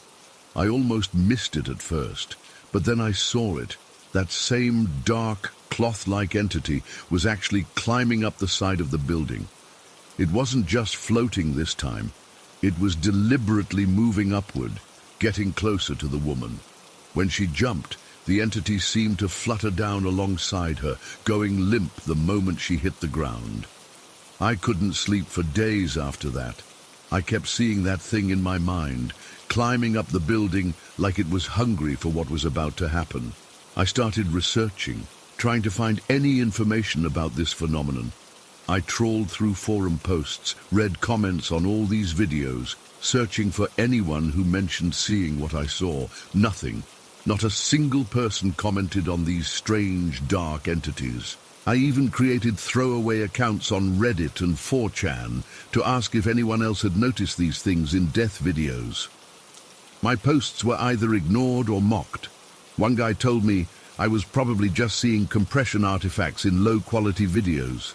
I almost missed it at first, but then I saw it. That same dark, cloth-like entity was actually climbing up the side of the building. It wasn't just floating this time. It was deliberately moving upward, getting closer to the woman. When she jumped, the entity seemed to flutter down alongside her, going limp the moment she hit the ground. I couldn't sleep for days after that. I kept seeing that thing in my mind, climbing up the building like it was hungry for what was about to happen. I started researching, trying to find any information about this phenomenon. I trawled through forum posts, read comments on all these videos, searching for anyone who mentioned seeing what I saw. Nothing. Not a single person commented on these strange, dark entities. I even created throwaway accounts on Reddit and 4chan to ask if anyone else had noticed these things in death videos. My posts were either ignored or mocked. One guy told me I was probably just seeing compression artifacts in low-quality videos.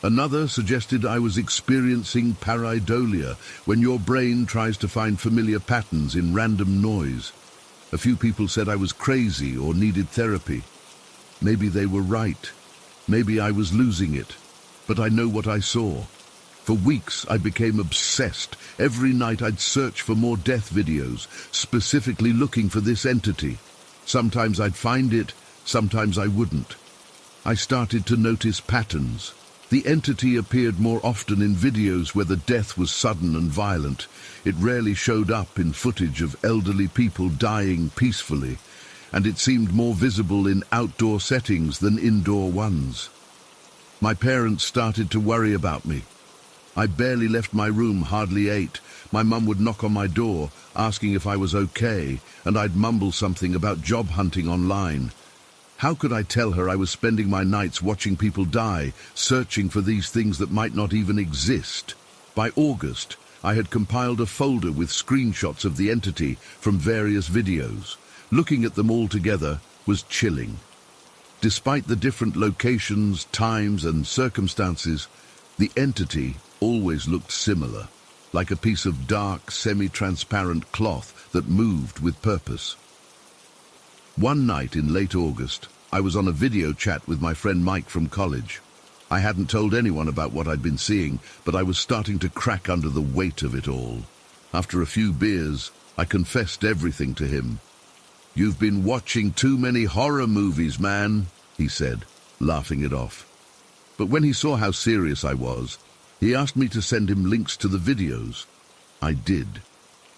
Another suggested I was experiencing pareidolia, when your brain tries to find familiar patterns in random noise. A few people said I was crazy or needed therapy. Maybe they were right. Maybe I was losing it. But I know what I saw. For weeks, I became obsessed. Every night I'd search for more death videos, specifically looking for this entity. Sometimes I'd find it, sometimes I wouldn't. I started to notice patterns. The entity appeared more often in videos where the death was sudden and violent. It rarely showed up in footage of elderly people dying peacefully, and it seemed more visible in outdoor settings than indoor ones. My parents started to worry about me. I barely left my room, hardly ate. My mum would knock on my door, asking if I was okay, and I'd mumble something about job hunting online. How could I tell her I was spending my nights watching people die, searching for these things that might not even exist? By August, I had compiled a folder with screenshots of the entity from various videos. Looking at them all together was chilling. Despite the different locations, times, and circumstances, the entity always looked similar, like a piece of dark, semi-transparent cloth that moved with purpose. One night in late August, I was on a video chat with my friend Mike from college. I hadn't told anyone about what I'd been seeing, but I was starting to crack under the weight of it all. After a few beers, I confessed everything to him. "You've been watching too many horror movies, man," he said, laughing it off. But when he saw how serious I was, he asked me to send him links to the videos. I did.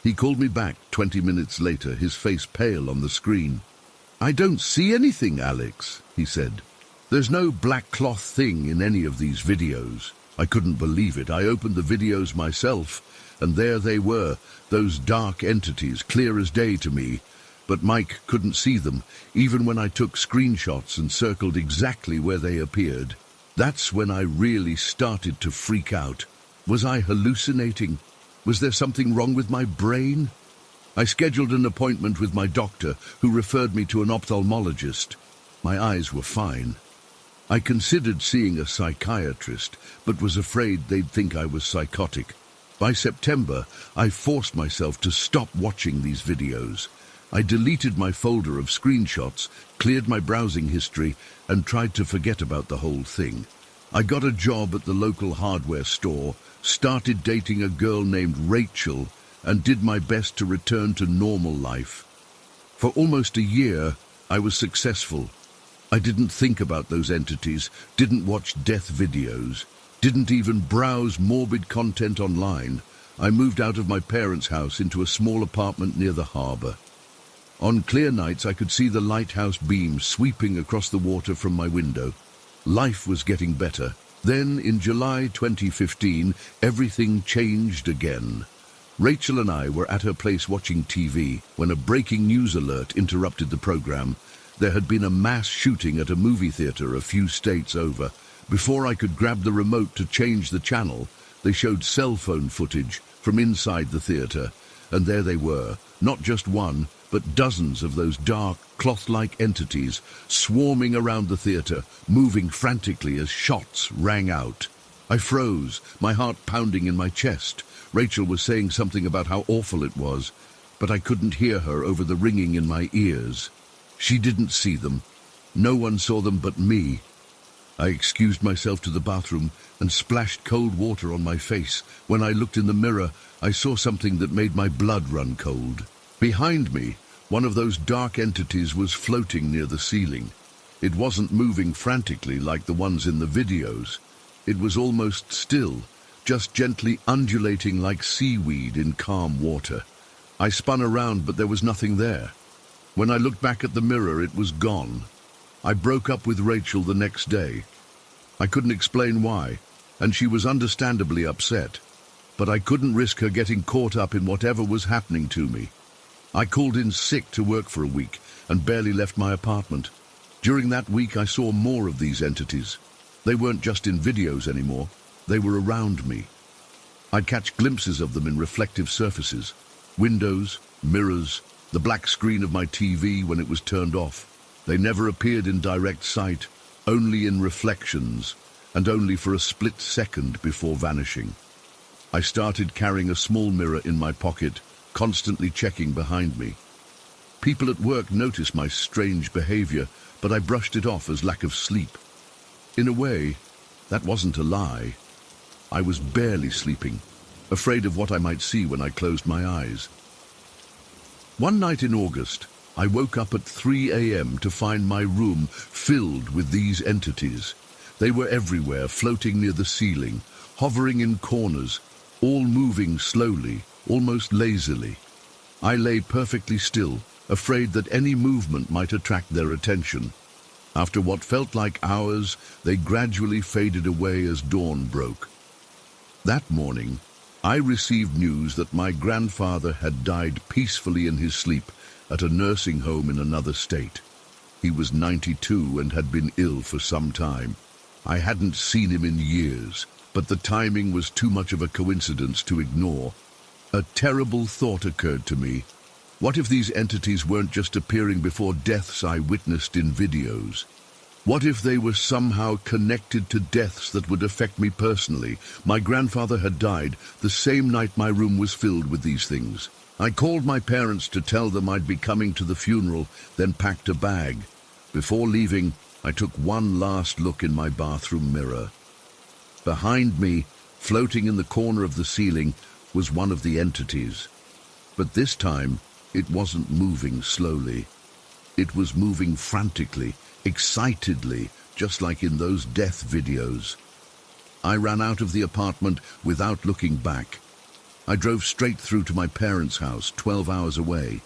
He called me back 20 minutes later, his face pale on the screen. "I don't see anything, Alex," he said. "There's no black cloth thing in any of these videos." I couldn't believe it. I opened the videos myself, and there they were, those dark entities, clear as day to me. But Mike couldn't see them, even when I took screenshots and circled exactly where they appeared. That's when I really started to freak out. Was I hallucinating? Was there something wrong with my brain? I scheduled an appointment with my doctor, who referred me to an ophthalmologist. My eyes were fine. I considered seeing a psychiatrist, but was afraid they'd think I was psychotic. By September, I forced myself to stop watching these videos. I deleted my folder of screenshots, cleared my browsing history, and tried to forget about the whole thing. I got a job at the local hardware store, started dating a girl named Rachel, and did my best to return to normal life. For almost a year, I was successful. I didn't think about those entities, didn't watch death videos, didn't even browse morbid content online. I moved out of my parents' house into a small apartment near the harbor. On clear nights, I could see the lighthouse beam sweeping across the water from my window. Life was getting better. Then, in July 2015, everything changed again. Rachel and I were at her place watching TV when a breaking news alert interrupted the program. There had been a mass shooting at a movie theater a few states over. Before I could grab the remote to change the channel, they showed cell phone footage from inside the theater, and there they were, not just one, but dozens of those dark, cloth-like entities swarming around the theater, moving frantically as shots rang out. I froze, my heart pounding in my chest. Rachel was saying something about how awful it was, but I couldn't hear her over the ringing in my ears. She didn't see them. No one saw them but me. I excused myself to the bathroom and splashed cold water on my face. When I looked in the mirror, I saw something that made my blood run cold. Behind me, one of those dark entities was floating near the ceiling. It wasn't moving frantically like the ones in the videos. It was almost still, just gently undulating like seaweed in calm water. I spun around, but there was nothing there. When I looked back at the mirror, it was gone. I broke up with Rachel the next day. I couldn't explain why, and she was understandably upset. But I couldn't risk her getting caught up in whatever was happening to me. I called in sick to work for a week and barely left my apartment. During that week, I saw more of these entities. They weren't just in videos anymore. They were around me. I'd catch glimpses of them in reflective surfaces, windows, mirrors, the black screen of my TV when it was turned off. They never appeared in direct sight, only in reflections, and only for a split second before vanishing. I started carrying a small mirror in my pocket, constantly checking behind me. People at work noticed my strange behavior, but I brushed it off as lack of sleep. In a way, that wasn't a lie. I was barely sleeping, afraid of what I might see when I closed my eyes. One night in August, I woke up at 3 a.m. to find my room filled with these entities. They were everywhere, floating near the ceiling, hovering in corners, all moving slowly, almost lazily. I lay perfectly still, afraid that any movement might attract their attention. After what felt like hours, they gradually faded away as dawn broke. That morning, I received news that my grandfather had died peacefully in his sleep at a nursing home in another state. He was 92 and had been ill for some time. I hadn't seen him in years, but the timing was too much of a coincidence to ignore. A terrible thought occurred to me. What if these entities weren't just appearing before deaths I witnessed in videos? What if they were somehow connected to deaths that would affect me personally? My grandfather had died the same night my room was filled with these things. I called my parents to tell them I'd be coming to the funeral, then packed a bag. Before leaving, I took one last look in my bathroom mirror. Behind me, floating in the corner of the ceiling, was one of the entities. But this time, it wasn't moving slowly. It was moving frantically, excitedly, just like in those death videos. I ran out of the apartment without looking back. I drove straight through to my parents' house, 12 hours away.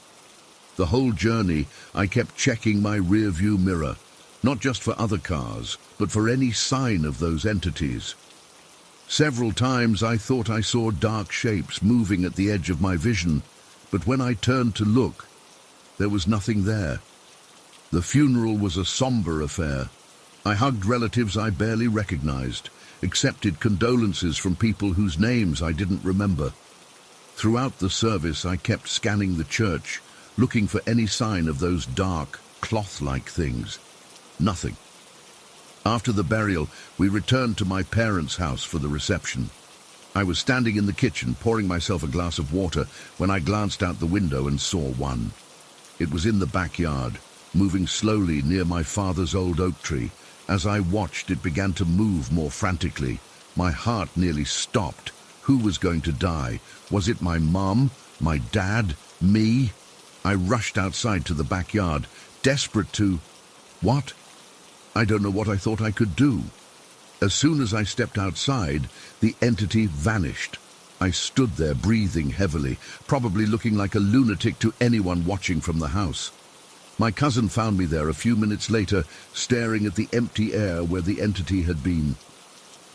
The whole journey, I kept checking my rear-view mirror, not just for other cars, but for any sign of those entities. Several times I thought I saw dark shapes moving at the edge of my vision, but when I turned to look, there was nothing there. The funeral was a somber affair. I hugged relatives I barely recognized, accepted condolences from people whose names I didn't remember. Throughout the service, I kept scanning the church, looking for any sign of those dark, cloth-like things. Nothing. After the burial, we returned to my parents' house for the reception. I was standing in the kitchen, pouring myself a glass of water, when I glanced out the window and saw one. It was in the backyard, moving slowly near my father's old oak tree. As I watched, it began to move more frantically. My heart nearly stopped. Who was going to die? Was it my mom? My dad? Me? I rushed outside to the backyard, desperate to... What? I don't know what I thought I could do. As soon as I stepped outside, the entity vanished. I stood there breathing heavily, probably looking like a lunatic to anyone watching from the house. My cousin found me there a few minutes later, staring at the empty air where the entity had been.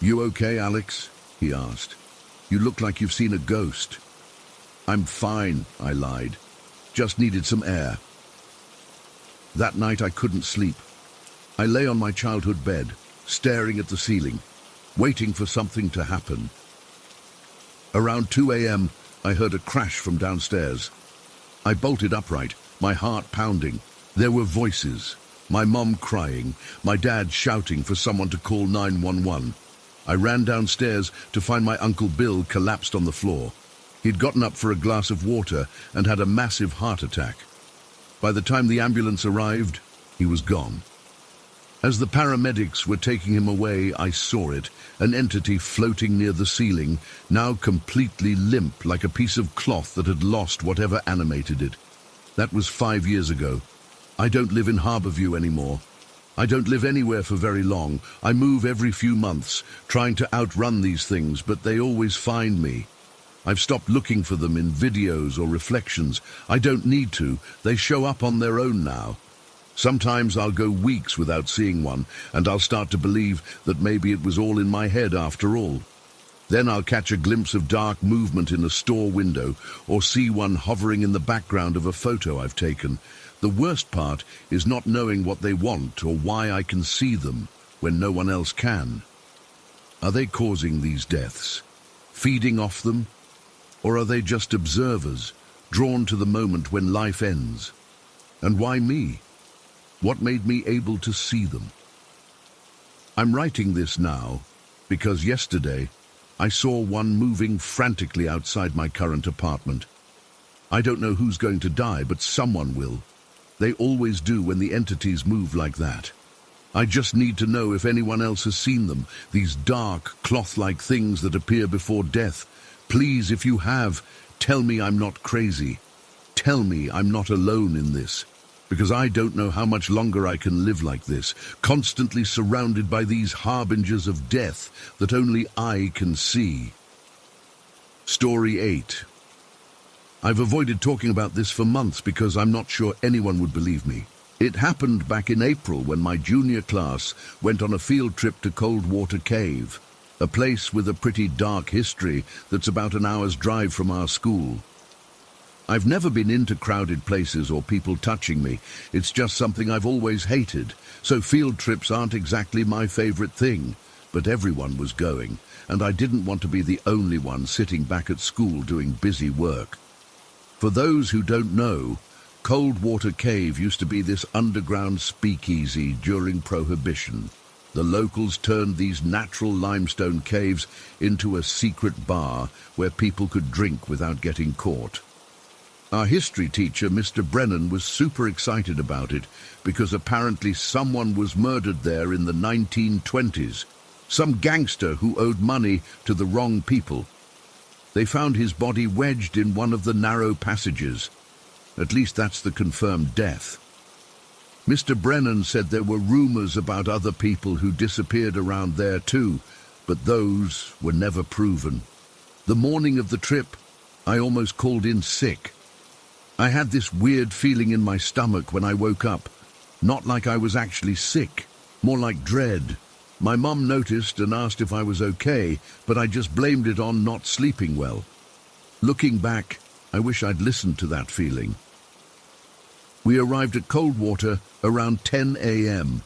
"You okay, Alex?" he asked. "You look like you've seen a ghost." "I'm fine," I lied. "Just needed some air." That night I couldn't sleep. I lay on my childhood bed, staring at the ceiling, waiting for something to happen. Around 2 a.m., I heard a crash from downstairs. I bolted upright, my heart pounding. There were voices, my mum crying, my dad shouting for someone to call 911. I ran downstairs to find my Uncle Bill collapsed on the floor. He'd gotten up for a glass of water and had a massive heart attack. By the time the ambulance arrived, he was gone. As the paramedics were taking him away, I saw it, an entity floating near the ceiling, now completely limp like a piece of cloth that had lost whatever animated it. That was 5 years ago. I don't live in Harborview anymore. I don't live anywhere for very long. I move every few months, trying to outrun these things, but they always find me. I've stopped looking for them in videos or reflections. I don't need to. They show up on their own now. Sometimes I'll go weeks without seeing one, and I'll start to believe that maybe it was all in my head after all. Then I'll catch a glimpse of dark movement in a store window, or see one hovering in the background of a photo I've taken. The worst part is not knowing what they want or why I can see them when no one else can. Are they causing these deaths? Feeding off them? Or are they just observers, drawn to the moment when life ends? And why me? What made me able to see them? I'm writing this now because yesterday I saw one moving frantically outside my current apartment. I don't know who's going to die, but someone will. They always do when the entities move like that. I just need to know if anyone else has seen them, these dark, cloth-like things that appear before death. Please, if you have, tell me I'm not crazy. Tell me I'm not alone in this, because I don't know how much longer I can live like this, constantly surrounded by these harbingers of death that only I can see. Story 8. I've avoided talking about this for months because I'm not sure anyone would believe me. It happened back in April when my junior class went on a field trip to Coldwater Cave, a place with a pretty dark history that's about an hour's drive from our school. I've never been into crowded places or people touching me. It's just something I've always hated, so field trips aren't exactly my favorite thing. But everyone was going, and I didn't want to be the only one sitting back at school doing busy work. For those who don't know, Coldwater Cave used to be this underground speakeasy during Prohibition. The locals turned these natural limestone caves into a secret bar where people could drink without getting caught. Our history teacher, Mr. Brennan, was super excited about it because apparently someone was murdered there in the 1920s. Some gangster who owed money to the wrong people. They found his body wedged in one of the narrow passages. At least that's the confirmed death. Mr. Brennan said there were rumors about other people who disappeared around there too, but those were never proven. The morning of the trip, I almost called in sick. I had this weird feeling in my stomach when I woke up. Not like I was actually sick, more like dread. My mum noticed and asked if I was okay, but I just blamed it on not sleeping well. Looking back, I wish I'd listened to that feeling. We arrived at Coldwater around 10 a.m.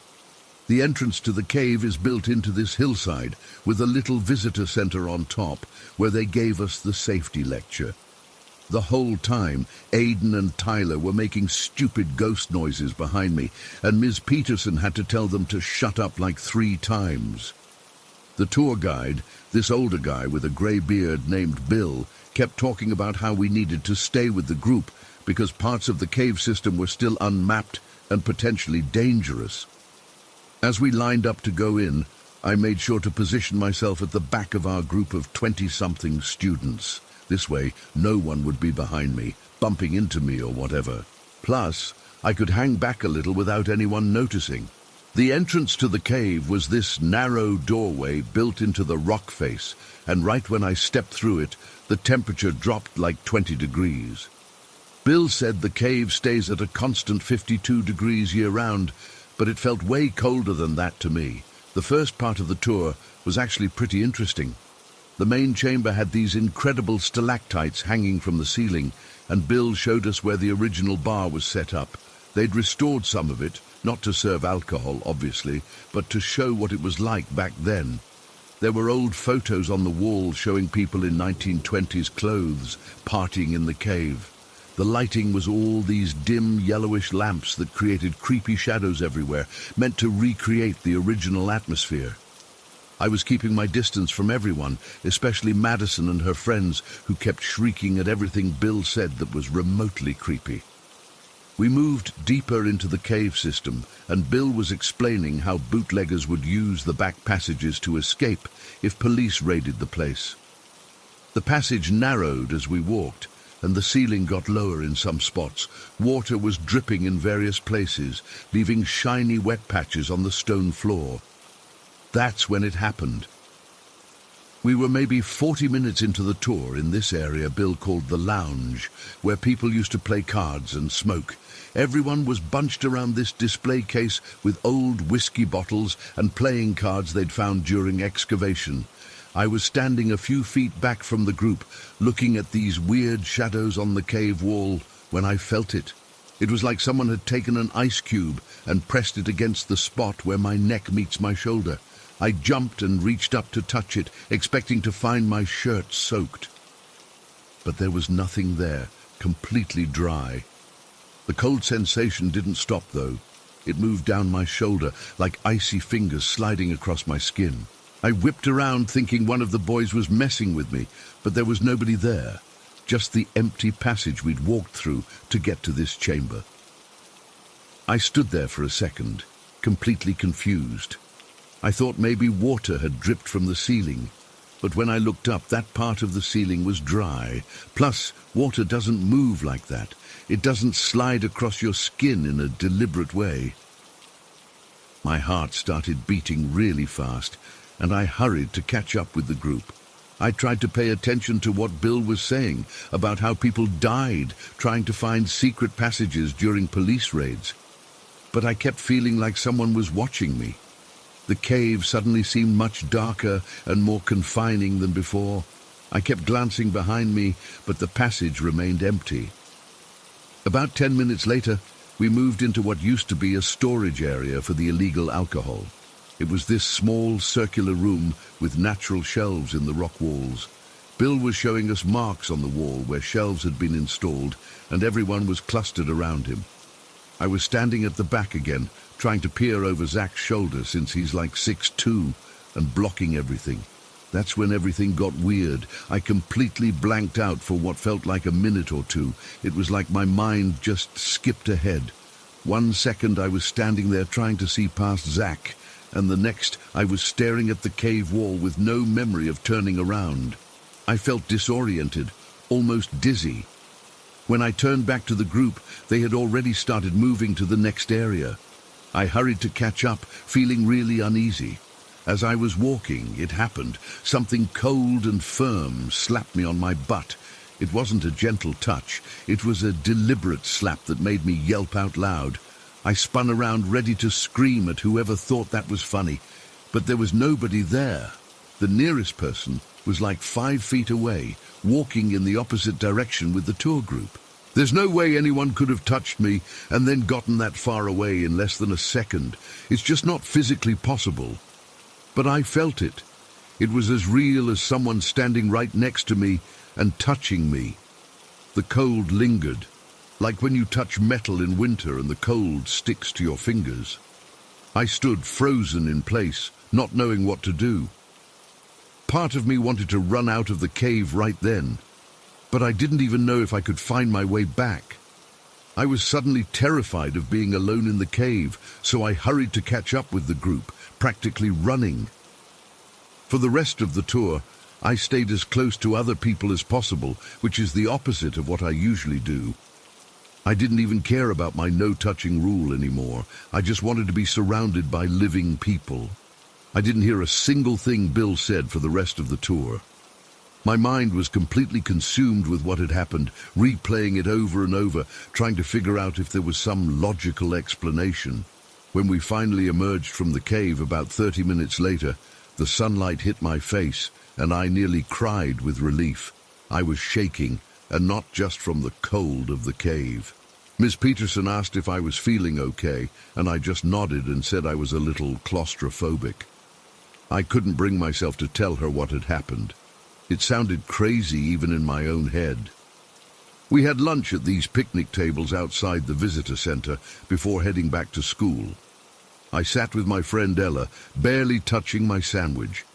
The entrance to the cave is built into this hillside with a little visitor center on top where they gave us the safety lecture. The whole time, Aidan and Tyler were making stupid ghost noises behind me, and Ms. Peterson had to tell them to shut up like 3 times. The tour guide, this older guy with a grey beard named Bill, kept talking about how we needed to stay with the group because parts of the cave system were still unmapped and potentially dangerous. As we lined up to go in, I made sure to position myself at the back of our group of 20-something students. This way, no one would be behind me, bumping into me or whatever. Plus, I could hang back a little without anyone noticing. The entrance to the cave was this narrow doorway built into the rock face, and right when I stepped through it, the temperature dropped like 20 degrees. Bill said the cave stays at a constant 52 degrees year-round, but it felt way colder than that to me. The first part of the tour was actually pretty interesting. The main chamber had these incredible stalactites hanging from the ceiling, and Bill showed us where the original bar was set up. They'd restored some of it, not to serve alcohol, obviously, but to show what it was like back then. There were old photos on the wall showing people in 1920s clothes partying in the cave. The lighting was all these dim yellowish lamps that created creepy shadows everywhere, meant to recreate the original atmosphere. I was keeping my distance from everyone, especially Madison and her friends, who kept shrieking at everything Bill said that was remotely creepy. We moved deeper into the cave system, and Bill was explaining how bootleggers would use the back passages to escape if police raided the place. The passage narrowed as we walked, and the ceiling got lower in some spots. Water was dripping in various places, leaving shiny wet patches on the stone floor. That's when it happened. We were maybe 40 minutes into the tour in this area Bill called the lounge, where people used to play cards and smoke. Everyone was bunched around this display case with old whiskey bottles and playing cards they'd found during excavation. I was standing a few feet back from the group, looking at these weird shadows on the cave wall, when I felt it. It was like someone had taken an ice cube and pressed it against the spot where my neck meets my shoulder. I jumped and reached up to touch it, expecting to find my shirt soaked. But there was nothing there, completely dry. The cold sensation didn't stop, though. It moved down my shoulder, like icy fingers sliding across my skin. I whipped around thinking one of the boys was messing with me, but there was nobody there. Just the empty passage we'd walked through to get to this chamber. I stood there for a second, completely confused. I thought maybe water had dripped from the ceiling, but when I looked up, that part of the ceiling was dry. Plus, water doesn't move like that. It doesn't slide across your skin in a deliberate way. My heart started beating really fast, and I hurried to catch up with the group. I tried to pay attention to what Bill was saying about how people died trying to find secret passages during police raids. But I kept feeling like someone was watching me. The cave suddenly seemed much darker and more confining than before. I kept glancing behind me, but the passage remained empty. About 10 minutes later, we moved into what used to be a storage area for the illegal alcohol. It was this small circular room with natural shelves in the rock walls. Bill was showing us marks on the wall where shelves had been installed, and everyone was clustered around him. I was standing at the back again, trying to peer over Zach's shoulder since he's like 6'2", and blocking everything. That's when everything got weird. I completely blanked out for what felt like a minute or two. It was like my mind just skipped ahead. 1 second I was standing there trying to see past Zach, and the next I was staring at the cave wall with no memory of turning around. I felt disoriented, almost dizzy. When I turned back to the group, they had already started moving to the next area. I hurried to catch up, feeling really uneasy. As I was walking, it happened. Something cold and firm slapped me on my butt. It wasn't a gentle touch. It was a deliberate slap that made me yelp out loud. I spun around, ready to scream at whoever thought that was funny. But there was nobody there. The nearest person was like 5 feet away, walking in the opposite direction with the tour group. There's no way anyone could have touched me and then gotten that far away in less than a second. It's just not physically possible. But I felt it. It was as real as someone standing right next to me and touching me. The cold lingered, like when you touch metal in winter and the cold sticks to your fingers. I stood frozen in place, not knowing what to do. Part of me wanted to run out of the cave right then, but I didn't even know if I could find my way back. I was suddenly terrified of being alone in the cave, so I hurried to catch up with the group, practically running. For the rest of the tour, I stayed as close to other people as possible, which is the opposite of what I usually do. I didn't even care about my no-touching rule anymore. I just wanted to be surrounded by living people. I didn't hear a single thing Bill said for the rest of the tour. My mind was completely consumed with what had happened, replaying it over and over, trying to figure out if there was some logical explanation. When we finally emerged from the cave about 30 minutes later, the sunlight hit my face, and I nearly cried with relief. I was shaking, and not just from the cold of the cave. Miss Peterson asked if I was feeling okay, and I just nodded and said I was a little claustrophobic. I couldn't bring myself to tell her what had happened. It sounded crazy even in my own head. We had lunch at these picnic tables outside the visitor center before heading back to school. I sat with my friend Ella, barely touching my sandwich.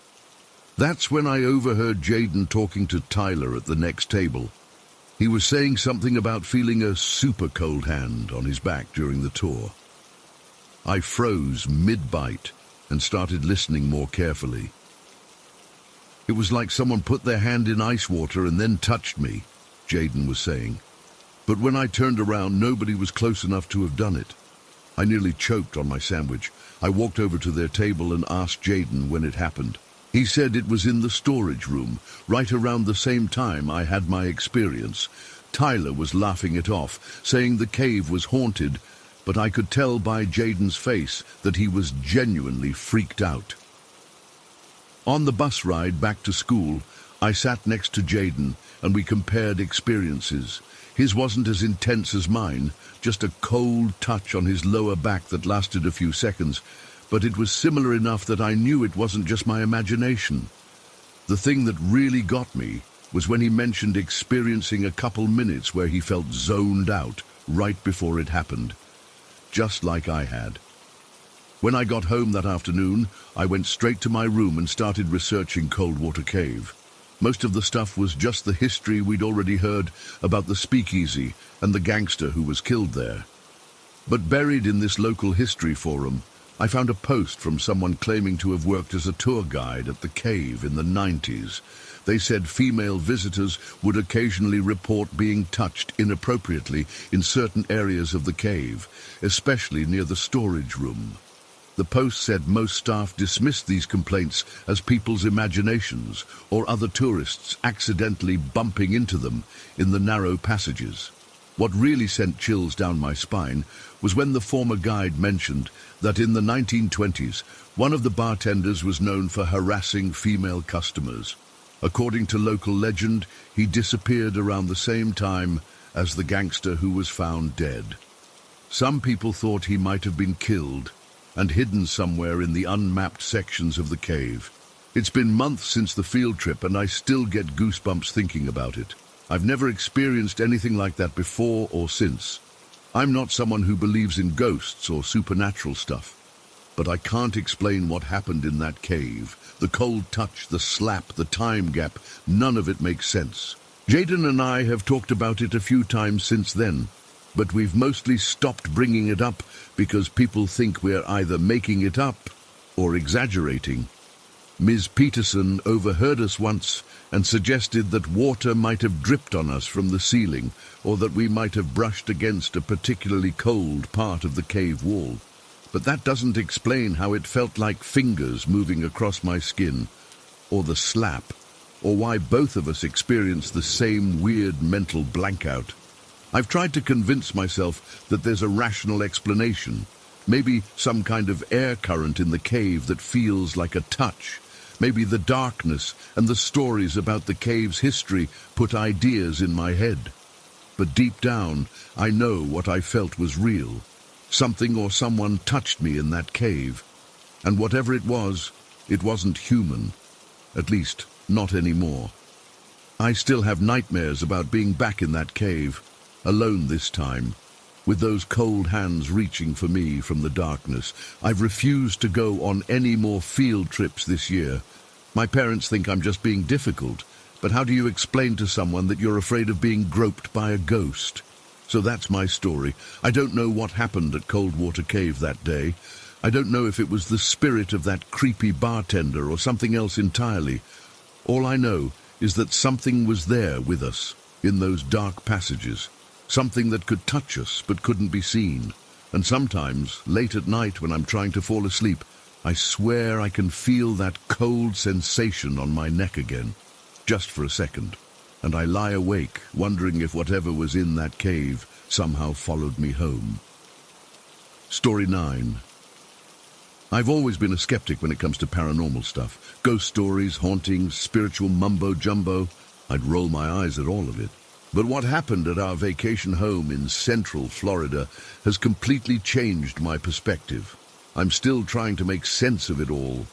That's when I overheard Jaden talking to Tyler at the next table. He was saying something about feeling a super cold hand on his back during the tour. I froze mid-bite and started listening more carefully. It was like someone put their hand in ice water and then touched me, Jaden was saying. But when I turned around, nobody was close enough to have done it. I nearly choked on my sandwich. I walked over to their table and asked Jaden when it happened. He said it was in the storage room, right around the same time I had my experience. Tyler was laughing it off, saying the cave was haunted, but I could tell by Jaden's face that he was genuinely freaked out. On the bus ride back to school, I sat next to Jaden and we compared experiences. His wasn't as intense as mine, just a cold touch on his lower back that lasted a few seconds, but it was similar enough that I knew it wasn't just my imagination. The thing that really got me was when he mentioned experiencing a couple minutes where he felt zoned out right before it happened, just like I had. When I got home that afternoon, I went straight to my room and started researching Coldwater Cave. Most of the stuff was just the history we'd already heard about the speakeasy and the gangster who was killed there. But buried in this local history forum, I found a post from someone claiming to have worked as a tour guide at the cave in the 90s. They said female visitors would occasionally report being touched inappropriately in certain areas of the cave, especially near the storage room. The post said most staff dismissed these complaints as people's imaginations or other tourists accidentally bumping into them in the narrow passages. What really sent chills down my spine was when the former guide mentioned that in the 1920s, one of the bartenders was known for harassing female customers. According to local legend, he disappeared around the same time as the gangster who was found dead. Some people thought he might have been killed and hidden somewhere in the unmapped sections of the cave. It's been months since the field trip and I still get goosebumps thinking about it. I've never experienced anything like that before or since. I'm not someone who believes in ghosts or supernatural stuff, but I can't explain what happened in that cave. The cold touch, the slap, the time gap, none of it makes sense. Jaden and I have talked about it a few times since then, but we've mostly stopped bringing it up because people think we're either making it up or exaggerating. Ms. Peterson overheard us once and suggested that water might have dripped on us from the ceiling, or that we might have brushed against a particularly cold part of the cave wall. But that doesn't explain how it felt like fingers moving across my skin, or the slap, or why both of us experienced the same weird mental blankout. I've tried to convince myself that there's a rational explanation, maybe some kind of air current in the cave that feels like a touch. Maybe the darkness and the stories about the cave's history put ideas in my head. But deep down, I know what I felt was real. Something or someone touched me in that cave. And whatever it wasn't human. At least, not anymore. I still have nightmares about being back in that cave, alone this time, with those cold hands reaching for me from the darkness. I've refused to go on any more field trips this year. My parents think I'm just being difficult, but how do you explain to someone that you're afraid of being groped by a ghost? So that's my story. I don't know what happened at Coldwater Cave that day. I don't know if it was the spirit of that creepy bartender or something else entirely. All I know is that something was there with us in those dark passages. Something that could touch us but couldn't be seen. And sometimes, late at night when I'm trying to fall asleep, I swear I can feel that cold sensation on my neck again, just for a second. And I lie awake, wondering if whatever was in that cave somehow followed me home. Story 9. I've always been a skeptic when it comes to paranormal stuff. Ghost stories, hauntings, spiritual mumbo-jumbo. I'd roll my eyes at all of it. But what happened at our vacation home in central Florida has completely changed my perspective. I'm still trying to make sense of it all.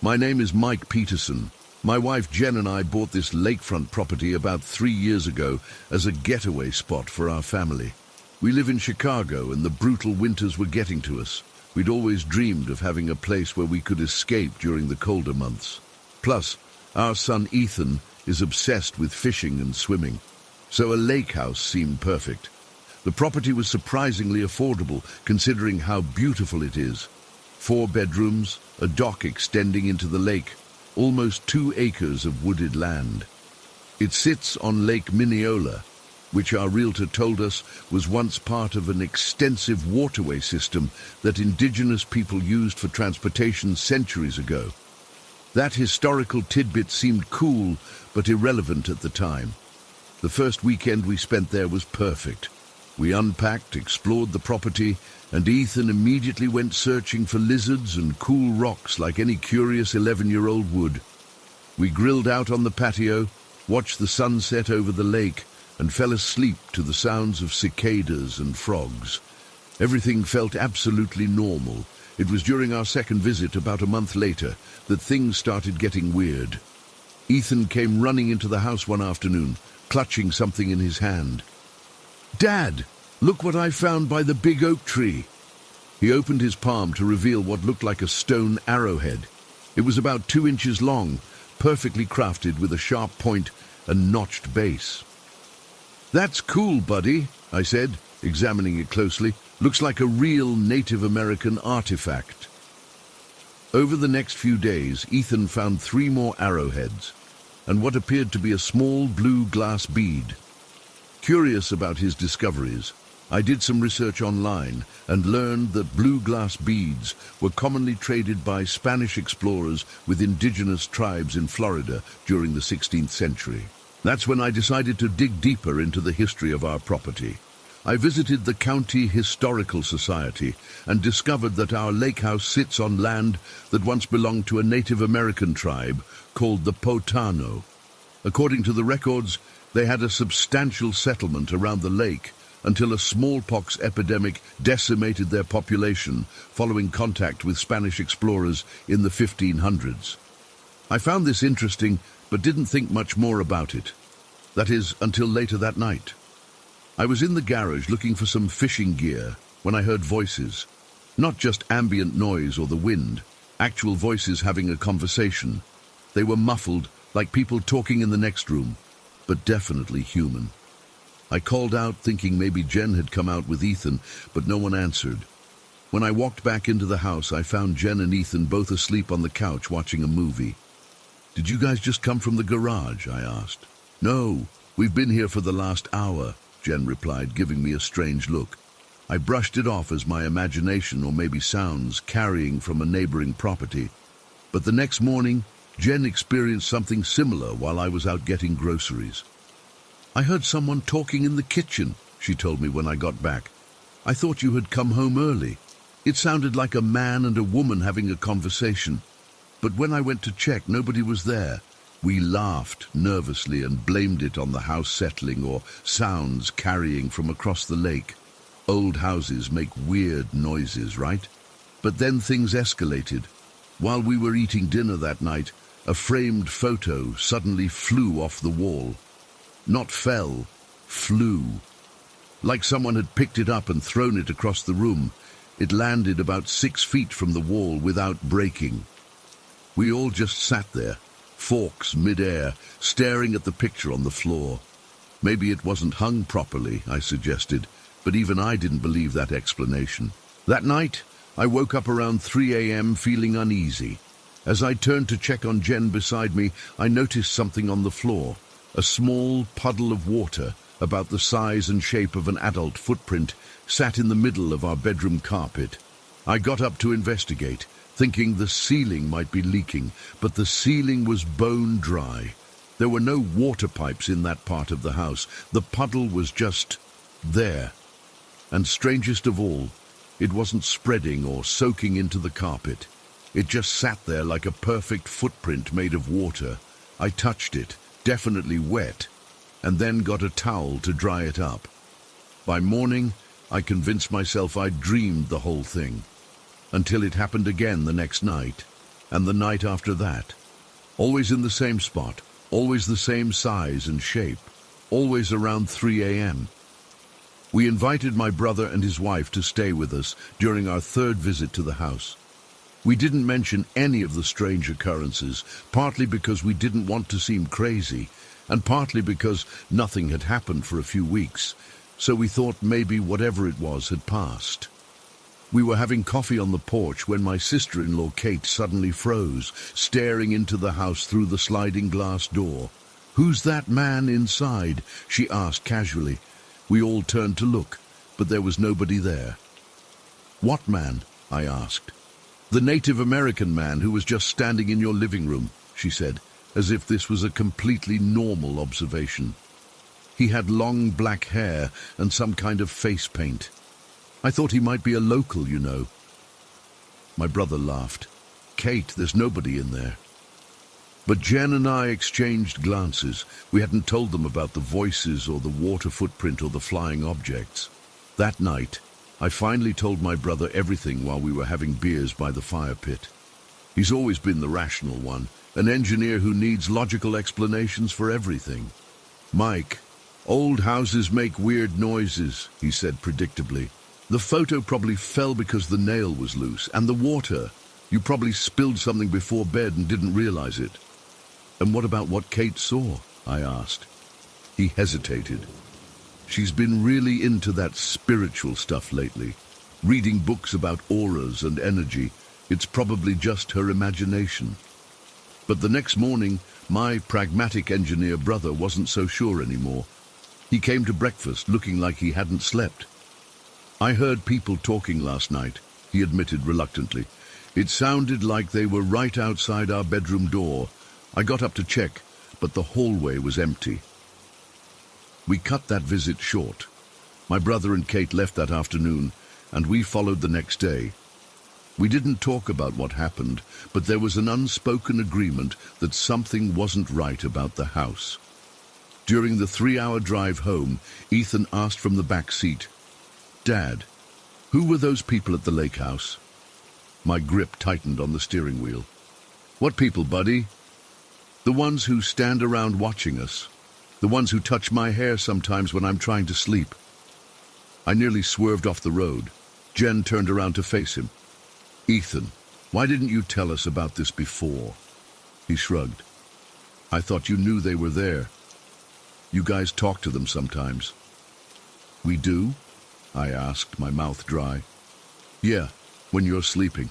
My name is Mike Peterson. My wife Jen and I bought this lakefront property about 3 years ago as a getaway spot for our family. We live in Chicago and the brutal winters were getting to us. We'd always dreamed of having a place where we could escape during the colder months. Plus, our son Ethan is obsessed with fishing and swimming. So a lake house seemed perfect. The property was surprisingly affordable, considering how beautiful it is. 4 bedrooms, a dock extending into the lake, almost 2 acres of wooded land. It sits on Lake Mineola, which our realtor told us was once part of an extensive waterway system that indigenous people used for transportation centuries ago. That historical tidbit seemed cool, but irrelevant at the time. The first weekend we spent there was perfect. We unpacked, explored the property, and Ethan immediately went searching for lizards and cool rocks like any curious 11-year-old would. We grilled out on the patio, watched the sunset over the lake, and fell asleep to the sounds of cicadas and frogs. Everything felt absolutely normal. It was during our second visit, about a month later, that things started getting weird. Ethan came running into the house one afternoon, clutching something in his hand. "Dad, look what I found by the big oak tree." He opened his palm to reveal what looked like a stone arrowhead. It was about 2 inches long, perfectly crafted with a sharp point and notched base. "That's cool, buddy," I said, examining it closely. "Looks like a real Native American artifact." Over the next few days, Ethan found 3 more arrowheads and what appeared to be a small blue glass bead. Curious about his discoveries, I did some research online and learned that blue glass beads were commonly traded by Spanish explorers with indigenous tribes in Florida during the 16th century. That's when I decided to dig deeper into the history of our property. I visited the County Historical Society and discovered that our lake house sits on land that once belonged to a Native American tribe called the Potano. According to the records, they had a substantial settlement around the lake until a smallpox epidemic decimated their population following contact with Spanish explorers in the 1500s. I found this interesting, but didn't think much more about it. That is, until later that night. I was in the garage looking for some fishing gear when I heard voices. Not just ambient noise or the wind, actual voices having a conversation. They were muffled, like people talking in the next room, but definitely human. I called out, thinking maybe Jen had come out with Ethan, but no one answered. When I walked back into the house, I found Jen and Ethan both asleep on the couch watching a movie. "Did you guys just come from the garage?" I asked. "No, we've been here for the last hour," Jen replied, giving me a strange look. I brushed it off as my imagination or maybe sounds carrying from a neighboring property. But the next morning, Jen experienced something similar while I was out getting groceries. "I heard someone talking in the kitchen," she told me when I got back. "I thought you had come home early. It sounded like a man and a woman having a conversation. But when I went to check, nobody was there." We laughed nervously and blamed it on the house settling or sounds carrying from across the lake. Old houses make weird noises, right? But then things escalated. While we were eating dinner that night, a framed photo suddenly flew off the wall. Not fell, flew. Like someone had picked it up and thrown it across the room. It landed about 6 feet from the wall without breaking. We all just sat there, forks mid-air, staring at the picture on the floor. Maybe it wasn't hung properly, I suggested, but even I didn't believe that explanation. That night, I woke up around 3 a.m. feeling uneasy. As I turned to check on Jen beside me, I noticed something on the floor. A small puddle of water, about the size and shape of an adult footprint, sat in the middle of our bedroom carpet. I got up to investigate, thinking the ceiling might be leaking, but the ceiling was bone dry. There were no water pipes in that part of the house. The puddle was just there. And strangest of all, it wasn't spreading or soaking into the carpet. It just sat there like a perfect footprint made of water. I touched it, definitely wet, and then got a towel to dry it up. By morning, I convinced myself I'd dreamed the whole thing, until it happened again the next night, and the night after that. Always in the same spot, always the same size and shape, always around 3 a.m. We invited my brother and his wife to stay with us during our third visit to the house. We didn't mention any of the strange occurrences, partly because we didn't want to seem crazy, and partly because nothing had happened for a few weeks, so we thought maybe whatever it was had passed. We were having coffee on the porch when my sister-in-law Kate suddenly froze, staring into the house through the sliding glass door. "Who's that man inside?" she asked casually. We all turned to look, but there was nobody there. "What man?" I asked. "The Native American man who was just standing in your living room," she said, as if this was a completely normal observation. "He had long black hair and some kind of face paint. I thought he might be a local, you know." My brother laughed. "Kate, there's nobody in there." But Jen and I exchanged glances. We hadn't told them about the voices or the water footprint or the flying objects. That night, I finally told my brother everything while we were having beers by the fire pit. He's always been the rational one, an engineer who needs logical explanations for everything. "Mike, old houses make weird noises," he said predictably. "The photo probably fell because the nail was loose. And the water. You probably spilled something before bed and didn't realize it." "And what about what Kate saw?" I asked. He hesitated. "She's been really into that spiritual stuff lately, reading books about auras and energy. It's probably just her imagination." But the next morning, my pragmatic engineer brother wasn't so sure anymore. He came to breakfast looking like he hadn't slept. "I heard people talking last night," he admitted reluctantly. "It sounded like they were right outside our bedroom door. I got up to check, but the hallway was empty." We cut that visit short. My brother and Kate left that afternoon, and we followed the next day. We didn't talk about what happened, but there was an unspoken agreement that something wasn't right about the house. During the 3-hour drive home, Ethan asked from the back seat, "Dad, who were those people at the lake house?" My grip tightened on the steering wheel. "What people, buddy?" "The ones who stand around watching us. The ones who touch my hair sometimes when I'm trying to sleep." I nearly swerved off the road. Jen turned around to face him. "Ethan, why didn't you tell us about this before?" He shrugged. "I thought you knew they were there. You guys talk to them sometimes." "We do?" I asked, my mouth dry. "Yeah, when you're sleeping.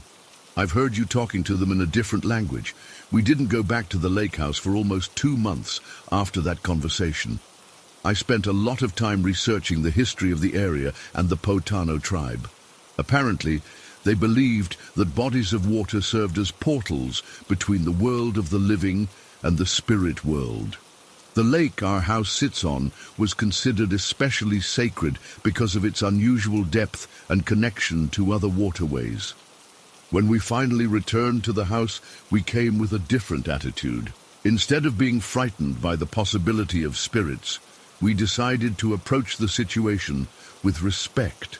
I've heard you talking to them in a different language. We didn't go back to the lake house for almost 2 months after that conversation. I spent a lot of time researching the history of the area and the Potano tribe. Apparently, they believed that bodies of water served as portals between the world of the living and the spirit world. The lake our house sits on was considered especially sacred because of its unusual depth and connection to other waterways. When we finally returned to the house, we came with a different attitude. Instead of being frightened by the possibility of spirits, we decided to approach the situation with respect.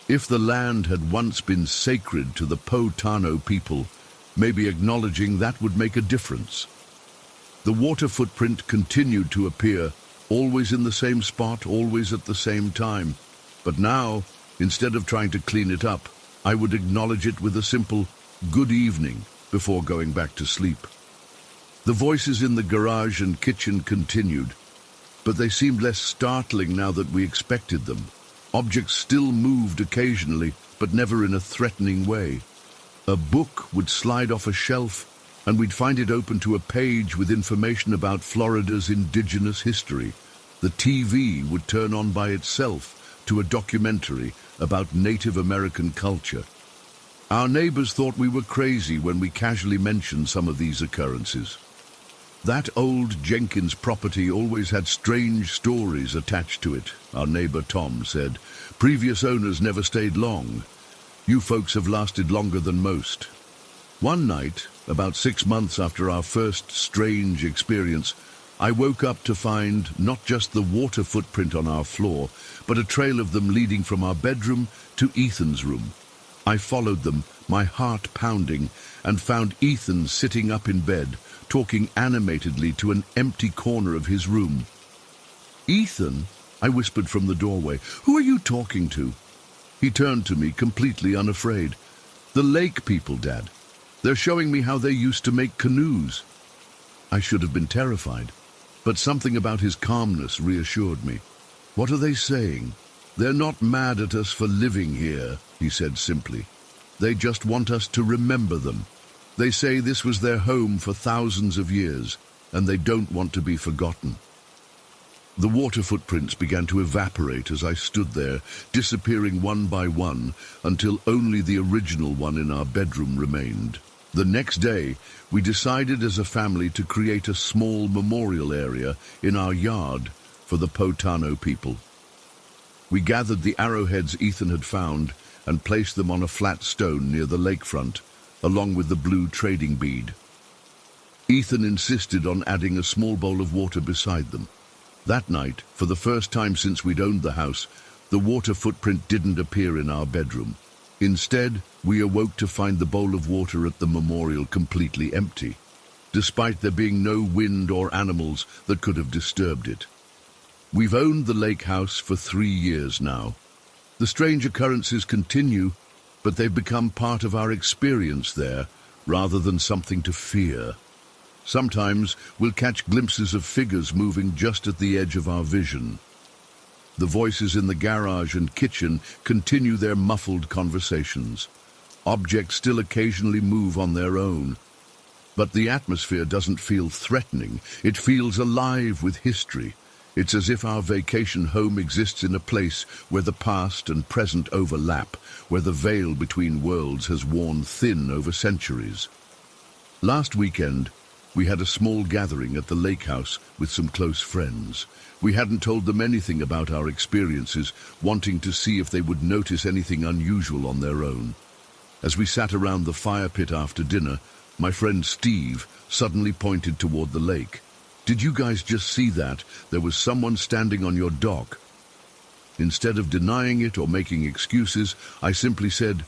If the land had once been sacred to the Potano people, maybe acknowledging that would make a difference. The water footprint continued to appear, always in the same spot, always at the same time. But now, instead of trying to clean it up, I would acknowledge it with a simple "good evening" before going back to sleep. The voices in the garage and kitchen continued, but they seemed less startling now that we expected them. Objects still moved occasionally, but never in a threatening way. A book would slide off a shelf, and we'd find it open to a page with information about Florida's indigenous history. The TV would turn on by itself to a documentary about Native American culture. Our neighbors thought we were crazy when we casually mentioned some of these occurrences. "That old Jenkins property always had strange stories attached to it," our neighbor Tom said. "Previous owners never stayed long. You folks have lasted longer than most." One night, about 6 months after our first strange experience, I woke up to find not just the water footprint on our floor, but a trail of them leading from our bedroom to Ethan's room. I followed them, my heart pounding, and found Ethan sitting up in bed, talking animatedly to an empty corner of his room. "Ethan," I whispered from the doorway, "who are you talking to?" He turned to me, completely unafraid. "The lake people, Dad. They're showing me how they used to make canoes." I should have been terrified, but something about his calmness reassured me. "What are they saying?" "They're not mad at us for living here," he said simply. "They just want us to remember them. They say this was their home for thousands of years, and they don't want to be forgotten." The water footprints began to evaporate as I stood there, disappearing one by one until only the original one in our bedroom remained. The next day, we decided as a family to create a small memorial area in our yard for the Potano people. We gathered the arrowheads Ethan had found and placed them on a flat stone near the lakefront, along with the blue trading bead. Ethan insisted on adding a small bowl of water beside them. That night, for the first time since we'd owned the house, the water footprint didn't appear in our bedroom. Instead, we awoke to find the bowl of water at the memorial completely empty, despite there being no wind or animals that could have disturbed it. We've owned the lake house for 3 years now. The strange occurrences continue, but they've become part of our experience there, rather than something to fear. Sometimes we'll catch glimpses of figures moving just at the edge of our vision. The voices in the garage and kitchen continue their muffled conversations. Objects still occasionally move on their own. But the atmosphere doesn't feel threatening. It feels alive with history. It's as if our vacation home exists in a place where the past and present overlap, where the veil between worlds has worn thin over centuries. Last weekend, we had a small gathering at the lake house with some close friends. We hadn't told them anything about our experiences, wanting to see if they would notice anything unusual on their own. As we sat around the fire pit after dinner, my friend Steve suddenly pointed toward the lake. "Did you guys just see that? There was someone standing on your dock." Instead of denying it or making excuses, I simply said,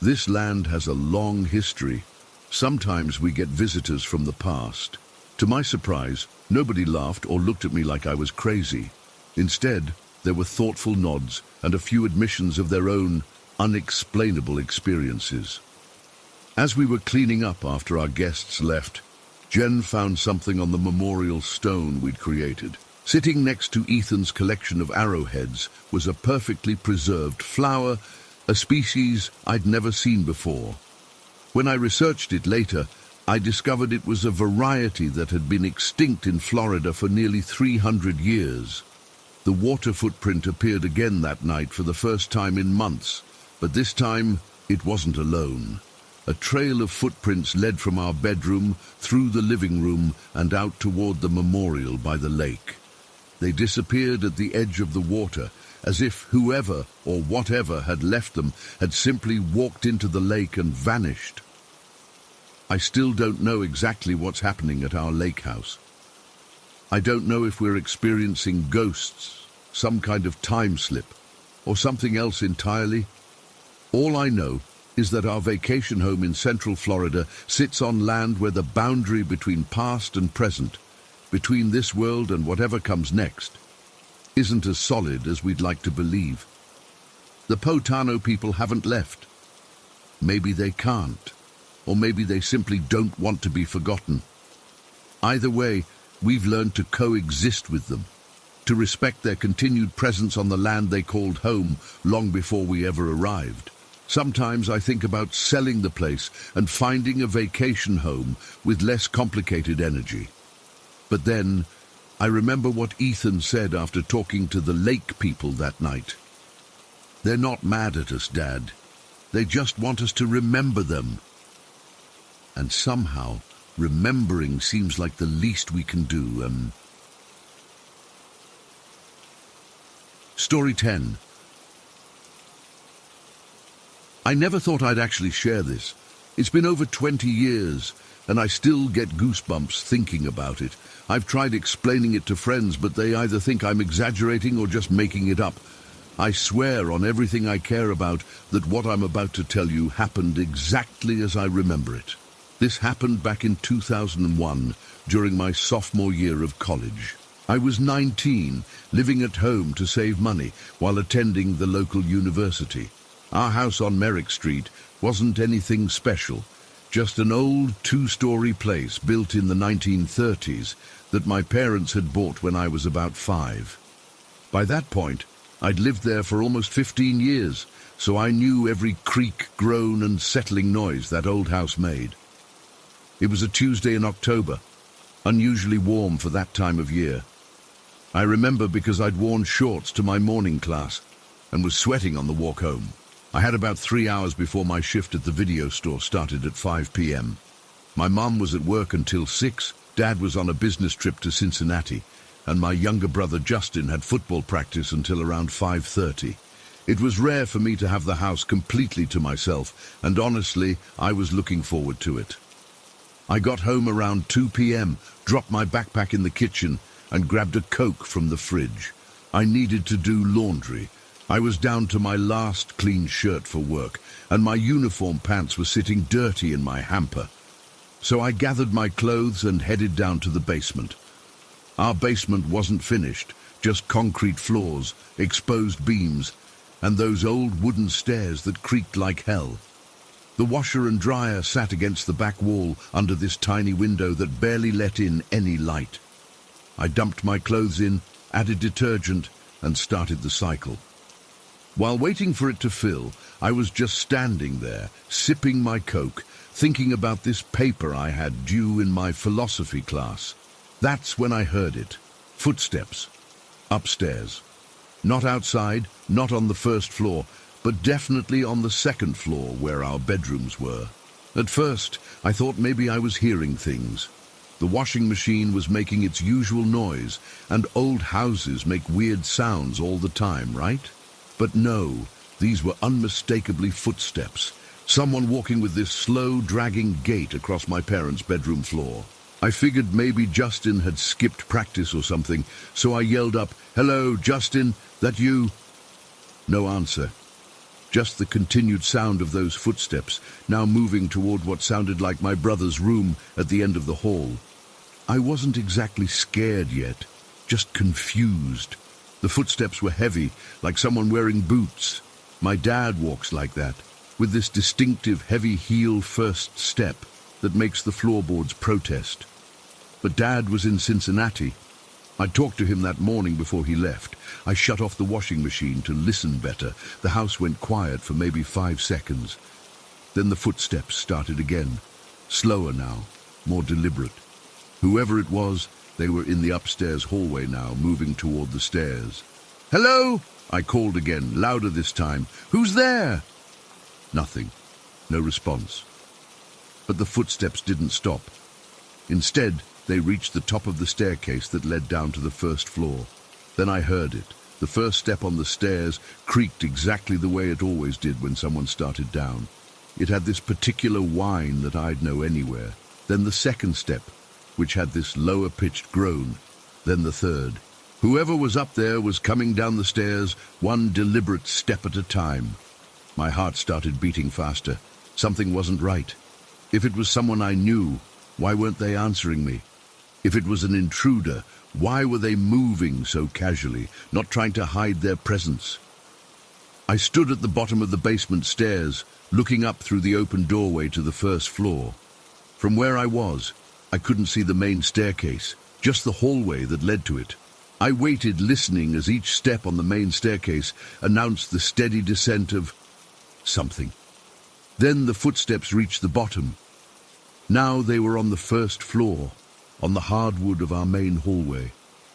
"This land has a long history. Sometimes we get visitors from the past." To my surprise, nobody laughed or looked at me like I was crazy. Instead, there were thoughtful nods and a few admissions of their own unexplainable experiences. As we were cleaning up after our guests left, Jen found something on the memorial stone we'd created. Sitting next to Ethan's collection of arrowheads was a perfectly preserved flower, a species I'd never seen before. When I researched it later, I discovered it was a variety that had been extinct in Florida for nearly 300 years. The water footprint appeared again that night for the first time in months, but this time it wasn't alone. A trail of footprints led from our bedroom, through the living room, and out toward the memorial by the lake. They disappeared at the edge of the water, as if whoever or whatever had left them had simply walked into the lake and vanished. I still don't know exactly what's happening at our lake house. I don't know if we're experiencing ghosts, some kind of time slip, or something else entirely. All I know is that our vacation home in Central Florida sits on land where the boundary between past and present, between this world and whatever comes next, isn't as solid as we'd like to believe. The Potano people haven't left. Maybe they can't, or maybe they simply don't want to be forgotten. Either way, we've learned to coexist with them, to respect their continued presence on the land they called home long before we ever arrived. Sometimes I think about selling the place and finding a vacation home with less complicated energy. But then, I remember what Ethan said after talking to the lake people that night. "They're not mad at us, Dad. They just want us to remember them." And somehow, remembering seems like the least we can do. Story 10. I never thought I'd actually share this. It's been over 20 years, and I still get goosebumps thinking about it. I've tried explaining it to friends, but they either think I'm exaggerating or just making it up. I swear on everything I care about that what I'm about to tell you happened exactly as I remember it. This happened back in 2001, during my sophomore year of college. I was 19, living at home to save money while attending the local university. Our house on Merrick Street wasn't anything special, just an old 2-story place built in the 1930s that my parents had bought when I was about 5. By that point, I'd lived there for almost 15 years, so I knew every creak, groan, and settling noise that old house made. It was a Tuesday in October, unusually warm for that time of year. I remember because I'd worn shorts to my morning class and was sweating on the walk home. I had about 3 hours before my shift at the video store started at 5 p.m. My mom was at work until 6, Dad was on a business trip to Cincinnati, and my younger brother Justin had football practice until around 5:30. It was rare for me to have the house completely to myself, and honestly, I was looking forward to it. I got home around 2 p.m., dropped my backpack in the kitchen, and grabbed a Coke from the fridge. I needed to do laundry. I was down to my last clean shirt for work, and my uniform pants were sitting dirty in my hamper. So I gathered my clothes and headed down to the basement. Our basement wasn't finished, just concrete floors, exposed beams, and those old wooden stairs that creaked like hell. The washer and dryer sat against the back wall under this tiny window that barely let in any light. I dumped my clothes in, added detergent, and started the cycle. While waiting for it to fill, I was just standing there, sipping my Coke, thinking about this paper I had due in my philosophy class. That's when I heard it. Footsteps. Upstairs. Not outside, not on the first floor, but definitely on the second floor where our bedrooms were. At first, I thought maybe I was hearing things. The washing machine was making its usual noise, and old houses make weird sounds all the time, right? But no, these were unmistakably footsteps. Someone walking with this slow, dragging gait across my parents' bedroom floor. I figured maybe Justin had skipped practice or something, so I yelled up, "Hello, Justin, that you?" No answer. Just the continued sound of those footsteps, now moving toward what sounded like my brother's room at the end of the hall. I wasn't exactly scared yet, just confused. The footsteps were heavy, like someone wearing boots. My dad walks like that, with this distinctive heavy heel first step that makes the floorboards protest. But Dad was in Cincinnati. I talked to him that morning before he left. I shut off the washing machine to listen better. The house went quiet for maybe 5 seconds. Then the footsteps started again, slower now, more deliberate. Whoever it was, they were in the upstairs hallway now, moving toward the stairs. "Hello?" I called again, louder this time. "Who's there?" Nothing. No response. But the footsteps didn't stop. Instead, they reached the top of the staircase that led down to the first floor. Then I heard it. The first step on the stairs creaked exactly the way it always did when someone started down. It had this particular whine that I'd know anywhere. Then the second step, which had this lower-pitched groan. Then the third. Whoever was up there was coming down the stairs, one deliberate step at a time. My heart started beating faster. Something wasn't right. If it was someone I knew, why weren't they answering me? If it was an intruder, why were they moving so casually, not trying to hide their presence? I stood at the bottom of the basement stairs, looking up through the open doorway to the first floor. From where I was, I couldn't see the main staircase, just the hallway that led to it. I waited, listening as each step on the main staircase announced the steady descent of something. Then the footsteps reached the bottom. Now they were on the first floor, on the hardwood of our main hallway.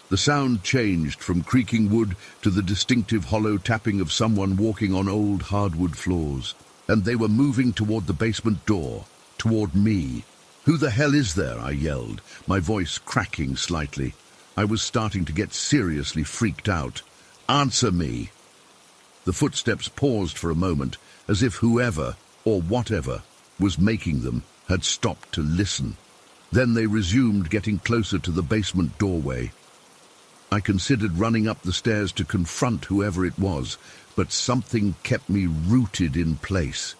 The sound changed from creaking wood to the distinctive hollow tapping of someone walking on old hardwood floors. And they were moving toward the basement door, toward me. "Who the hell is there?" I yelled, my voice cracking slightly. I was starting to get seriously freaked out. "Answer me!" The footsteps paused for a moment, as if whoever, or whatever, was making them had stopped to listen. Then they resumed, getting closer to the basement doorway. I considered running up the stairs to confront whoever it was, but something kept me rooted in place.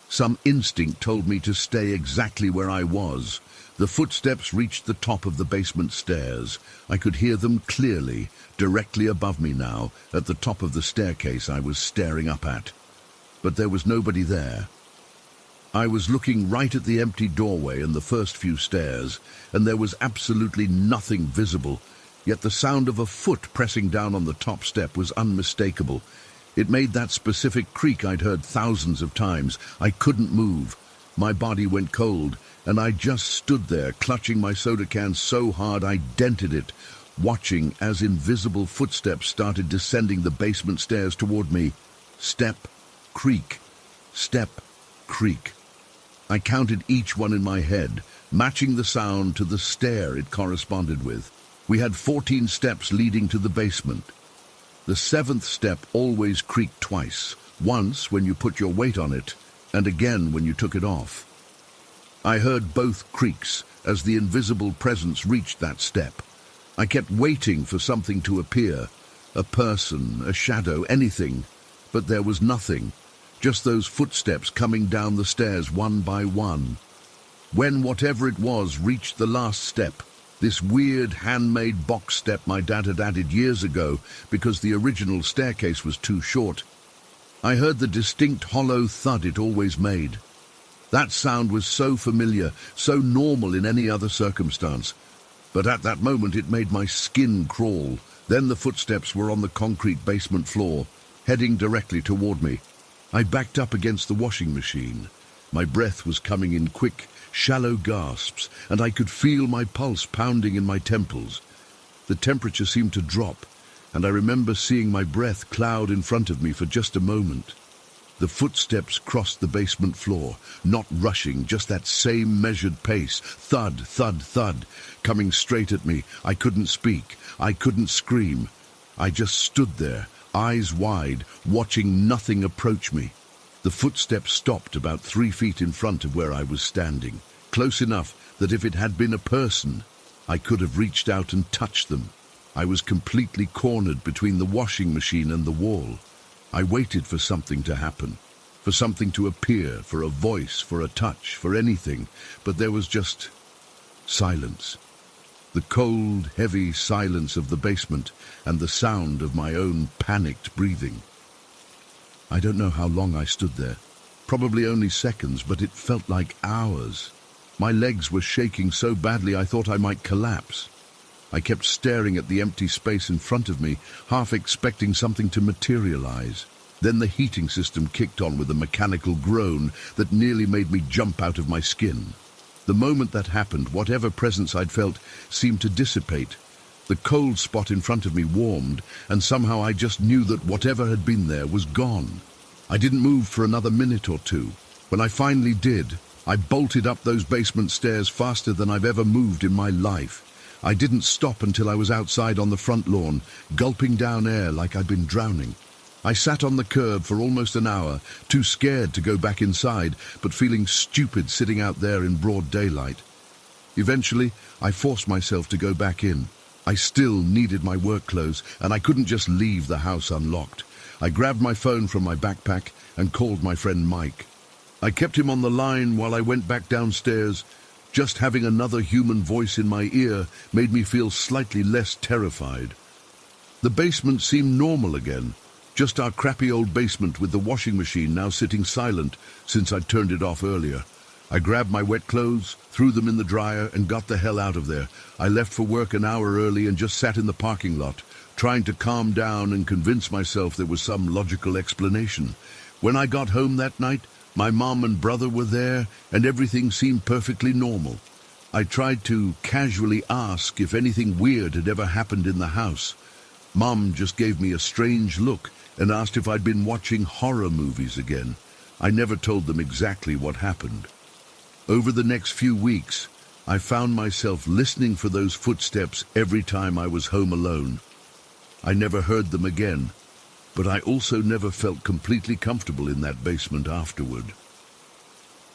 Some instinct told me to stay exactly where I was. The footsteps reached the top of the basement stairs. I could hear them clearly, directly above me now, at the top of the staircase I was staring up at. But there was nobody there. I was looking right at the empty doorway and the first few stairs, and there was absolutely nothing visible, yet the sound of a foot pressing down on the top step was unmistakable. It made that specific creak I'd heard thousands of times. I couldn't move. My body went cold, and I just stood there, clutching my soda can so hard I dented it, watching as invisible footsteps started descending the basement stairs toward me. Step, creak, step, creak. I counted each one in my head, matching the sound to the stair it corresponded with. We had 14 steps leading to the basement. The 7th step always creaked twice, once when you put your weight on it, and again when you took it off. I heard both creaks as the invisible presence reached that step. I kept waiting for something to appear, a person, a shadow, anything, but there was nothing, just those footsteps coming down the stairs one by one. When whatever it was reached the last step, this weird handmade box step my dad had added years ago because the original staircase was too short, I heard the distinct hollow thud it always made. That sound was so familiar, so normal in any other circumstance, but at that moment it made my skin crawl. Then the footsteps were on the concrete basement floor, heading directly toward me. I backed up against the washing machine. My breath was coming in quick, shallow gasps, and I could feel my pulse pounding in my temples. The temperature seemed to drop, and I remember seeing my breath cloud in front of me for just a moment. The footsteps crossed the basement floor, not rushing, just that same measured pace, thud, thud, thud, coming straight at me. I couldn't speak, I couldn't scream. I just stood there, eyes wide, watching nothing approach me. The footsteps stopped about 3 feet in front of where I was standing, close enough that if it had been a person, I could have reached out and touched them. I was completely cornered between the washing machine and the wall. I waited for something to happen, for something to appear, for a voice, for a touch, for anything, but there was just silence. The cold, heavy silence of the basement and the sound of my own panicked breathing. I don't know how long I stood there, probably only seconds, but it felt like hours. My legs were shaking so badly I thought I might collapse. I kept staring at the empty space in front of me, half expecting something to materialize. Then the heating system kicked on with a mechanical groan that nearly made me jump out of my skin. The moment that happened, whatever presence I'd felt seemed to dissipate. The cold spot in front of me warmed, and somehow I just knew that whatever had been there was gone. I didn't move for another minute or two. When I finally did, I bolted up those basement stairs faster than I've ever moved in my life. I didn't stop until I was outside on the front lawn, gulping down air like I'd been drowning. I sat on the curb for almost an hour, too scared to go back inside, but feeling stupid sitting out there in broad daylight. Eventually, I forced myself to go back in. I still needed my work clothes, and I couldn't just leave the house unlocked. I grabbed my phone from my backpack and called my friend Mike. I kept him on the line while I went back downstairs. Just having another human voice in my ear made me feel slightly less terrified. The basement seemed normal again, just our crappy old basement with the washing machine now sitting silent since I'd turned it off earlier. I grabbed my wet clothes, threw them in the dryer, and got the hell out of there. I left for work an hour early and just sat in the parking lot, trying to calm down and convince myself there was some logical explanation. When I got home that night, my mom and brother were there, and everything seemed perfectly normal. I tried to casually ask if anything weird had ever happened in the house. Mom just gave me a strange look and asked if I'd been watching horror movies again. I never told them exactly what happened. Over the next few weeks, I found myself listening for those footsteps every time I was home alone. I never heard them again, but I also never felt completely comfortable in that basement afterward.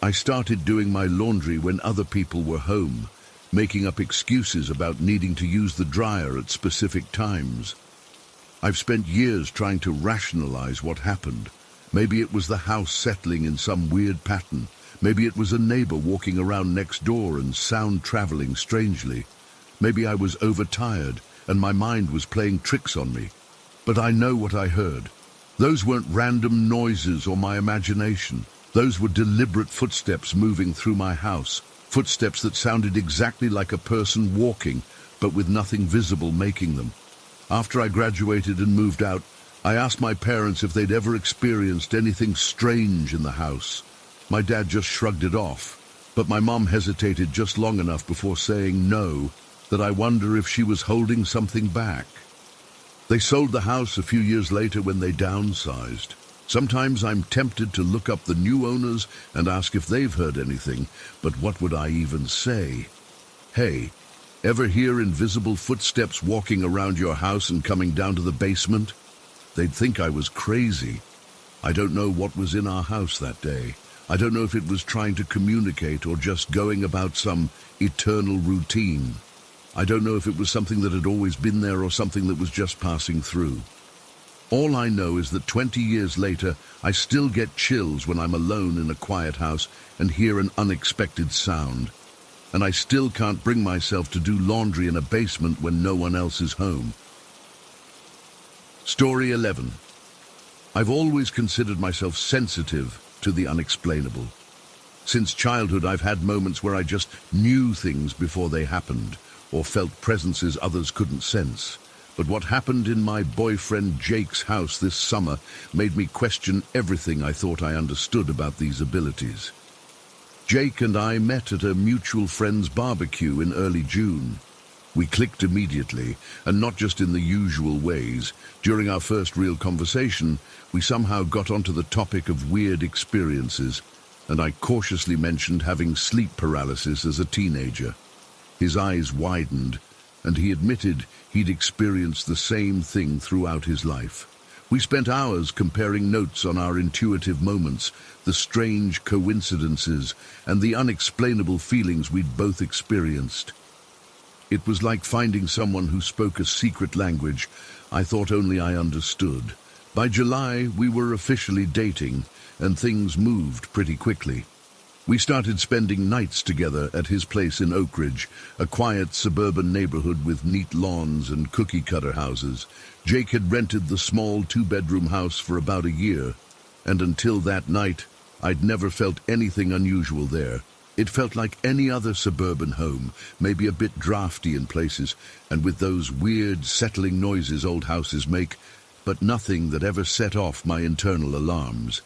I started doing my laundry when other people were home, making up excuses about needing to use the dryer at specific times. I've spent years trying to rationalize what happened. Maybe it was the house settling in some weird pattern. Maybe it was a neighbor walking around next door and sound traveling strangely. Maybe I was overtired and my mind was playing tricks on me. But I know what I heard. Those weren't random noises or my imagination. Those were deliberate footsteps moving through my house. Footsteps that sounded exactly like a person walking, but with nothing visible making them. After I graduated and moved out, I asked my parents if they'd ever experienced anything strange in the house. My dad just shrugged it off, but my mom hesitated just long enough before saying no, that I wonder if she was holding something back. They sold the house a few years later when they downsized. Sometimes I'm tempted to look up the new owners and ask if they've heard anything, but what would I even say? Hey, ever hear invisible footsteps walking around your house and coming down to the basement? They'd think I was crazy. I don't know what was in our house that day. I don't know if it was trying to communicate or just going about some eternal routine. I don't know if it was something that had always been there or something that was just passing through. All I know is that 20 years later, I still get chills when I'm alone in a quiet house and hear an unexpected sound. And I still can't bring myself to do laundry in a basement when no one else is home. Story 11. I've always considered myself sensitive to the unexplainable. Since childhood, I've had moments where I just knew things before they happened, or felt presences others couldn't sense. But what happened in my boyfriend Jake's house this summer made me question everything I thought I understood about these abilities. Jake and I met at a mutual friend's barbecue in early June. We clicked immediately, and not just in the usual ways. During our first real conversation, we somehow got onto the topic of weird experiences, and I cautiously mentioned having sleep paralysis as a teenager. His eyes widened, and he admitted he'd experienced the same thing throughout his life. We spent hours comparing notes on our intuitive moments, the strange coincidences, and the unexplainable feelings we'd both experienced. It was like finding someone who spoke a secret language I thought only I understood. By July, we were officially dating, and things moved pretty quickly. We started spending nights together at his place in Oak Ridge, a quiet suburban neighborhood with neat lawns and cookie-cutter houses. Jake had rented the small two-bedroom house for about a year, and until that night, I'd never felt anything unusual there. It felt like any other suburban home, maybe a bit drafty in places, and with those weird, settling noises old houses make, but nothing that ever set off my internal alarms.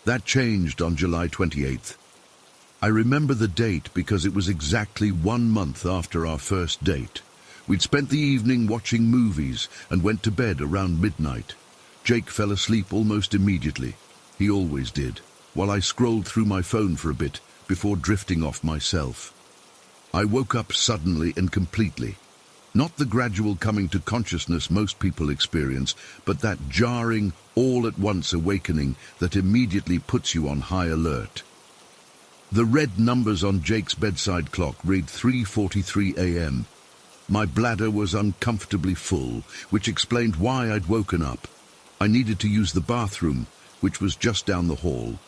That changed on July 28th. I remember the date because it was exactly 1 month after our first date. We'd spent the evening watching movies and went to bed around midnight. Jake fell asleep almost immediately. He always did, while I scrolled through my phone for a bit before drifting off myself. I woke up suddenly and completely. Not the gradual coming to consciousness most people experience, but that jarring, all-at-once awakening that immediately puts you on high alert. The red numbers on Jake's bedside clock read 3:43 a.m. My bladder was uncomfortably full, which explained why I'd woken up. I needed to use the bathroom, which was just down the hall.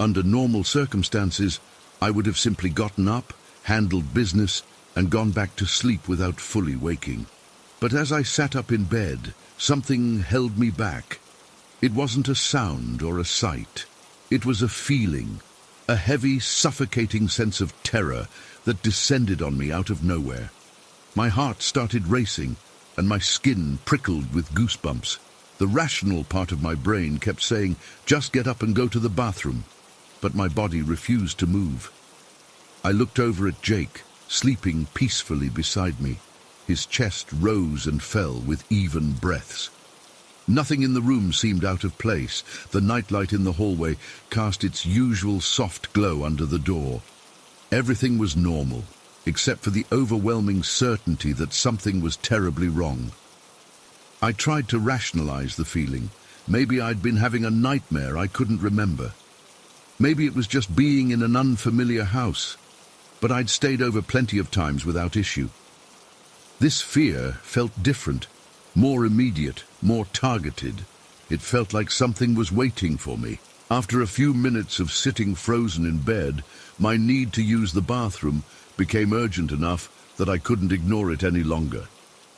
Under normal circumstances, I would have simply gotten up, handled business, and gone back to sleep without fully waking. But as I sat up in bed, something held me back. It wasn't a sound or a sight. It was a feeling, a heavy, suffocating sense of terror that descended on me out of nowhere. My heart started racing, and my skin prickled with goosebumps. The rational part of my brain kept saying, just get up and go to the bathroom. But my body refused to move. I looked over at Jake, sleeping peacefully beside me. His chest rose and fell with even breaths. Nothing in the room seemed out of place. The nightlight in the hallway cast its usual soft glow under the door. Everything was normal, except for the overwhelming certainty that something was terribly wrong. I tried to rationalize the feeling. Maybe I'd been having a nightmare I couldn't remember. Maybe it was just being in an unfamiliar house, but I'd stayed over plenty of times without issue. This fear felt different, more immediate, more targeted. It felt like something was waiting for me. After a few minutes of sitting frozen in bed, my need to use the bathroom became urgent enough that I couldn't ignore it any longer.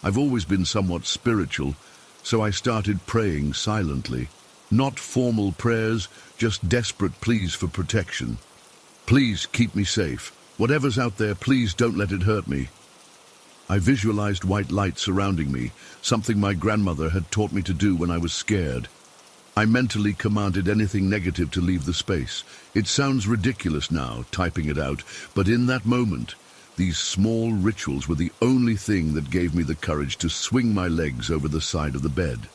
I've always been somewhat spiritual, so I started praying silently. Not formal prayers, just desperate pleas for protection. Please keep me safe. Whatever's out there, please don't let it hurt me. I visualized white light surrounding me, something my grandmother had taught me to do when I was scared. I mentally commanded anything negative to leave the space. It sounds ridiculous now, typing it out, but in that moment, these small rituals were the only thing that gave me the courage to swing my legs over the side of the bed.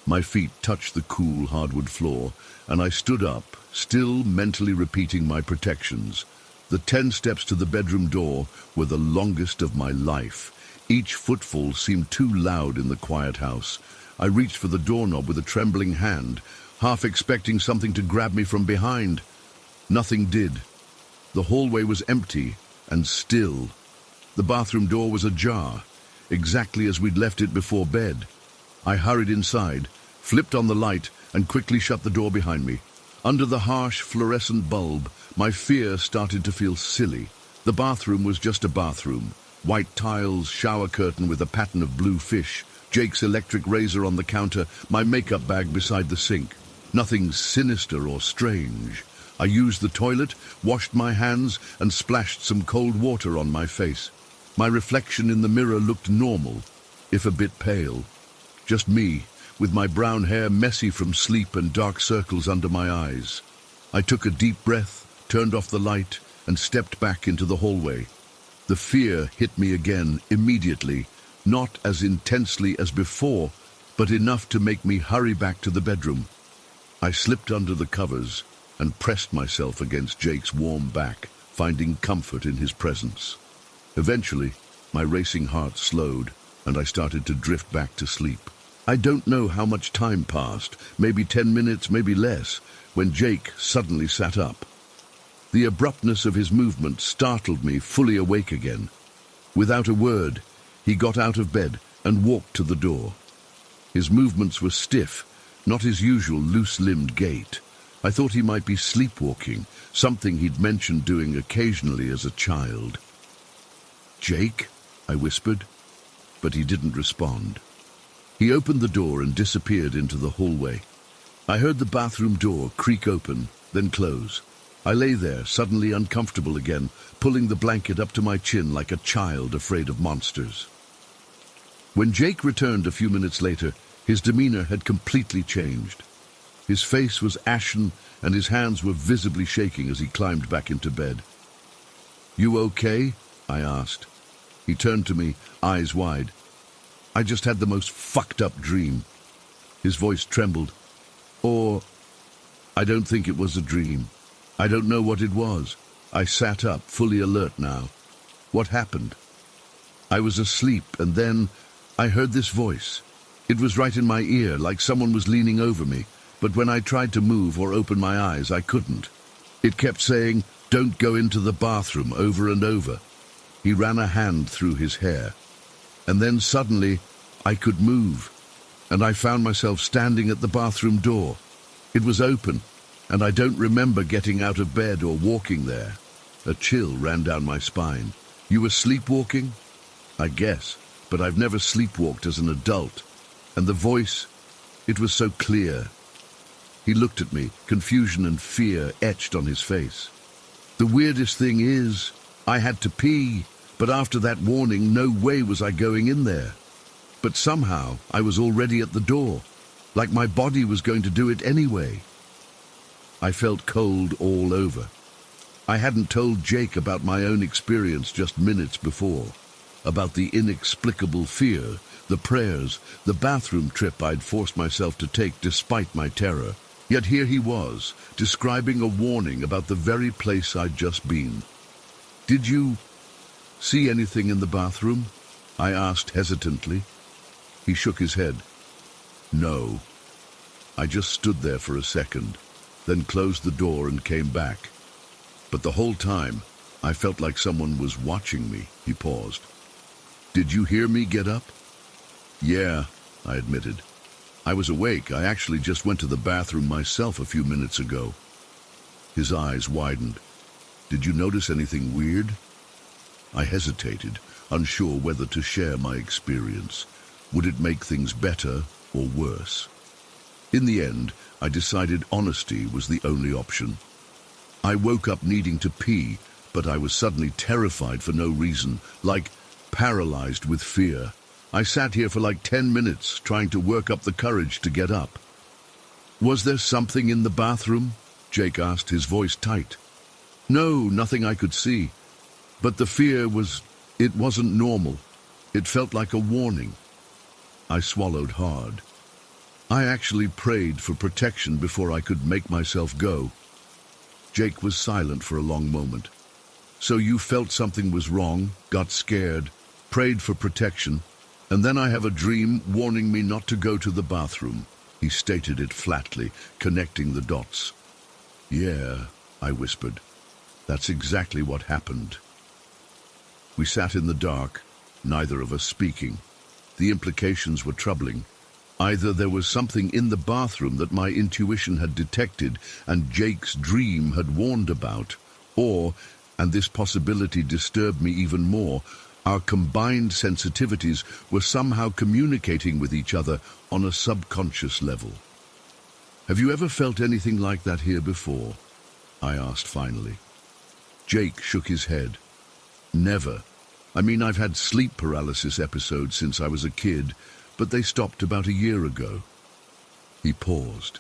My feet touched the cool hardwood floor, and I stood up, still mentally repeating my protections. The 10 steps to the bedroom door were the longest of my life. Each footfall seemed too loud in the quiet house. I reached for the doorknob with a trembling hand, half expecting something to grab me from behind. Nothing did. The hallway was empty and still. The bathroom door was ajar, exactly as we'd left it before bed. I hurried inside, flipped on the light, and quickly shut the door behind me. Under the harsh fluorescent bulb, my fear started to feel silly. The bathroom was just a bathroom. White tiles, shower curtain with a pattern of blue fish, Jake's electric razor on the counter, my makeup bag beside the sink. Nothing sinister or strange. I used the toilet, washed my hands, and splashed some cold water on my face. My reflection in the mirror looked normal, if a bit pale. Just me, with my brown hair messy from sleep and dark circles under my eyes. I took a deep breath, turned off the light, and stepped back into the hallway. The fear hit me again immediately, not as intensely as before, but enough to make me hurry back to the bedroom. I slipped under the covers and pressed myself against Jake's warm back, finding comfort in his presence. Eventually, my racing heart slowed, and I started to drift back to sleep. I don't know how much time passed, maybe 10 minutes, maybe less, when Jake suddenly sat up. The abruptness of his movement startled me, fully awake again. Without a word, he got out of bed and walked to the door. His movements were stiff, not his usual loose-limbed gait. I thought he might be sleepwalking, something he'd mentioned doing occasionally as a child. "Jake?" I whispered, but he didn't respond. He opened the door and disappeared into the hallway. I heard the bathroom door creak open, then close. I lay there, suddenly uncomfortable again, pulling the blanket up to my chin like a child afraid of monsters. When Jake returned a few minutes later, his demeanor had completely changed. His face was ashen and his hands were visibly shaking as he climbed back into bed. "You okay?" I asked. He turned to me, eyes wide. "I just had the most fucked up dream." His voice trembled. I don't think it was a dream. I don't know what it was." I sat up, fully alert now. "What happened?" "I was asleep, and then I heard this voice. It was right in my ear, like someone was leaning over me, but when I tried to move or open my eyes, I couldn't. It kept saying, 'Don't go into the bathroom,' over and over." He ran a hand through his hair. "And then suddenly, I could move, and I found myself standing at the bathroom door. It was open, and I don't remember getting out of bed or walking there." A chill ran down my spine. "You were sleepwalking?" "I guess, but I've never sleepwalked as an adult." And the voice, it was so clear. He looked at me, confusion and fear etched on his face. "The weirdest thing is, I had to pee, but after that warning, no way was I going in there. But somehow, I was already at the door, like my body was going to do it anyway." I felt cold all over. I hadn't told Jake about my own experience just minutes before, about the inexplicable fear, the prayers, the bathroom trip I'd forced myself to take despite my terror. Yet here he was, describing a warning about the very place I'd just been. "Did you see anything in the bathroom?" I asked hesitantly. He shook his head. "No." I just stood there for a second, then closed the door and came back. "But the whole time, I felt like someone was watching me." He paused. "Did you hear me get up?" "Yeah," I admitted. "I was awake. I actually just went to the bathroom myself a few minutes ago." His eyes widened. "Did you notice anything weird?" I hesitated, unsure whether to share my experience. Would it make things better or worse? In the end, I decided honesty was the only option. "I woke up needing to pee, but I was suddenly terrified for no reason, like paralyzed with fear. I sat here for like 10 minutes, trying to work up the courage to get up." "Was there something in the bathroom?" Jake asked, his voice tight. "No, nothing I could see. But the fear it wasn't normal. It felt like a warning." I swallowed hard. I actually prayed for protection before I could make myself go. Jake was silent for a long moment. "So you felt something was wrong, got scared, prayed for protection, and then I have a dream warning me not to go to the bathroom." He stated it flatly, connecting the dots. "Yeah," I whispered. That's exactly what happened. We sat in the dark, neither of us speaking. The implications were troubling. Either there was something in the bathroom that my intuition had detected and Jake's dream had warned about, or, and this possibility disturbed me even more, our combined sensitivities were somehow communicating with each other on a subconscious level. Have you ever felt anything like that here before? I asked finally. Jake shook his head. Never. I mean, I've had sleep paralysis episodes since I was a kid, but they stopped about a year ago. He paused.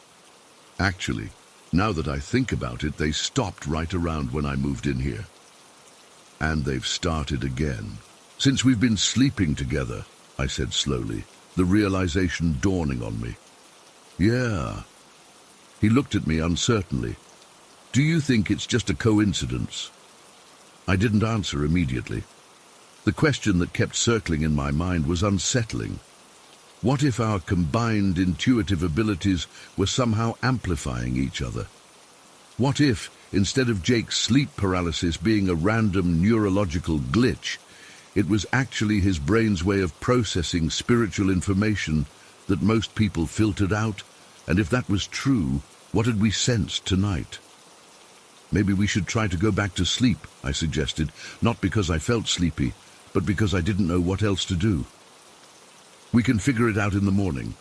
Actually, now that I think about it, they stopped right around when I moved in here. And they've started again. Since we've been sleeping together, I said slowly, the realization dawning on me. Yeah. He looked at me uncertainly. Do you think it's just a coincidence? I didn't answer immediately. The question that kept circling in my mind was unsettling. What if our combined intuitive abilities were somehow amplifying each other? What if, instead of Jake's sleep paralysis being a random neurological glitch, it was actually his brain's way of processing spiritual information that most people filtered out? And if that was true, what had we sensed tonight? Maybe we should try to go back to sleep, I suggested, not because I felt sleepy, but because I didn't know what else to do. We can figure it out in the morning.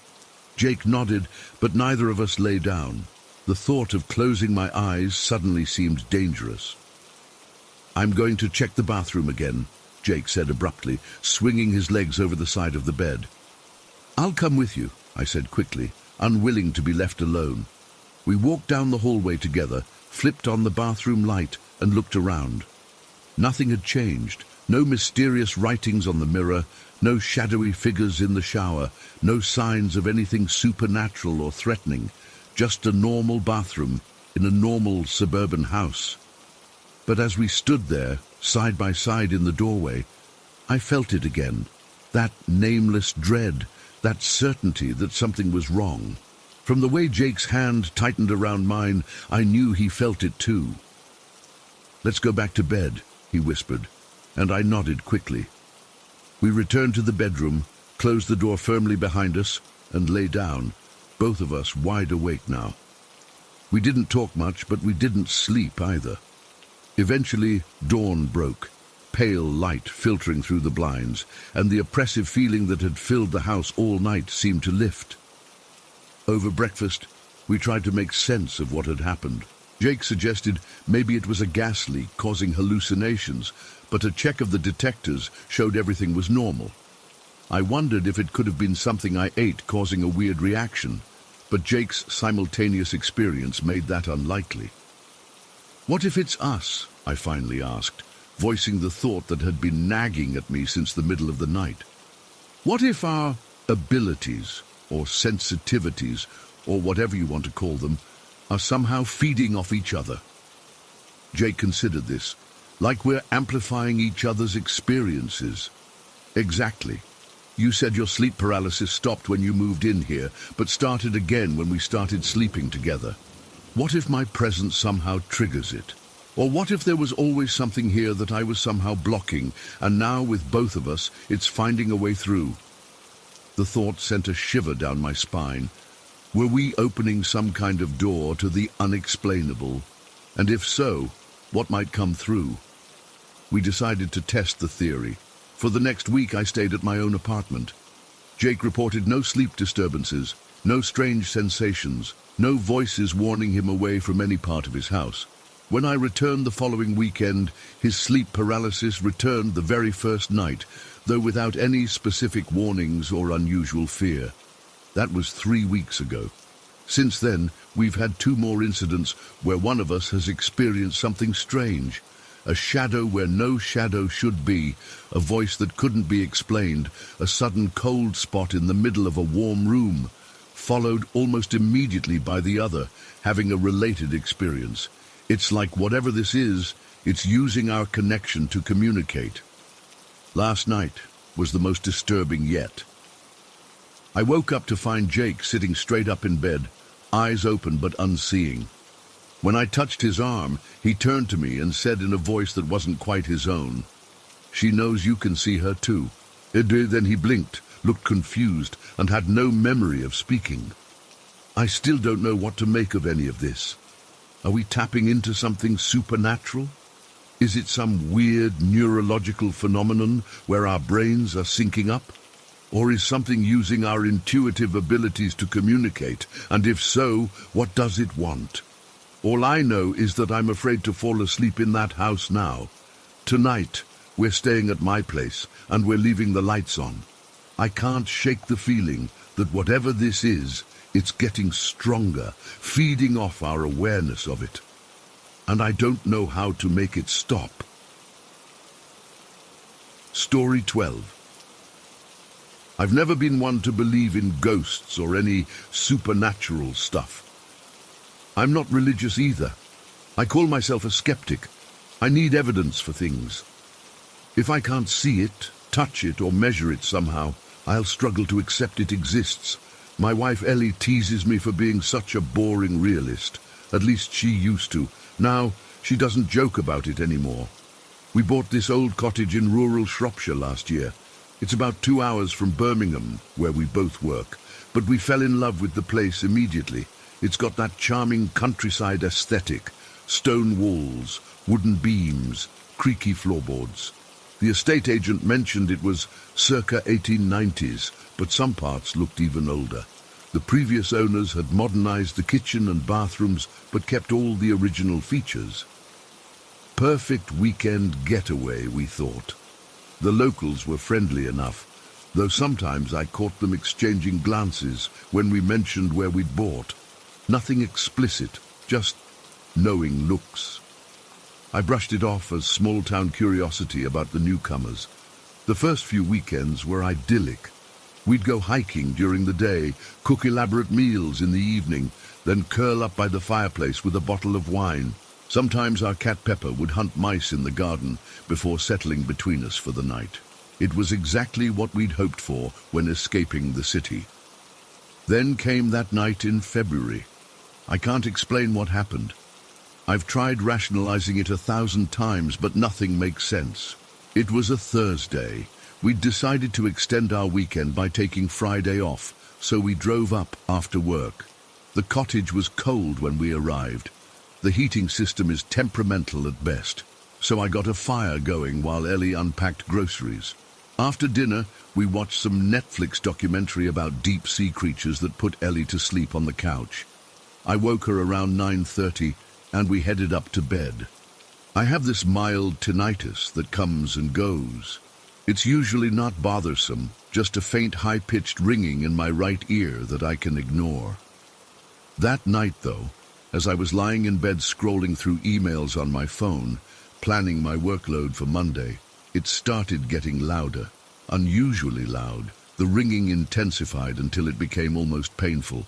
Jake nodded, but neither of us lay down. The thought of closing my eyes suddenly seemed dangerous. I'm going to check the bathroom again, Jake said abruptly, swinging his legs over the side of the bed. I'll come with you, I said quickly, unwilling to be left alone. We walked down the hallway together, flipped on the bathroom light, and looked around. Nothing had changed. No mysterious writings on the mirror, no shadowy figures in the shower, no signs of anything supernatural or threatening, just a normal bathroom in a normal suburban house. But as we stood there, side by side in the doorway, I felt it again, that nameless dread, that certainty that something was wrong. From the way Jake's hand tightened around mine, I knew he felt it too. Let's go back to bed, he whispered, and I nodded quickly. We returned to the bedroom, closed the door firmly behind us, and lay down, both of us wide awake now. We didn't talk much, but we didn't sleep either. Eventually, dawn broke, pale light filtering through the blinds, and the oppressive feeling that had filled the house all night seemed to lift. Over breakfast, we tried to make sense of what had happened. Jake suggested maybe it was a gas leak causing hallucinations, but a check of the detectors showed everything was normal. I wondered if it could have been something I ate causing a weird reaction, but Jake's simultaneous experience made that unlikely. What if it's us? I finally asked, voicing the thought that had been nagging at me since the middle of the night. What if our abilities, or sensitivities, or whatever you want to call them, are somehow feeding off each other? Jake considered this, like we're amplifying each other's experiences. Exactly. You said your sleep paralysis stopped when you moved in here, but started again when we started sleeping together. What if my presence somehow triggers it? Or what if there was always something here that I was somehow blocking, and now with both of us, it's finding a way through? The thought sent a shiver down my spine. Were we opening some kind of door to the unexplainable? And if so, what might come through? We decided to test the theory. For the next week, I stayed at my own apartment. Jake reported no sleep disturbances, no strange sensations, no voices warning him away from any part of his house. When I returned the following weekend, his sleep paralysis returned the very first night, though without any specific warnings or unusual fear. That was 3 weeks ago. Since then, we've had 2 more incidents where one of us has experienced something strange. A shadow where no shadow should be, a voice that couldn't be explained, a sudden cold spot in the middle of a warm room, followed almost immediately by the other, having a related experience. It's like whatever this is, it's using our connection to communicate. Last night was the most disturbing yet. I woke up to find Jake sitting straight up in bed, eyes open but unseeing. When I touched his arm, he turned to me and said in a voice that wasn't quite his own, "She knows you can see her too." Then he blinked, looked confused, and had no memory of speaking. I still don't know what to make of any of this. Are we tapping into something supernatural? Is it some weird neurological phenomenon where our brains are syncing up? Or is something using our intuitive abilities to communicate? And if so, what does it want? All I know is that I'm afraid to fall asleep in that house now. Tonight, we're staying at my place, and we're leaving the lights on. I can't shake the feeling that whatever this is, it's getting stronger, feeding off our awareness of it. And I don't know how to make it stop. Story 12. I've never been one to believe in ghosts or any supernatural stuff. I'm not religious either. I call myself a skeptic. I need evidence for things. If I can't see it, touch it, or measure it somehow, I'll struggle to accept it exists. My wife Ellie teases me for being such a boring realist. At least she used to. Now, she doesn't joke about it anymore. We bought this old cottage in rural Shropshire last year. It's about 2 hours from Birmingham, where we both work, but we fell in love with the place immediately. It's got that charming countryside aesthetic, stone walls, wooden beams, creaky floorboards. The estate agent mentioned it was circa 1890s, but some parts looked even older. The previous owners had modernized the kitchen and bathrooms, but kept all the original features. Perfect weekend getaway, we thought. The locals were friendly enough, though sometimes I caught them exchanging glances when we mentioned where we'd bought. Nothing explicit, just knowing looks. I brushed it off as small-town curiosity about the newcomers. The first few weekends were idyllic. We'd go hiking during the day, cook elaborate meals in the evening, then curl up by the fireplace with a bottle of wine. Sometimes our cat Pepper would hunt mice in the garden before settling between us for the night. It was exactly what we'd hoped for when escaping the city. Then came that night in February. I can't explain what happened. I've tried rationalizing it 1,000 times, but nothing makes sense. It was a Thursday. We'd decided to extend our weekend by taking Friday off, so we drove up after work. The cottage was cold when we arrived. The heating system is temperamental at best, so I got a fire going while Ellie unpacked groceries. After dinner, we watched some Netflix documentary about deep-sea creatures that put Ellie to sleep on the couch. I woke her around 9:30, and we headed up to bed. I have this mild tinnitus that comes and goes. It's usually not bothersome, just a faint high-pitched ringing in my right ear that I can ignore. That night, though, as I was lying in bed scrolling through emails on my phone, planning my workload for Monday, it started getting louder, unusually loud. The ringing intensified until it became almost painful.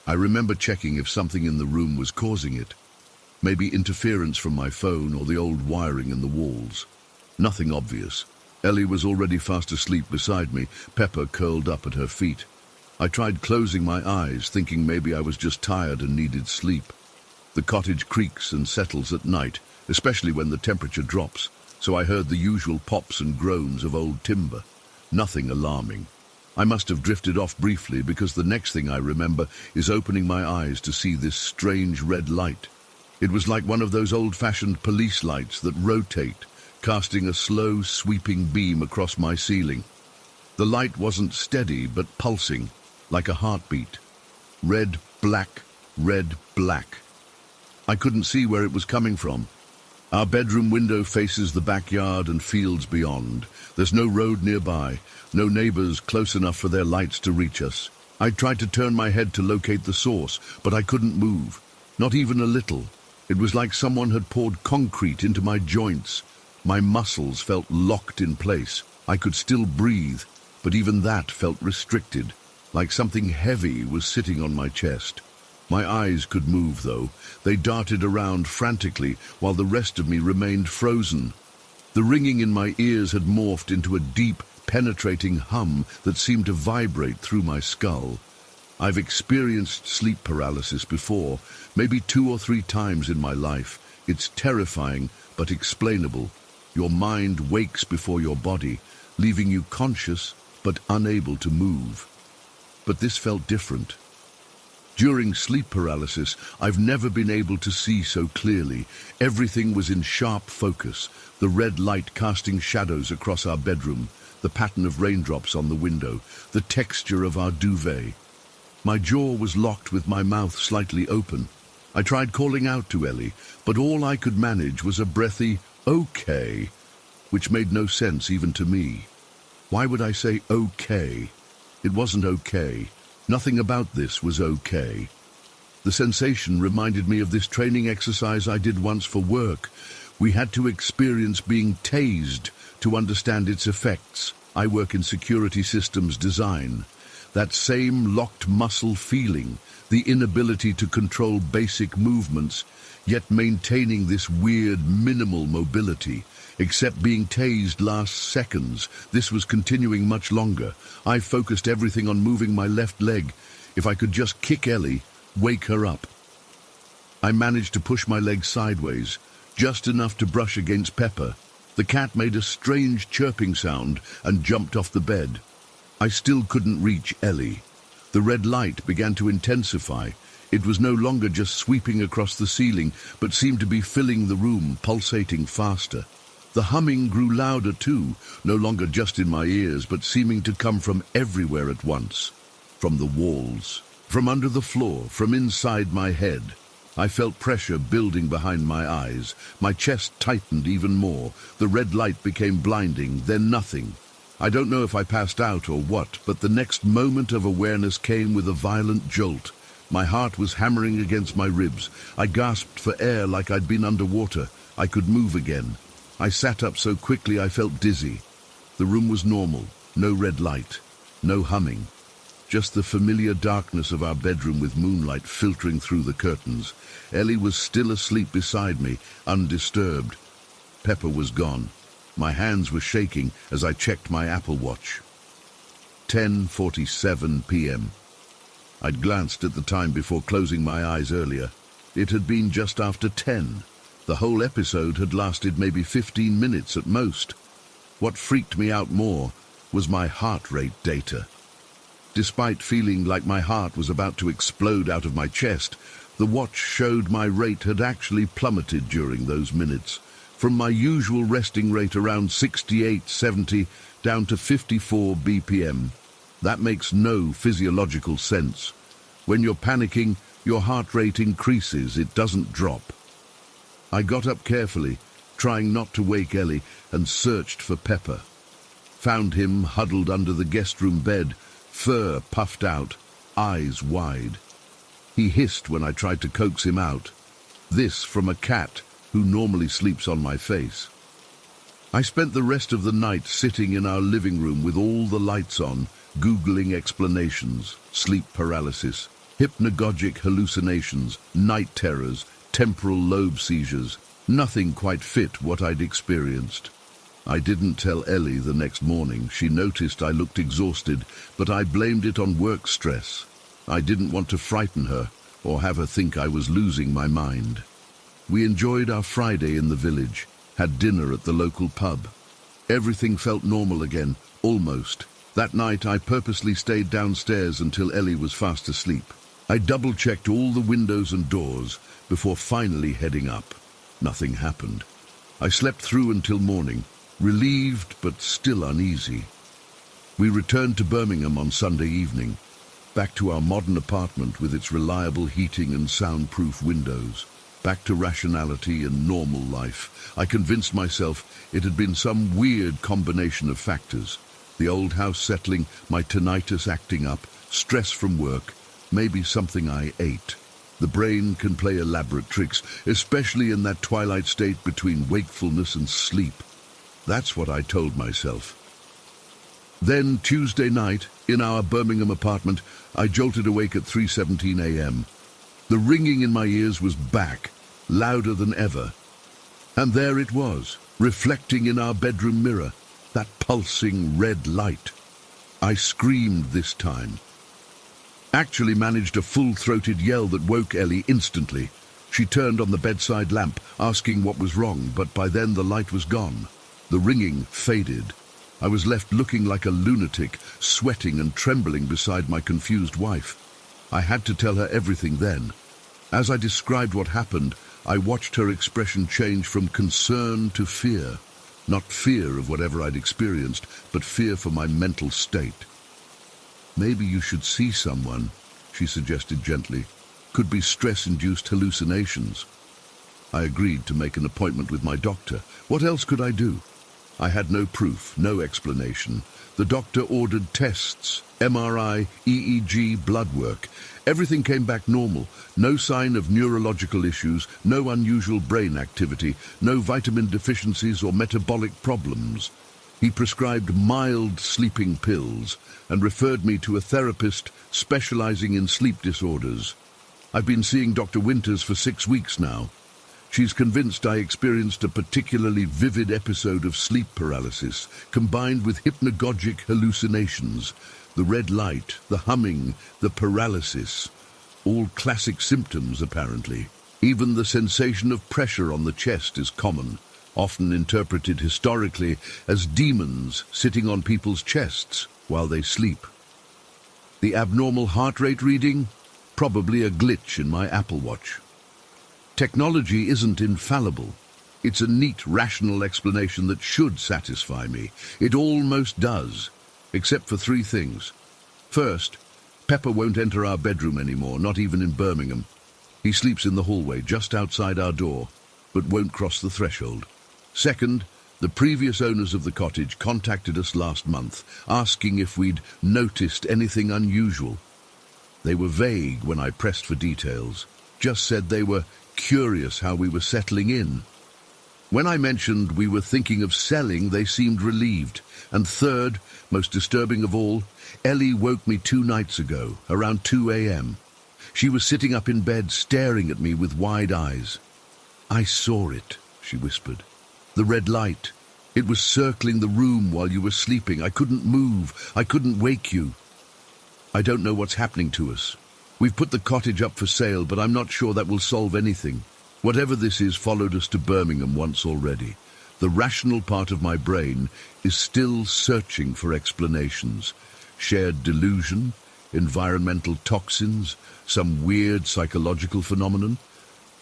I remember checking if something in the room was causing it. Maybe interference from my phone or the old wiring in the walls. Nothing obvious. Ellie was already fast asleep beside me, Pepper curled up at her feet. I tried closing my eyes, thinking maybe I was just tired and needed sleep. The cottage creaks and settles at night, especially when the temperature drops, so I heard the usual pops and groans of old timber. Nothing alarming. I must have drifted off briefly, because the next thing I remember is opening my eyes to see this strange red light. It was like one of those old-fashioned police lights that rotate, casting a slow, sweeping beam across my ceiling. The light wasn't steady, but pulsing, like a heartbeat. Red, black, red, black. I couldn't see where it was coming from. Our bedroom window faces the backyard and fields beyond. There's no road nearby, no neighbors close enough for their lights to reach us. I tried to turn my head to locate the source, but I couldn't move, not even a little. It was like someone had poured concrete into my joints. My muscles felt locked in place. I could still breathe, but even that felt restricted, like something heavy was sitting on my chest. My eyes could move, though. They darted around frantically, while the rest of me remained frozen. The ringing in my ears had morphed into a deep, penetrating hum that seemed to vibrate through my skull. I've experienced sleep paralysis before, maybe 2 or 3 times in my life. It's terrifying, but explainable. Your mind wakes before your body, leaving you conscious, but unable to move. But this felt different. During sleep paralysis, I've never been able to see so clearly. Everything was in sharp focus, the red light casting shadows across our bedroom, the pattern of raindrops on the window, the texture of our duvet. My jaw was locked with my mouth slightly open. I tried calling out to Ellie, but all I could manage was a breathy, "Okay," which made no sense even to me. Why would I say okay? It wasn't okay. Nothing about this was okay. The sensation reminded me of this training exercise I did once for work. We had to experience being tased to understand its effects. I work in security systems design. That same locked muscle feeling, the inability to control basic movements, yet maintaining this weird minimal mobility. Except being tased lasts seconds. This was continuing much longer. I focused everything on moving my left leg. If I could just kick Ellie, wake her up. I managed to push my leg sideways, just enough to brush against Pepper. The cat made a strange chirping sound and jumped off the bed. I still couldn't reach Ellie. The red light began to intensify. It was no longer just sweeping across the ceiling, but seemed to be filling the room, pulsating faster. The humming grew louder too, no longer just in my ears, but seeming to come from everywhere at once. From the walls, from under the floor, from inside my head. I felt pressure building behind my eyes. My chest tightened even more. The red light became blinding, then nothing. I don't know if I passed out or what, but the next moment of awareness came with a violent jolt. My heart was hammering against my ribs. I gasped for air like I'd been underwater. I could move again. I sat up so quickly I felt dizzy. The room was normal. No red light. No humming. Just the familiar darkness of our bedroom with moonlight filtering through the curtains. Ellie was still asleep beside me, undisturbed. Pepper was gone. My hands were shaking as I checked my Apple Watch. 10:47 p.m. I'd glanced at the time before closing my eyes earlier. It had been just after 10. The whole episode had lasted maybe 15 minutes at most. What freaked me out more was my heart rate data. Despite feeling like my heart was about to explode out of my chest, the watch showed my rate had actually plummeted during those minutes. From my usual resting rate around 68-70 down to 54 BPM. That makes no physiological sense. When you're panicking, your heart rate increases, it doesn't drop. I got up carefully, trying not to wake Ellie, and searched for Pepper. Found him huddled under the guest room bed, fur puffed out, eyes wide. He hissed when I tried to coax him out. This from a cat who normally sleeps on my face. I spent the rest of the night sitting in our living room with all the lights on, Googling explanations, sleep paralysis, hypnagogic hallucinations, night terrors, temporal lobe seizures. Nothing quite fit what I'd experienced. I didn't tell Ellie the next morning. She noticed I looked exhausted, but I blamed it on work stress. I didn't want to frighten her or have her think I was losing my mind. We enjoyed our Friday in the village, had dinner at the local pub. Everything felt normal again, almost. That night I purposely stayed downstairs until Ellie was fast asleep. I double-checked all the windows and doors before finally heading up. Nothing happened. I slept through until morning, relieved but still uneasy. We returned to Birmingham on Sunday evening, back to our modern apartment with its reliable heating and soundproof windows. Back to rationality and normal life. I convinced myself it had been some weird combination of factors. The old house settling, my tinnitus acting up, stress from work, maybe something I ate. The brain can play elaborate tricks, especially in that twilight state between wakefulness and sleep. That's what I told myself. Then, Tuesday night, in our Birmingham apartment, I jolted awake at 3:17 a.m. The ringing in my ears was back, louder than ever. And there it was, reflecting in our bedroom mirror, that pulsing red light. I screamed this time. Actually managed a full-throated yell that woke Ellie instantly. She turned on the bedside lamp, asking what was wrong, but by then the light was gone. The ringing faded. I was left looking like a lunatic, sweating and trembling beside my confused wife. I had to tell her everything then. As I described what happened, I watched her expression change from concern to fear. Not fear of whatever I'd experienced, but fear for my mental state. "Maybe you should see someone," she suggested gently. "Could be stress-induced hallucinations." I agreed to make an appointment with my doctor. What else could I do? I had no proof, no explanation. The doctor ordered tests, MRI, EEG, blood work. Everything came back normal. No sign of neurological issues, no unusual brain activity, no vitamin deficiencies or metabolic problems. He prescribed mild sleeping pills and referred me to a therapist specializing in sleep disorders. I've been seeing Dr. Winters for 6 weeks now. She's convinced I experienced a particularly vivid episode of sleep paralysis, combined with hypnagogic hallucinations. The red light, the humming, the paralysis. All classic symptoms, apparently. Even the sensation of pressure on the chest is common, often interpreted historically as demons sitting on people's chests while they sleep. The abnormal heart rate reading? Probably a glitch in my Apple Watch. Technology isn't infallible. It's a neat, rational explanation that should satisfy me. It almost does, except for 3 things. First, Pepper won't enter our bedroom anymore, not even in Birmingham. He sleeps in the hallway just outside our door, but won't cross the threshold. Second, the previous owners of the cottage contacted us last month, asking if we'd noticed anything unusual. They were vague when I pressed for details, just said they were curious how we were settling in. When I mentioned we were thinking of selling, they seemed relieved. And third, most disturbing of all, Ellie woke me 2 nights ago, around 2 a.m. She was sitting up in bed, staring at me with wide eyes. "I saw it," she whispered. "The red light. It was circling the room while you were sleeping. I couldn't move. I couldn't wake you. I don't know what's happening to us. We've put the cottage up for sale, but I'm not sure that will solve anything. Whatever this is followed us to Birmingham once already. The rational part of my brain is still searching for explanations. Shared delusion, environmental toxins, some weird psychological phenomenon.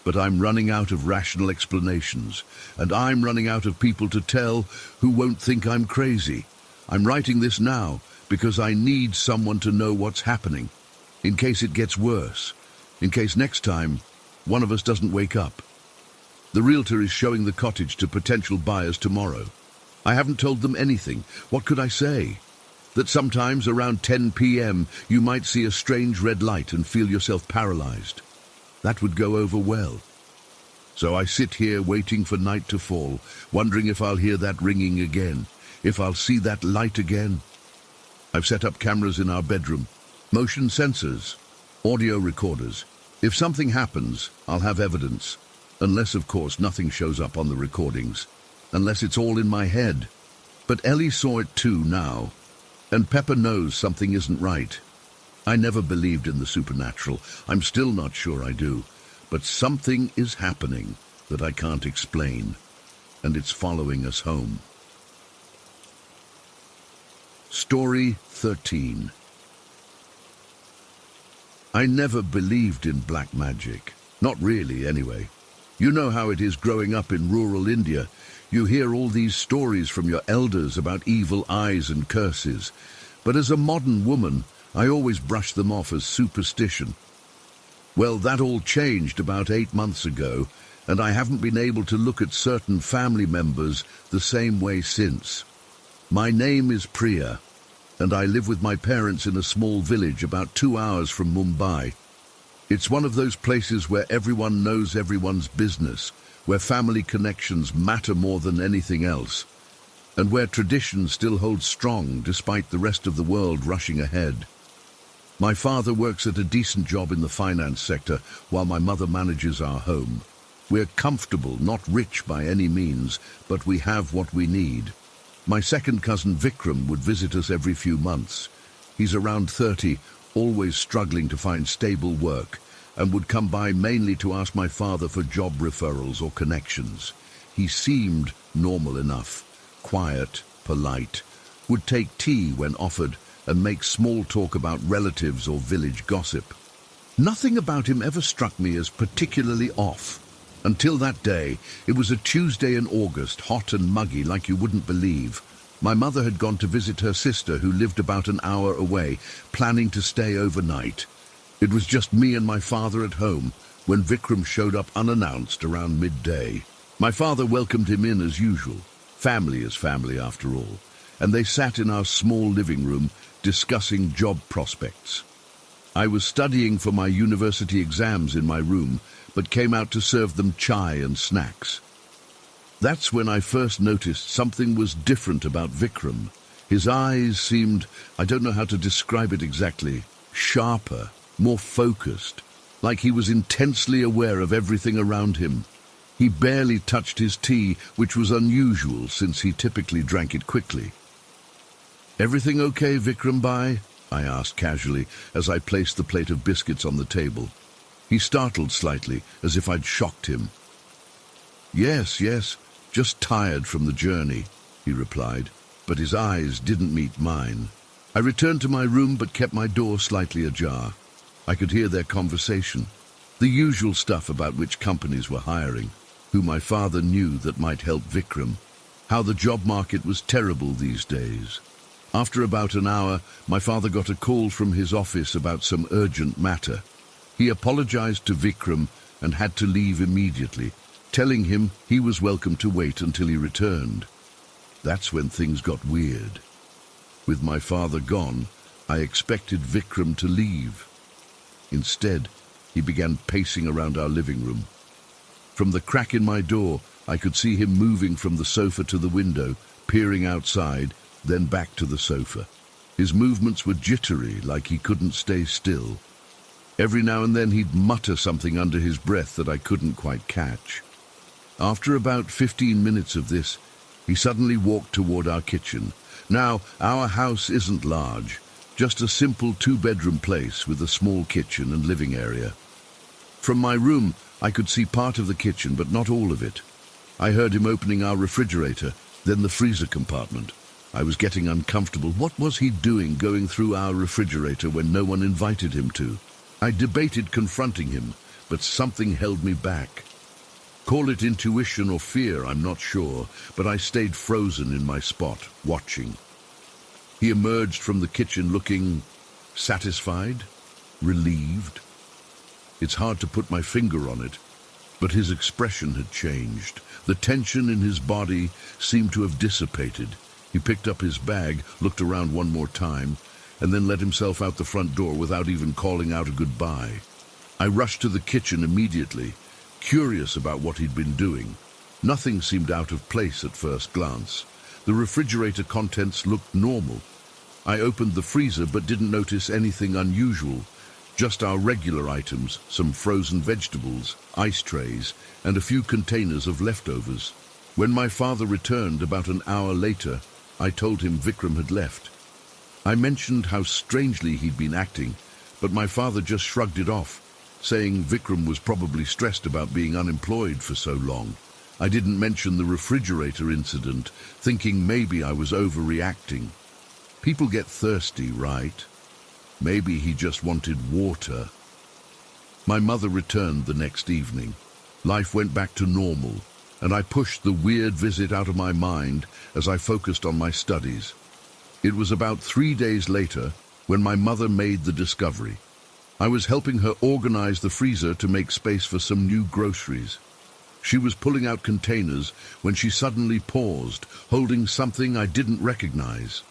But I'm running out of rational explanations, and I'm running out of people to tell who won't think I'm crazy. I'm writing this now because I need someone to know what's happening, in case it gets worse, in case next time one of us doesn't wake up. The realtor is showing the cottage to potential buyers tomorrow. I haven't told them anything. What could I say? That sometimes around 10 p.m. you might see a strange red light and feel yourself paralyzed. That would go over well. So I sit here waiting for night to fall, wondering if I'll hear that ringing again, if I'll see that light again. I've set up cameras in our bedroom, motion sensors, audio recorders. If something happens, I'll have evidence. Unless, of course, nothing shows up on the recordings. Unless it's all in my head. But Ellie saw it too now. And Pepper knows something isn't right. I never believed in the supernatural. I'm still not sure I do. But something is happening that I can't explain. And it's following us home. Story 13. I never believed in black magic. Not really, anyway. You know how it is growing up in rural India. You hear all these stories from your elders about evil eyes and curses. But as a modern woman, I always brushed them off as superstition. Well, that all changed about 8 months ago, and I haven't been able to look at certain family members the same way since. My name is Priya, and I live with my parents in a small village about 2 hours from Mumbai. It's one of those places where everyone knows everyone's business, where family connections matter more than anything else, and where tradition still holds strong despite the rest of the world rushing ahead. My father works at a decent job in the finance sector, while my mother manages our home. We're comfortable, not rich by any means, but we have what we need. My second cousin Vikram would visit us every few months. He's around 30, always struggling to find stable work, and would come by mainly to ask my father for job referrals or connections. He seemed normal enough, quiet, polite, would take tea when offered, and make small talk about relatives or village gossip. Nothing about him ever struck me as particularly off. Until that day. It was a Tuesday in August, hot and muggy like you wouldn't believe. My mother had gone to visit her sister, who lived about an hour away, planning to stay overnight. It was just me and my father at home when Vikram showed up unannounced around midday. My father welcomed him in as usual. Family is family after all. And they sat in our small living room discussing job prospects. I was studying for my university exams in my room, but came out to serve them chai and snacks. That's when I first noticed something was different about Vikram. His eyes seemed, I don't know how to describe it exactly, sharper, more focused, like he was intensely aware of everything around him. He barely touched his tea, which was unusual since he typically drank it quickly. "Everything okay, Vikram Bhai?" I asked casually as I placed the plate of biscuits on the table. He startled slightly, as if I'd shocked him. Yes, just tired from the journey," he replied, but his eyes didn't meet mine. I returned to my room but kept my door slightly ajar. I could hear their conversation, the usual stuff about which companies were hiring, who my father knew that might help Vikram, how the job market was terrible these days. After about an hour, my father got a call from his office about some urgent matter. He apologized to Vikram and had to leave immediately, telling him he was welcome to wait until he returned. That's when things got weird. With my father gone, I expected Vikram to leave. Instead, he began pacing around our living room. From the crack in my door, I could see him moving from the sofa to the window, peering outside, then back to the sofa. His movements were jittery, like he couldn't stay still. Every now and then he'd mutter something under his breath that I couldn't quite catch. After about 15 minutes of this, he suddenly walked toward our kitchen. Now, our house isn't large, just a simple 2-bedroom place with a small kitchen and living area. From my room, I could see part of the kitchen, but not all of it. I heard him opening our refrigerator, then the freezer compartment. I was getting uncomfortable. What was he doing going through our refrigerator when no one invited him to? I debated confronting him, but something held me back. Call it intuition or fear, I'm not sure, but I stayed frozen in my spot, watching. He emerged from the kitchen looking satisfied, relieved. It's hard to put my finger on it, but his expression had changed. The tension in his body seemed to have dissipated. He picked up his bag, looked around one more time, and then let himself out the front door without even calling out a goodbye. I rushed to the kitchen immediately, curious about what he'd been doing. Nothing seemed out of place at first glance. The refrigerator contents looked normal. I opened the freezer but didn't notice anything unusual. Just our regular items, some frozen vegetables, ice trays, and a few containers of leftovers. When my father returned about an hour later, I told him Vikram had left. I mentioned how strangely he'd been acting, but my father just shrugged it off, saying Vikram was probably stressed about being unemployed for so long. I didn't mention the refrigerator incident, thinking maybe I was overreacting. People get thirsty, right? Maybe he just wanted water. My mother returned the next evening. Life went back to normal, and I pushed the weird visit out of my mind as I focused on my studies. It was about 3 days later when my mother made the discovery. I was helping her organize the freezer to make space for some new groceries. She was pulling out containers when she suddenly paused, holding something I didn't recognize.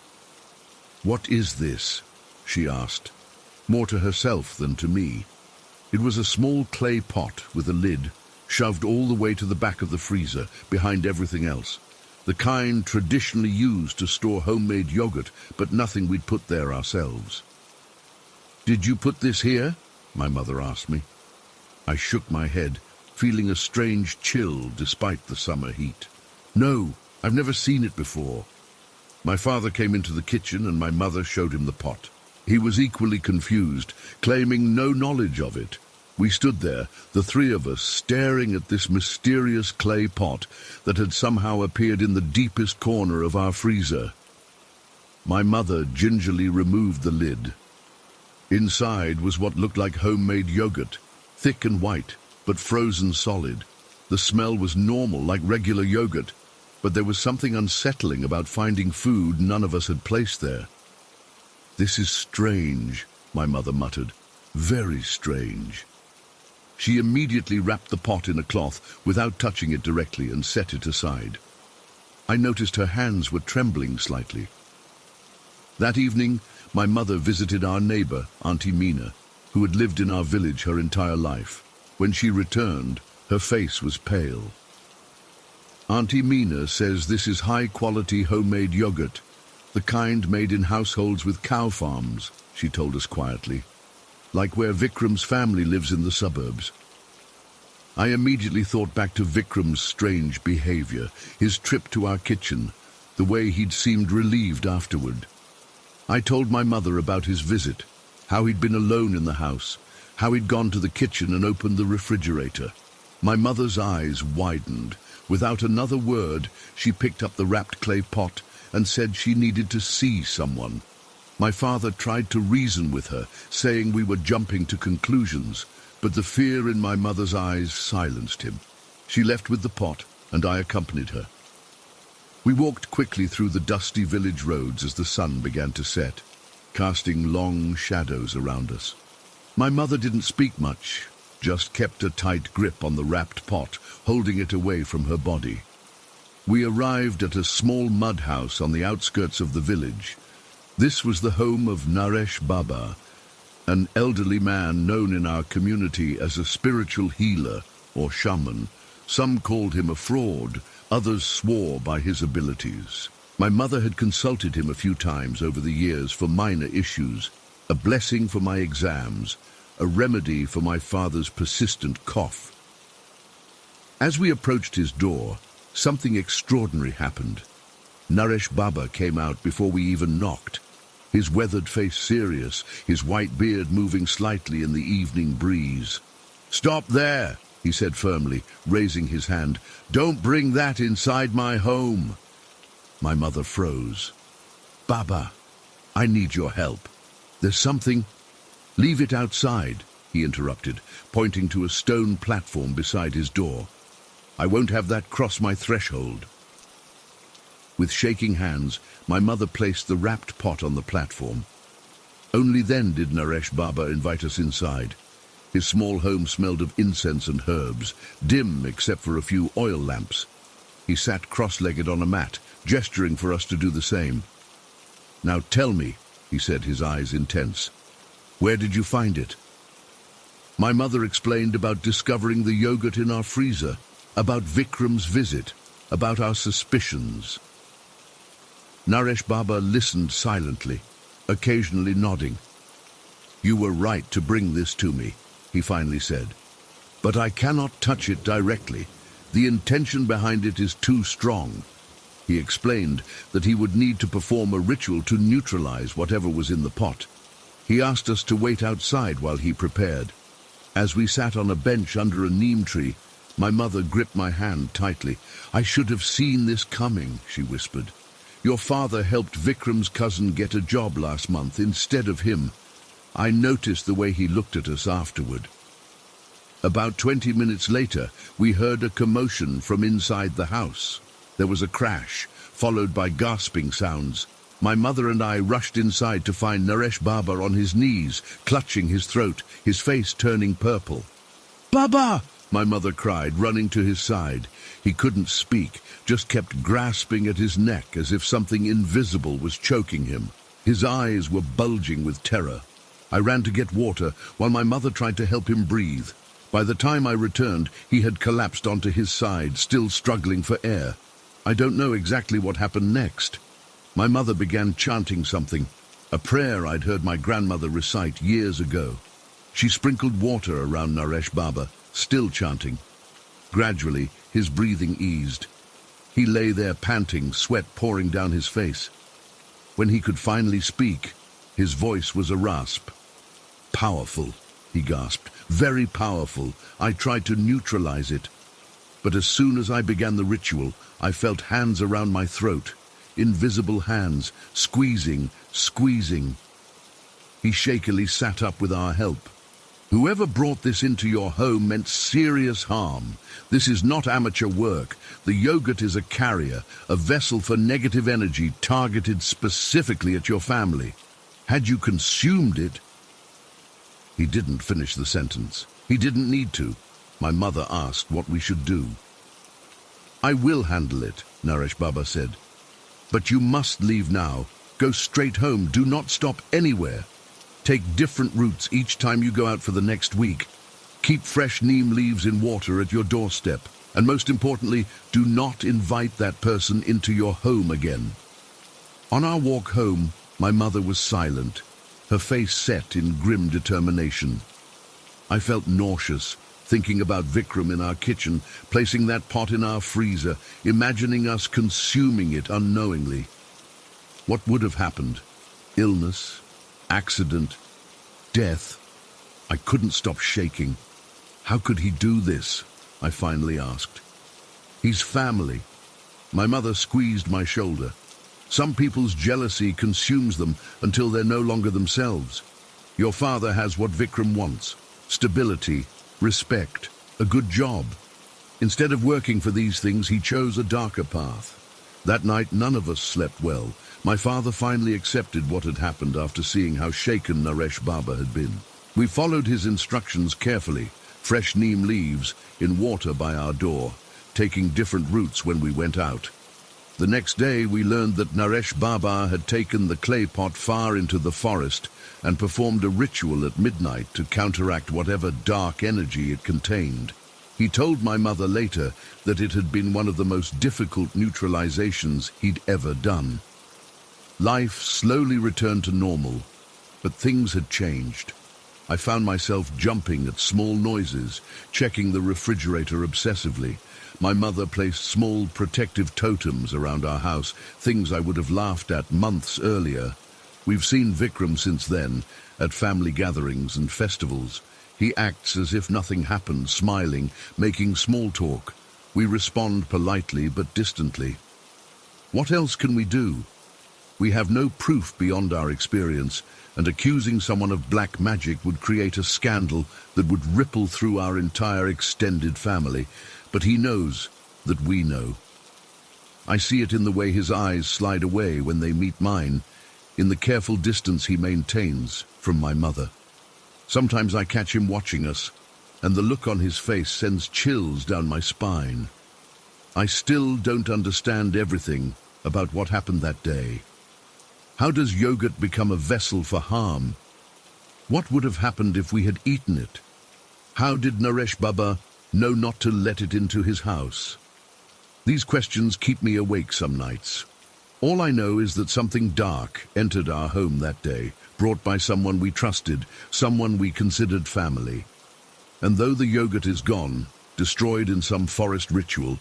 "What is this?" she asked, more to herself than to me. It was a small clay pot with a lid, shoved all the way to the back of the freezer, behind everything else. The kind traditionally used to store homemade yogurt, but nothing we'd put there ourselves. "Did you put this here?" my mother asked me. I shook my head, feeling a strange chill despite the summer heat. "No, I've never seen it before." My father came into the kitchen and my mother showed him the pot. He was equally confused, claiming no knowledge of it. We stood there, the three of us, staring at this mysterious clay pot that had somehow appeared in the deepest corner of our freezer. My mother gingerly removed the lid. Inside was what looked like homemade yogurt, thick and white, but frozen solid. The smell was normal, like regular yogurt, but there was something unsettling about finding food none of us had placed there. "This is strange," my mother muttered. "Very strange." She immediately wrapped the pot in a cloth without touching it directly and set it aside. I noticed her hands were trembling slightly. That evening, my mother visited our neighbor, Auntie Mina, who had lived in our village her entire life. When she returned, her face was pale. "Auntie Mina says this is high-quality homemade yogurt, the kind made in households with cow farms," she told us quietly, "like where Vikram's family lives in the suburbs." I immediately thought back to Vikram's strange behavior, his trip to our kitchen, the way he'd seemed relieved afterward. I told my mother about his visit, how he'd been alone in the house, how he'd gone to the kitchen and opened the refrigerator. My mother's eyes widened. Without another word, she picked up the wrapped clay pot and said she needed to see someone. My father tried to reason with her, saying we were jumping to conclusions, but the fear in my mother's eyes silenced him. She left with the pot, and I accompanied her. We walked quickly through the dusty village roads as the sun began to set, casting long shadows around us. My mother didn't speak much, just kept a tight grip on the wrapped pot, holding it away from her body. We arrived at a small mud house on the outskirts of the village. This was the home of Naresh Baba, an elderly man known in our community as a spiritual healer or shaman. Some called him a fraud, others swore by his abilities. My mother had consulted him a few times over the years for minor issues, a blessing for my exams, a remedy for my father's persistent cough. As we approached his door, something extraordinary happened. Naresh Baba came out before we even knocked, his weathered face serious, his white beard moving slightly in the evening breeze. "Stop there," he said firmly, raising his hand. "Don't bring that inside my home." My mother froze. "Baba, I need your help. There's something—" "Leave it outside," he interrupted, pointing to a stone platform beside his door. "I won't have that cross my threshold." With shaking hands, my mother placed the wrapped pot on the platform. Only then did Naresh Baba invite us inside. His small home smelled of incense and herbs, dim except for a few oil lamps. He sat cross-legged on a mat, gesturing for us to do the same. "Now tell me," he said, his eyes intense, "where did you find it?" My mother explained about discovering the yogurt in our freezer, about Vikram's visit, about our suspicions. Naresh Baba listened silently, occasionally nodding. "You were right to bring this to me," he finally said. "But I cannot touch it directly. The intention behind it is too strong." He explained that he would need to perform a ritual to neutralize whatever was in the pot. He asked us to wait outside while he prepared. As we sat on a bench under a neem tree, my mother gripped my hand tightly. "I should have seen this coming," she whispered. "Your father helped Vikram's cousin get a job last month instead of him. I noticed the way he looked at us afterward." About 20 minutes later, we heard a commotion from inside the house. There was a crash, followed by gasping sounds. My mother and I rushed inside to find Naresh Baba on his knees, clutching his throat, his face turning purple. "Baba!" my mother cried, running to his side. He couldn't speak, just kept grasping at his neck as if something invisible was choking him. His eyes were bulging with terror. I ran to get water while my mother tried to help him breathe. By the time I returned, he had collapsed onto his side, still struggling for air. I don't know exactly what happened next. My mother began chanting something, a prayer I'd heard my grandmother recite years ago. She sprinkled water around Naresh Baba, still chanting. Gradually, his breathing eased. He lay there panting, sweat pouring down his face. When he could finally speak, His voice was a rasp. "Powerful," he gasped. "Very powerful. I tried to neutralize it. But as soon as I began the ritual, I felt hands around my throat. Invisible hands, squeezing, squeezing." He shakily sat up with our help. "Whoever brought this into your home meant serious harm. This is not amateur work. The yogurt is a carrier, a vessel for negative energy targeted specifically at your family. Had you consumed it—" He didn't finish the sentence. He didn't need to. My mother asked what we should do. "I will handle it," Naresh Baba said. "But you must leave now. Go straight home. Do not stop anywhere. Take different routes each time you go out for the next week. Keep fresh neem leaves in water at your doorstep. And most importantly, do not invite that person into your home again." On our walk home, my mother was silent, her face set in grim determination. I felt nauseous, thinking about Vikram in our kitchen, placing that pot in our freezer, imagining us consuming it unknowingly. What would have happened? Illness? Accident? Death? I couldn't stop shaking. How could he do this? I finally asked. "He's family." My mother squeezed my shoulder. "Some people's jealousy consumes them until they're no longer themselves. Your father has what Vikram wants: stability, respect, a good job. Instead of working for these things, he chose a darker path. That night, none of us slept well. My father finally accepted what had happened after seeing how shaken Naresh Baba had been. We followed his instructions carefully, fresh neem leaves in water by our door, taking different routes when we went out. The next day, we learned that Naresh Baba had taken the clay pot far into the forest and performed a ritual at midnight to counteract whatever dark energy it contained. He told my mother later that it had been one of the most difficult neutralizations he'd ever done. Life slowly returned to normal, but things had changed. I found myself jumping at small noises, checking the refrigerator obsessively. My mother placed small protective totems around our house, things I would have laughed at months earlier. We've seen Vikram since then, at family gatherings and festivals. He acts as if nothing happened, smiling, making small talk. We respond politely but distantly. What else can we do? We have no proof beyond our experience, and accusing someone of black magic would create a scandal that would ripple through our entire extended family. But he knows that we know. I see it in the way his eyes slide away when they meet mine, in the careful distance he maintains from my mother. Sometimes I catch him watching us, and the look on his face sends chills down my spine. I still don't understand everything about what happened that day. How does yogurt become a vessel for harm? What would have happened if we had eaten it? How did Naresh Baba know not to let it into his house? These questions keep me awake some nights. All I know is that something dark entered our home that day, brought by someone we trusted, someone we considered family. And though the yogurt is gone, destroyed in some forest ritual,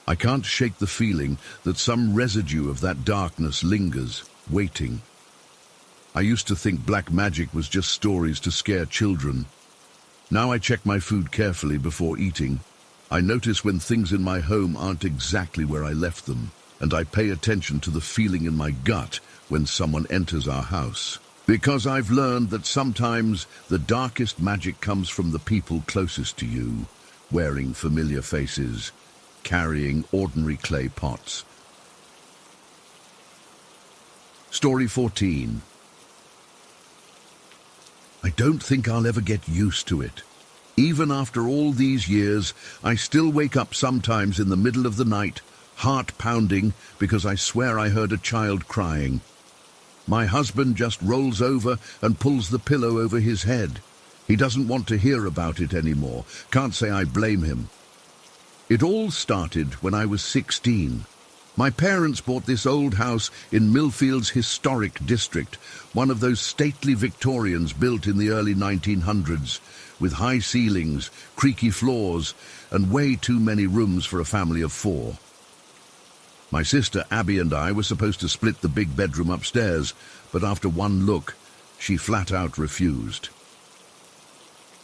I can't shake the feeling that some residue of that darkness lingers, waiting. I used to think black magic was just stories to scare children. Now I check my food carefully before eating. I notice when things in my home aren't exactly where I left them, and I pay attention to the feeling in my gut when someone enters our house. Because I've learned that sometimes the darkest magic comes from the people closest to you, wearing familiar faces, carrying ordinary clay pots. Story 14. I don't think I'll ever get used to it. Even after all these years, I still wake up sometimes in the middle of the night, heart pounding, because I swear I heard a child crying. My husband just rolls over and pulls the pillow over his head. He doesn't want to hear about it anymore. Can't say I blame him. It all started when I was 16. My parents bought this old house in Millfield's historic district, one of those stately Victorians built in the early 1900s, with high ceilings, creaky floors, and way too many rooms for a family of 4. My sister Abby and I were supposed to split the big bedroom upstairs, but after one look, she flat out refused.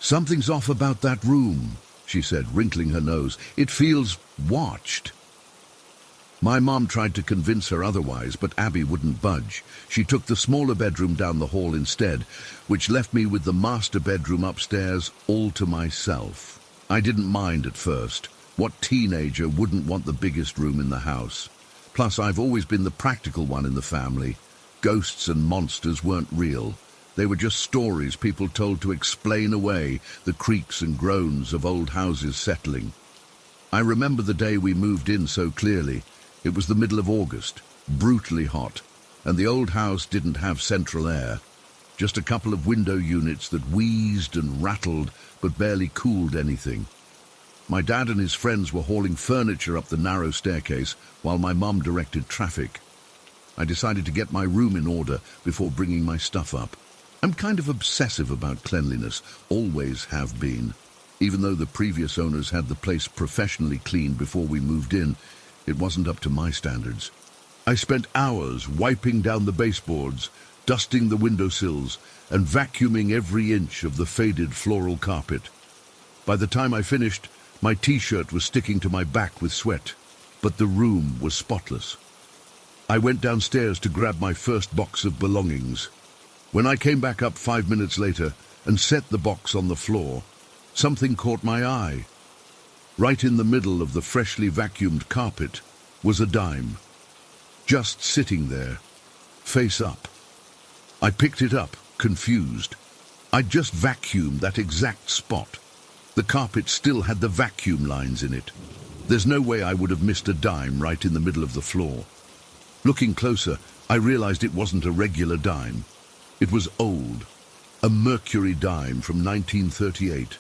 "Something's off about that room," she said, wrinkling her nose. "It feels watched." My mom tried to convince her otherwise, but Abby wouldn't budge. She took the smaller bedroom down the hall instead, which left me with the master bedroom upstairs all to myself. I didn't mind at first. What teenager wouldn't want the biggest room in the house? Plus, I've always been the practical one in the family. Ghosts and monsters weren't real. They were just stories people told to explain away the creaks and groans of old houses settling. I remember the day we moved in so clearly. It was the middle of August, brutally hot, and the old house didn't have central air. Just a couple of window units that wheezed and rattled but barely cooled anything. My dad and his friends were hauling furniture up the narrow staircase while my mum directed traffic. I decided to get my room in order before bringing my stuff up. I'm kind of obsessive about cleanliness, always have been. Even though the previous owners had the place professionally cleaned before we moved in, it wasn't up to my standards. I spent hours wiping down the baseboards, dusting the windowsills, and vacuuming every inch of the faded floral carpet. By the time I finished, my t-shirt was sticking to my back with sweat, but the room was spotless. I went downstairs to grab my first box of belongings. When I came back up 5 minutes later and set the box on the floor, something caught my eye. Right in the middle of the freshly vacuumed carpet was a dime, just sitting there, face up. I picked it up, confused. I'd just vacuumed that exact spot. The carpet still had the vacuum lines in it. There's no way I would have missed a dime right in the middle of the floor. Looking closer, I realized it wasn't a regular dime. It was old, a Mercury dime from 1938.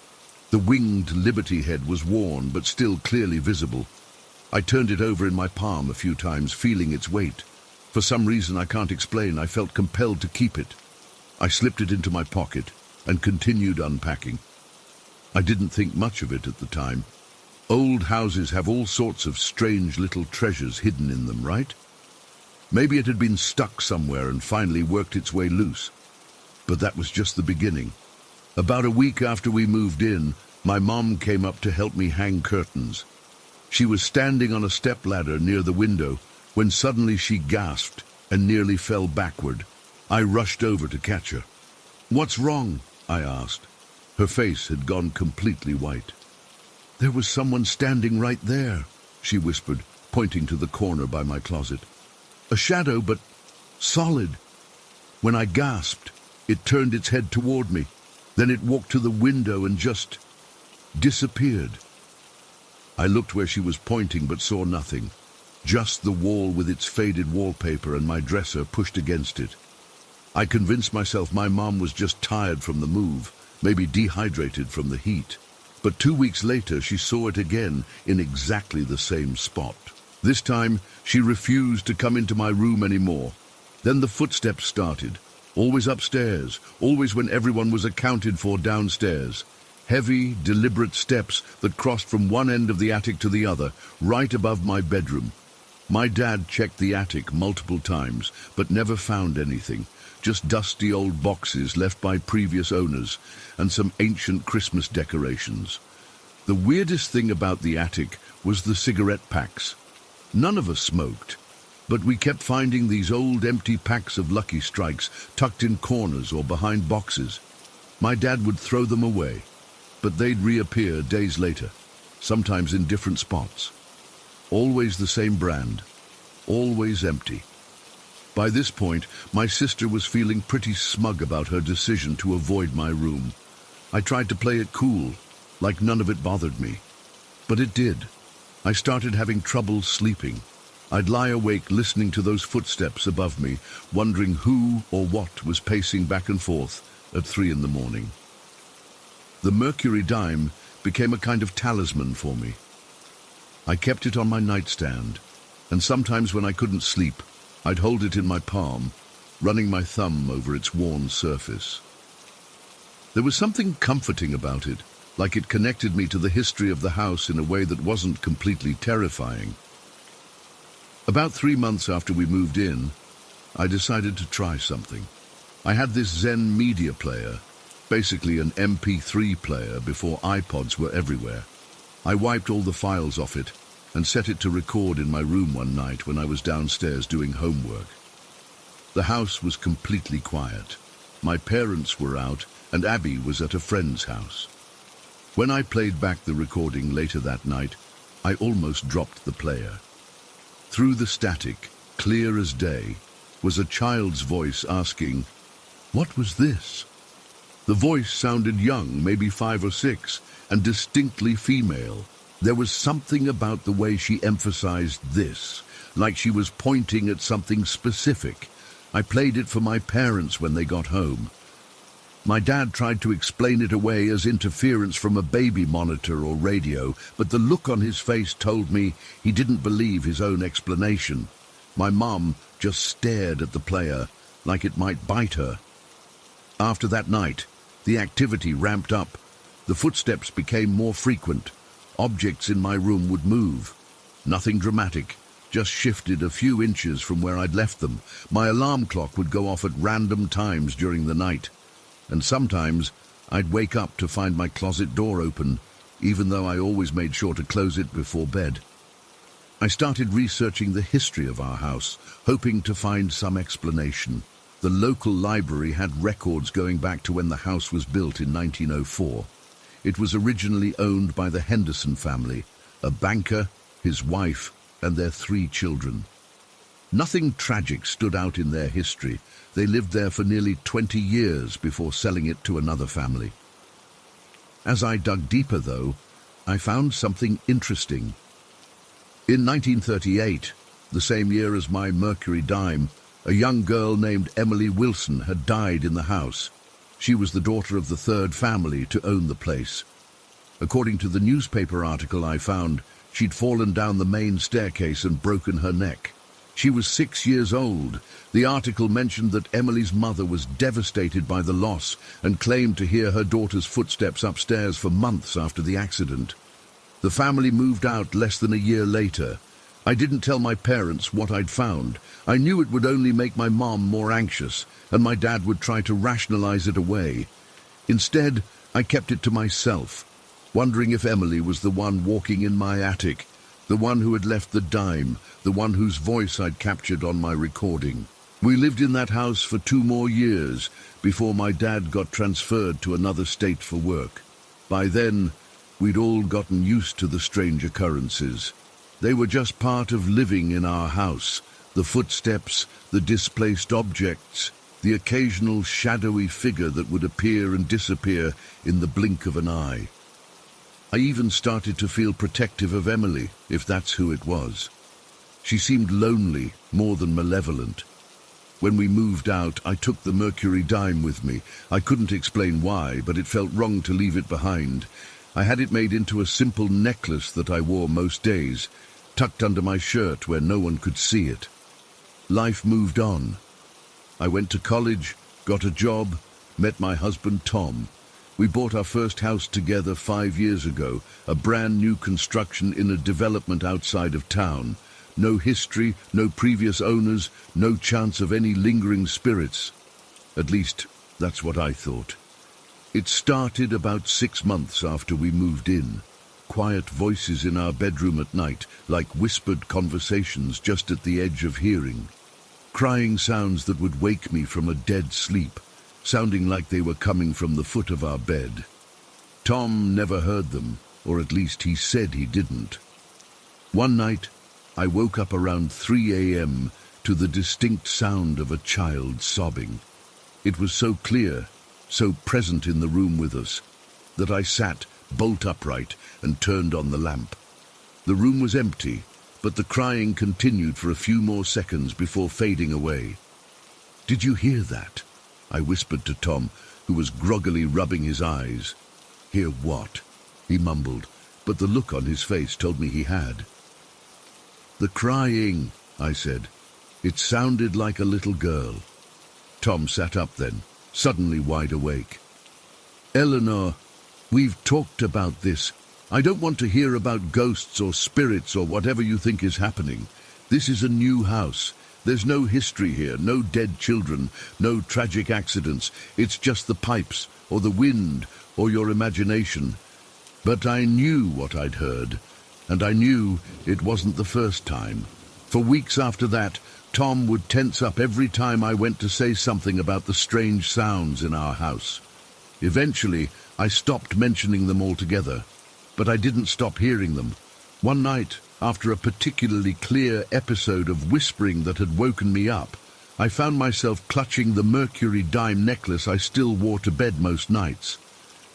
The winged Liberty head was worn, but still clearly visible. I turned it over in my palm a few times, feeling its weight. For some reason I can't explain, I felt compelled to keep it. I slipped it into my pocket and continued unpacking. I didn't think much of it at the time. Old houses have all sorts of strange little treasures hidden in them, right? Maybe it had been stuck somewhere and finally worked its way loose. But that was just the beginning. About a week after we moved in, my mom came up to help me hang curtains. She was standing on a stepladder near the window when suddenly she gasped and nearly fell backward. I rushed over to catch her. "What's wrong?" I asked. Her face had gone completely white. "There was someone standing right there," she whispered, pointing to the corner by my closet. "A shadow, but solid." When I gasped, it turned its head toward me. Then it walked to the window and just disappeared. I looked where she was pointing but saw nothing. Just the wall with its faded wallpaper and my dresser pushed against it. I convinced myself my mom was just tired from the move, maybe dehydrated from the heat. But 2 weeks later, she saw it again in exactly the same spot. This time, she refused to come into my room anymore. Then the footsteps started, always upstairs, always when everyone was accounted for downstairs. Heavy, deliberate steps that crossed from one end of the attic to the other, right above my bedroom. My dad checked the attic multiple times, but never found anything. Just dusty old boxes left by previous owners and some ancient Christmas decorations. The weirdest thing about the attic was the cigarette packs. None of us smoked, but we kept finding these old empty packs of Lucky Strikes tucked in corners or behind boxes. My dad would throw them away, but they'd reappear days later, sometimes in different spots. Always the same brand, always empty. By this point, my sister was feeling pretty smug about her decision to avoid my room. I tried to play it cool, like none of it bothered me. But it did. I started having trouble sleeping. I'd lie awake listening to those footsteps above me, wondering who or what was pacing back and forth at 3 in the morning. The Mercury dime became a kind of talisman for me. I kept it on my nightstand, and sometimes when I couldn't sleep, I'd hold it in my palm, running my thumb over its worn surface. There was something comforting about it, like it connected me to the history of the house in a way that wasn't completely terrifying. About 3 months after we moved in, I decided to try something. I had this Zen media player, basically an MP3 player before iPods were everywhere. I wiped all the files off it and set it to record in my room one night when I was downstairs doing homework. The house was completely quiet. My parents were out and Abby was at a friend's house. When I played back the recording later that night, I almost dropped the player. Through the static, clear as day, was a child's voice asking, "What was this?" The voice sounded young, maybe 5 or 6, and distinctly female. There was something about the way she emphasized this, like she was pointing at something specific. I played it for my parents when they got home. My dad tried to explain it away as interference from a baby monitor or radio, but the look on his face told me he didn't believe his own explanation. My mum just stared at the player like it might bite her. After that night, the activity ramped up. The footsteps became more frequent. Objects in my room would move. Nothing dramatic, just shifted a few inches from where I'd left them. My alarm clock would go off at random times during the night. And sometimes I'd wake up to find my closet door open, even though I always made sure to close it before bed. I started researching the history of our house, hoping to find some explanation. The local library had records going back to when the house was built in 1904. It was originally owned by the Henderson family, a banker, his wife, and their 3 children. Nothing tragic stood out in their history. They lived there for nearly 20 years before selling it to another family. As I dug deeper, though, I found something interesting. In 1938, the same year as my Mercury dime, a young girl named Emily Wilson had died in the house. She was the daughter of the 3rd family to own the place. According to the newspaper article I found, she'd fallen down the main staircase and broken her neck. She was 6 years old. The article mentioned that Emily's mother was devastated by the loss and claimed to hear her daughter's footsteps upstairs for months after the accident. The family moved out less than a year later. I didn't tell my parents what I'd found. I knew it would only make my mom more anxious, and my dad would try to rationalize it away. Instead, I kept it to myself, wondering if Emily was the one walking in my attic, the one who had left the dime, the one whose voice I'd captured on my recording. We lived in that house for 2 more years before my dad got transferred to another state for work. By then, we'd all gotten used to the strange occurrences. They were just part of living in our house. The footsteps, the displaced objects, the occasional shadowy figure that would appear and disappear in the blink of an eye. I even started to feel protective of Emily, if that's who it was. She seemed lonely, more than malevolent. When we moved out, I took the Mercury dime with me. I couldn't explain why, but it felt wrong to leave it behind. I had it made into a simple necklace that I wore most days, tucked under my shirt where no one could see it. Life moved on. I went to college, got a job, met my husband Tom. We bought our first house together 5 years ago, a brand new construction in a development outside of town. No history, no previous owners, no chance of any lingering spirits. At least, that's what I thought. It started about 6 months after we moved in. Quiet voices in our bedroom at night, like whispered conversations just at the edge of hearing. Crying sounds that would wake me from a dead sleep, sounding like they were coming from the foot of our bed. Tom never heard them, or at least he said he didn't. One night, I woke up around 3 a.m. to the distinct sound of a child sobbing. It was so clear, so present in the room with us, that I sat bolt upright and turned on the lamp. The room was empty, but the crying continued for a few more seconds before fading away. "Did you hear that?" I whispered to Tom, who was groggily rubbing his eyes. "Hear what?" he mumbled, but the look on his face told me he had. "The crying," I said. "It sounded like a little girl." Tom sat up then, suddenly wide awake. "Eleanor, we've talked about this. I don't want to hear about ghosts or spirits or whatever you think is happening. This is a new house. There's no history here, no dead children, no tragic accidents. It's just the pipes, or the wind, or your imagination. But I knew what I'd heard, and I knew it wasn't the first time. For weeks after that, Tom would tense up every time I went to say something about the strange sounds in our house. Eventually, I stopped mentioning them altogether, but I didn't stop hearing them. One night, after a particularly clear episode of whispering that had woken me up, I found myself clutching the mercury dime necklace I still wore to bed most nights.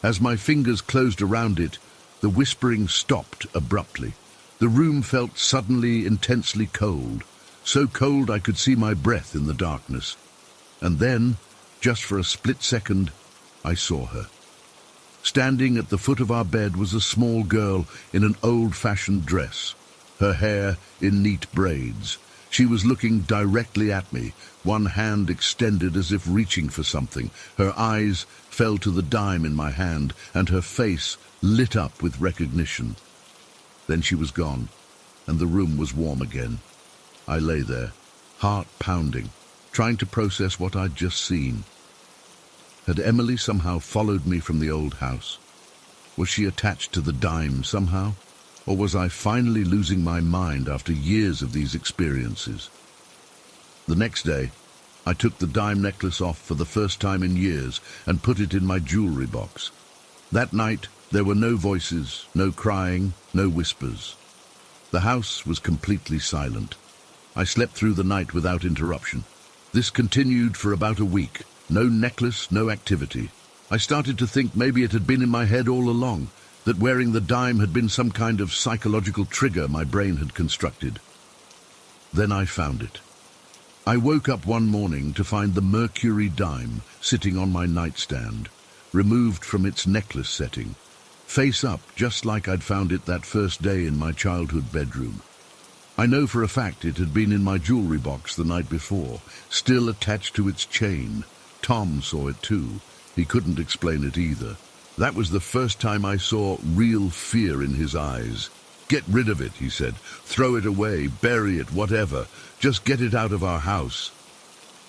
As my fingers closed around it, the whispering stopped abruptly. The room felt suddenly intensely cold, so cold I could see my breath in the darkness. And then, just for a split second, I saw her. Standing at the foot of our bed was a small girl in an old-fashioned dress, her hair in neat braids. She was looking directly at me, one hand extended as if reaching for something. Her eyes fell to the dime in my hand, and her face lit up with recognition. Then she was gone, and the room was warm again. I lay there, heart pounding, trying to process what I'd just seen. Had Emily somehow followed me from the old house? Was she attached to the dime somehow? Or was I finally losing my mind after years of these experiences? The next day, I took the dime necklace off for the first time in years and put it in my jewelry box. That night, there were no voices, no crying, no whispers. The house was completely silent. I slept through the night without interruption. This continued for about a week. No necklace, no activity. I started to think maybe it had been in my head all along, that wearing the dime had been some kind of psychological trigger my brain had constructed. Then I found it. I woke up one morning to find the mercury dime sitting on my nightstand, removed from its necklace setting, face up just like I'd found it that first day in my childhood bedroom. I know for a fact it had been in my jewelry box the night before, still attached to its chain. Tom saw it too. He couldn't explain it either. That was the first time I saw real fear in his eyes. "Get rid of it," he said. "Throw it away, bury it, whatever. Just get it out of our house."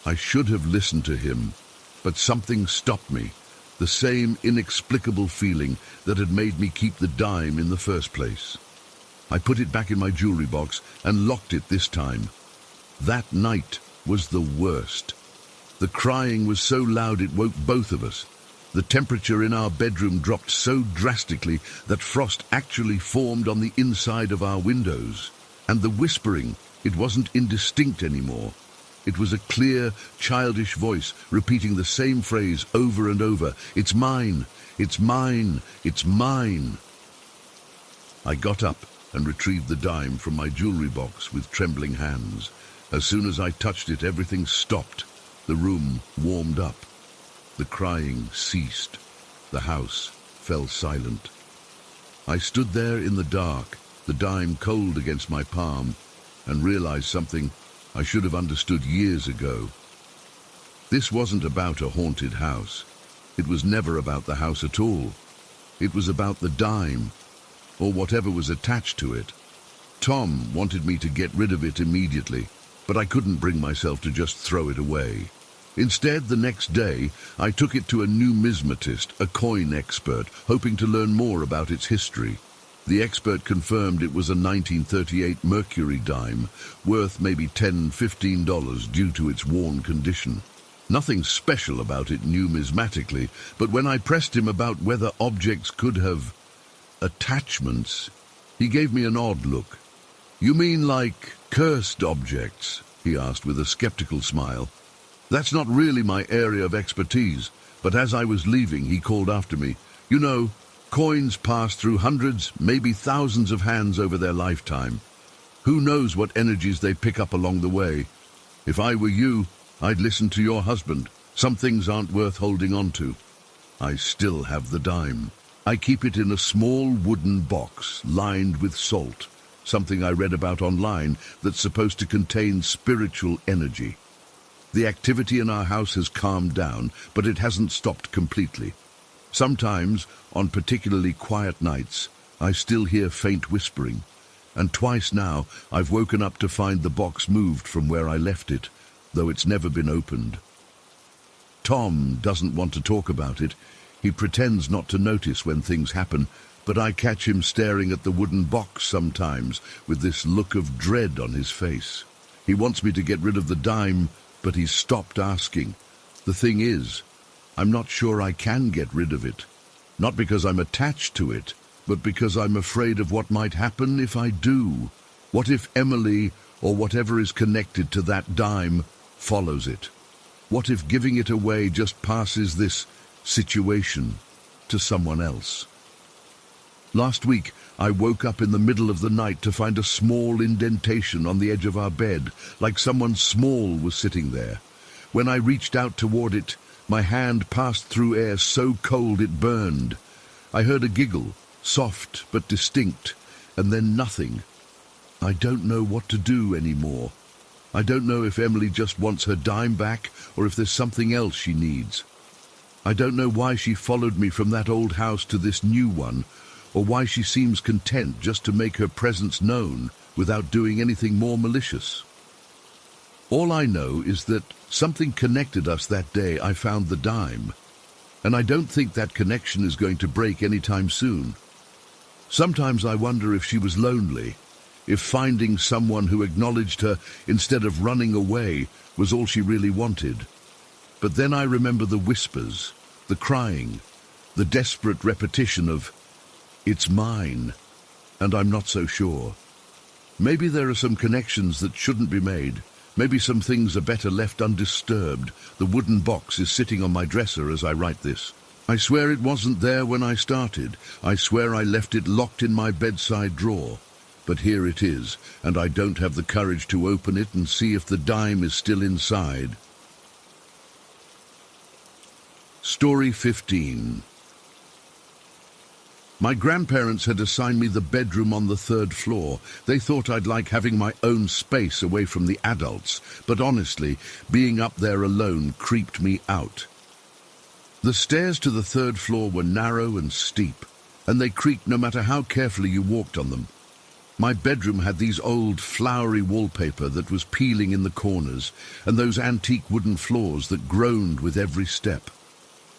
I should have listened to him, but something stopped me. The same inexplicable feeling that had made me keep the dime in the first place. I put it back in my jewelry box and locked it this time. That night was the worst. The crying was so loud it woke both of us. The temperature in our bedroom dropped so drastically that frost actually formed on the inside of our windows. And the whispering, it wasn't indistinct anymore. It was a clear, childish voice repeating the same phrase over and over. "It's mine, it's mine, it's mine." I got up and retrieved the dime from my jewelry box with trembling hands. As soon as I touched it, everything stopped. The room warmed up. The crying ceased. The house fell silent. I stood there in the dark, the dime cold against my palm, and realized something I should have understood years ago. This wasn't about a haunted house. It was never about the house at all. It was about the dime, or whatever was attached to it. Tom wanted me to get rid of it immediately, but I couldn't bring myself to just throw it away. Instead, the next day, I took it to a numismatist, a coin expert, hoping to learn more about its history. The expert confirmed it was a 1938 mercury dime, worth maybe $10, $15 due to its worn condition. Nothing special about it numismatically, but when I pressed him about whether objects could have attachments, he gave me an odd look. "You mean like cursed objects?" he asked with a skeptical smile. "That's not really my area of expertise," but as I was leaving, he called after me. "You know, coins pass through hundreds, maybe thousands of hands over their lifetime. Who knows what energies they pick up along the way? If I were you, I'd listen to your husband. Some things aren't worth holding on to." I still have the dime. I keep it in a small wooden box lined with salt, something I read about online that's supposed to contain spiritual energy. The activity in our house has calmed down, but it hasn't stopped completely. Sometimes, on particularly quiet nights, I still hear faint whispering. And twice now I've woken up to find the box moved from where I left it, though it's never been opened. Tom doesn't want to talk about it. He pretends not to notice when things happen, but I catch him staring at the wooden box sometimes with this look of dread on his face. He wants me to get rid of the dime, but he's stopped asking. The thing is, I'm not sure I can get rid of it. Not because I'm attached to it, but because I'm afraid of what might happen if I do. What if Emily, or whatever is connected to that dime, follows it? What if giving it away just passes this situation to someone else? Last week, I woke up in the middle of the night to find a small indentation on the edge of our bed, like someone small was sitting there. When I reached out toward it, my hand passed through air so cold it burned. I heard a giggle, soft but distinct, and then nothing. I don't know what to do anymore. I don't know if Emily just wants her dime back or if there's something else she needs. I don't know why she followed me from that old house to this new one, or why she seems content just to make her presence known without doing anything more malicious. All I know is that something connected us that day I found the dime, and I don't think that connection is going to break anytime soon. Sometimes I wonder if she was lonely, if finding someone who acknowledged her instead of running away was all she really wanted. But then I remember the whispers, the crying, the desperate repetition of, "It's mine," and I'm not so sure. Maybe there are some connections that shouldn't be made. Maybe some things are better left undisturbed. The wooden box is sitting on my dresser as I write this. I swear it wasn't there when I started. I swear I left it locked in my bedside drawer. But here it is, and I don't have the courage to open it and see if the dime is still inside. Story 15. My grandparents had assigned me the bedroom on the 3rd floor. They thought I'd like having my own space away from the adults, but honestly, being up there alone creeped me out. The stairs to the 3rd floor were narrow and steep, and they creaked no matter how carefully you walked on them. My bedroom had these old, flowery wallpaper that was peeling in the corners, and those antique wooden floors that groaned with every step.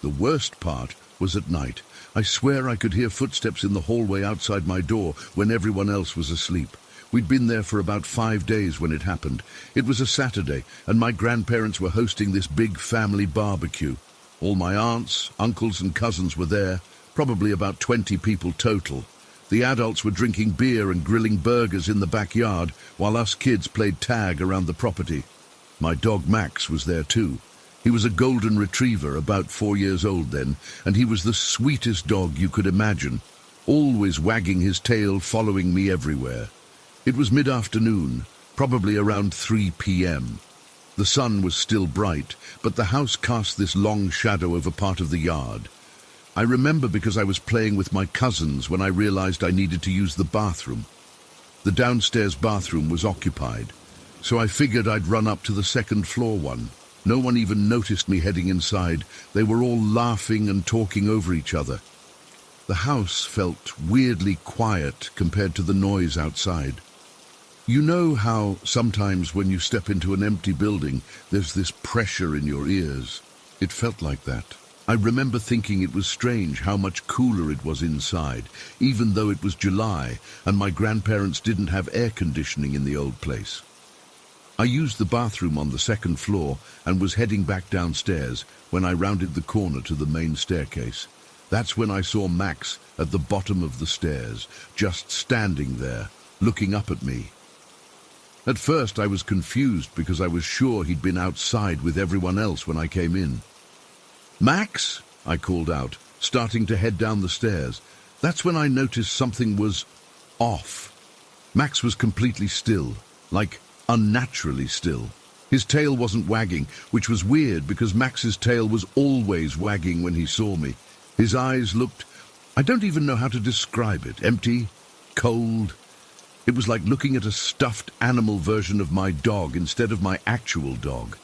The worst part was at night. I swear I could hear footsteps in the hallway outside my door when everyone else was asleep. We'd been there for about 5 days when it happened. It was a Saturday, and my grandparents were hosting this big family barbecue. All my aunts, uncles, and cousins were there, probably about 20 people total. The adults were drinking beer and grilling burgers in the backyard, while us kids played tag around the property. My dog Max was there too. He was a golden retriever, about 4 years old then, and he was the sweetest dog you could imagine, always wagging his tail, following me everywhere. It was mid-afternoon, probably around 3 p.m. The sun was still bright, but the house cast this long shadow over part of the yard. I remember because I was playing with my cousins when I realized I needed to use the bathroom. The downstairs bathroom was occupied, so I figured I'd run up to the 2nd floor one. No one even noticed me heading inside. They were all laughing and talking over each other. The house felt weirdly quiet compared to the noise outside. You know how sometimes when you step into an empty building, there's this pressure in your ears? It felt like that. I remember thinking it was strange how much cooler it was inside, even though it was July and my grandparents didn't have air conditioning in the old place. I used the bathroom on the 2nd floor and was heading back downstairs when I rounded the corner to the main staircase. That's when I saw Max at the bottom of the stairs, just standing there, looking up at me. At first I was confused because I was sure he'd been outside with everyone else when I came in. "Max!" I called out, starting to head down the stairs. That's when I noticed something was off. Max was completely still, like unnaturally still. His tail wasn't wagging, which was weird because Max's tail was always wagging when he saw me. His eyes looked, I don't even know how to describe it, empty, cold. It was like looking at a stuffed animal version of my dog instead of my actual dog.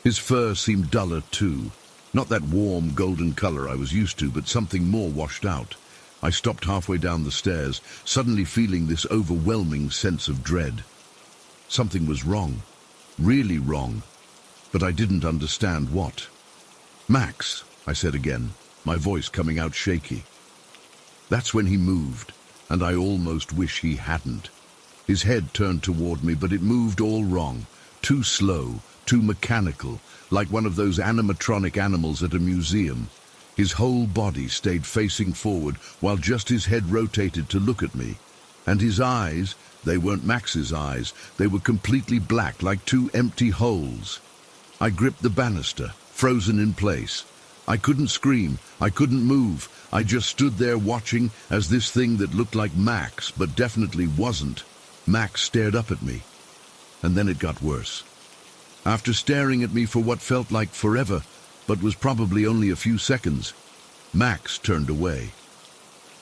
His fur seemed duller too. Not that warm golden color I was used to, but something more washed out. I stopped halfway down the stairs, suddenly feeling this overwhelming sense of dread. Something was wrong, really wrong, but I didn't understand what. "Max," I said again, my voice coming out shaky. That's when he moved, and I almost wish he hadn't. His head turned toward me, but it moved all wrong, too slow, too mechanical, like one of those animatronic animals at a museum. His whole body stayed facing forward, while just his head rotated to look at me. And his eyes, they weren't Max's eyes, they were completely black, like two empty holes. I gripped the banister, frozen in place. I couldn't scream, I couldn't move. I just stood there watching as this thing that looked like Max, but definitely wasn't, Max stared up at me. And then it got worse. After staring at me for what felt like forever, but was probably only a few seconds, Max turned away.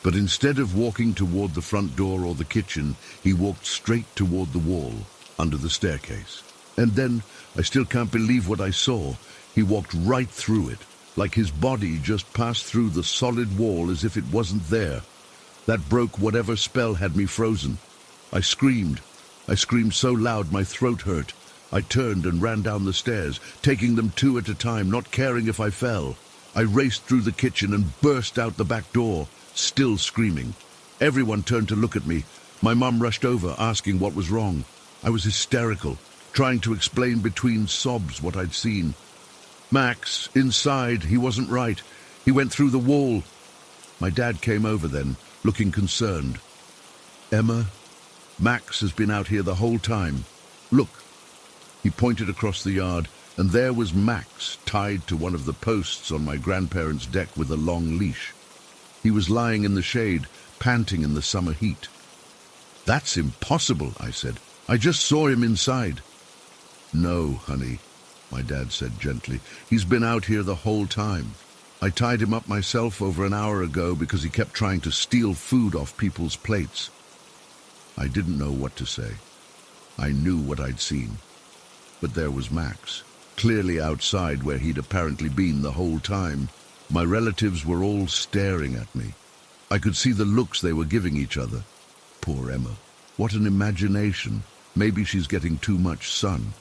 But instead of walking toward the front door or the kitchen, he walked straight toward the wall, under the staircase. And then, I still can't believe what I saw, he walked right through it, like his body just passed through the solid wall as if it wasn't there. That broke whatever spell had me frozen. I screamed so loud my throat hurt. I turned and ran down the stairs, taking them two at a time, not caring if I fell. I raced through the kitchen and burst out the back door, still screaming. Everyone turned to look at me. My mum rushed over, asking what was wrong. I was hysterical, trying to explain between sobs what I'd seen. "Max, inside, he wasn't right. He went through the wall." My dad came over then, looking concerned. "Emma, Max has been out here the whole time. Look." He pointed across the yard, and there was Max, tied to one of the posts on my grandparents' deck with a long leash. He was lying in the shade, panting in the summer heat. "That's impossible," I said. "I just saw him inside." "No, honey," my dad said gently. "He's been out here the whole time. I tied him up myself over an hour ago because he kept trying to steal food off people's plates." I didn't know what to say. I knew what I'd seen. But there was Max, clearly outside where he'd apparently been the whole time. My relatives were all staring at me. I could see the looks they were giving each other. Poor Emma. What an imagination. Maybe she's getting too much sun.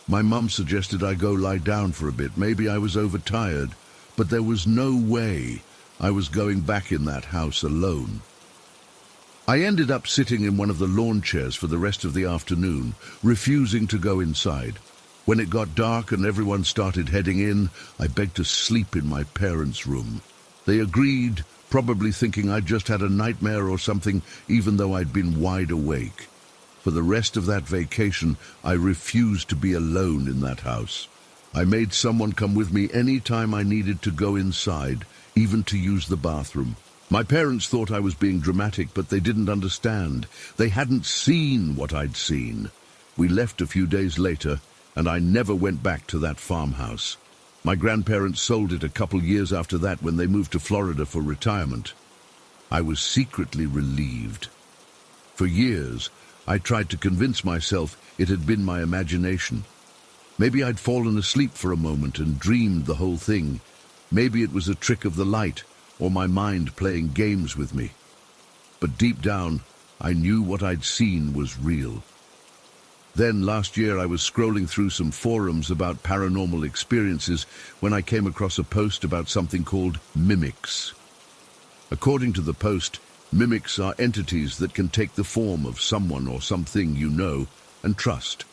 My mum suggested I go lie down for a bit. Maybe I was overtired, but there was no way I was going back in that house alone. I ended up sitting in one of the lawn chairs for the rest of the afternoon, refusing to go inside. When it got dark and everyone started heading in, I begged to sleep in my parents' room. They agreed, probably thinking I'd just had a nightmare or something, even though I'd been wide awake. For the rest of that vacation, I refused to be alone in that house. I made someone come with me any time I needed to go inside, even to use the bathroom. My parents thought I was being dramatic, but they didn't understand. They hadn't seen what I'd seen. We left a few days later, and I never went back to that farmhouse. My grandparents sold it a couple years after that when they moved to Florida for retirement. I was secretly relieved. For years, I tried to convince myself it had been my imagination. Maybe I'd fallen asleep for a moment and dreamed the whole thing. Maybe it was a trick of the light, or my mind playing games with me. But deep down, I knew what I'd seen was real. Then last year I was scrolling through some forums about paranormal experiences when I came across a post about something called mimics. According to the post, mimics are entities that can take the form of someone or something you know and trust,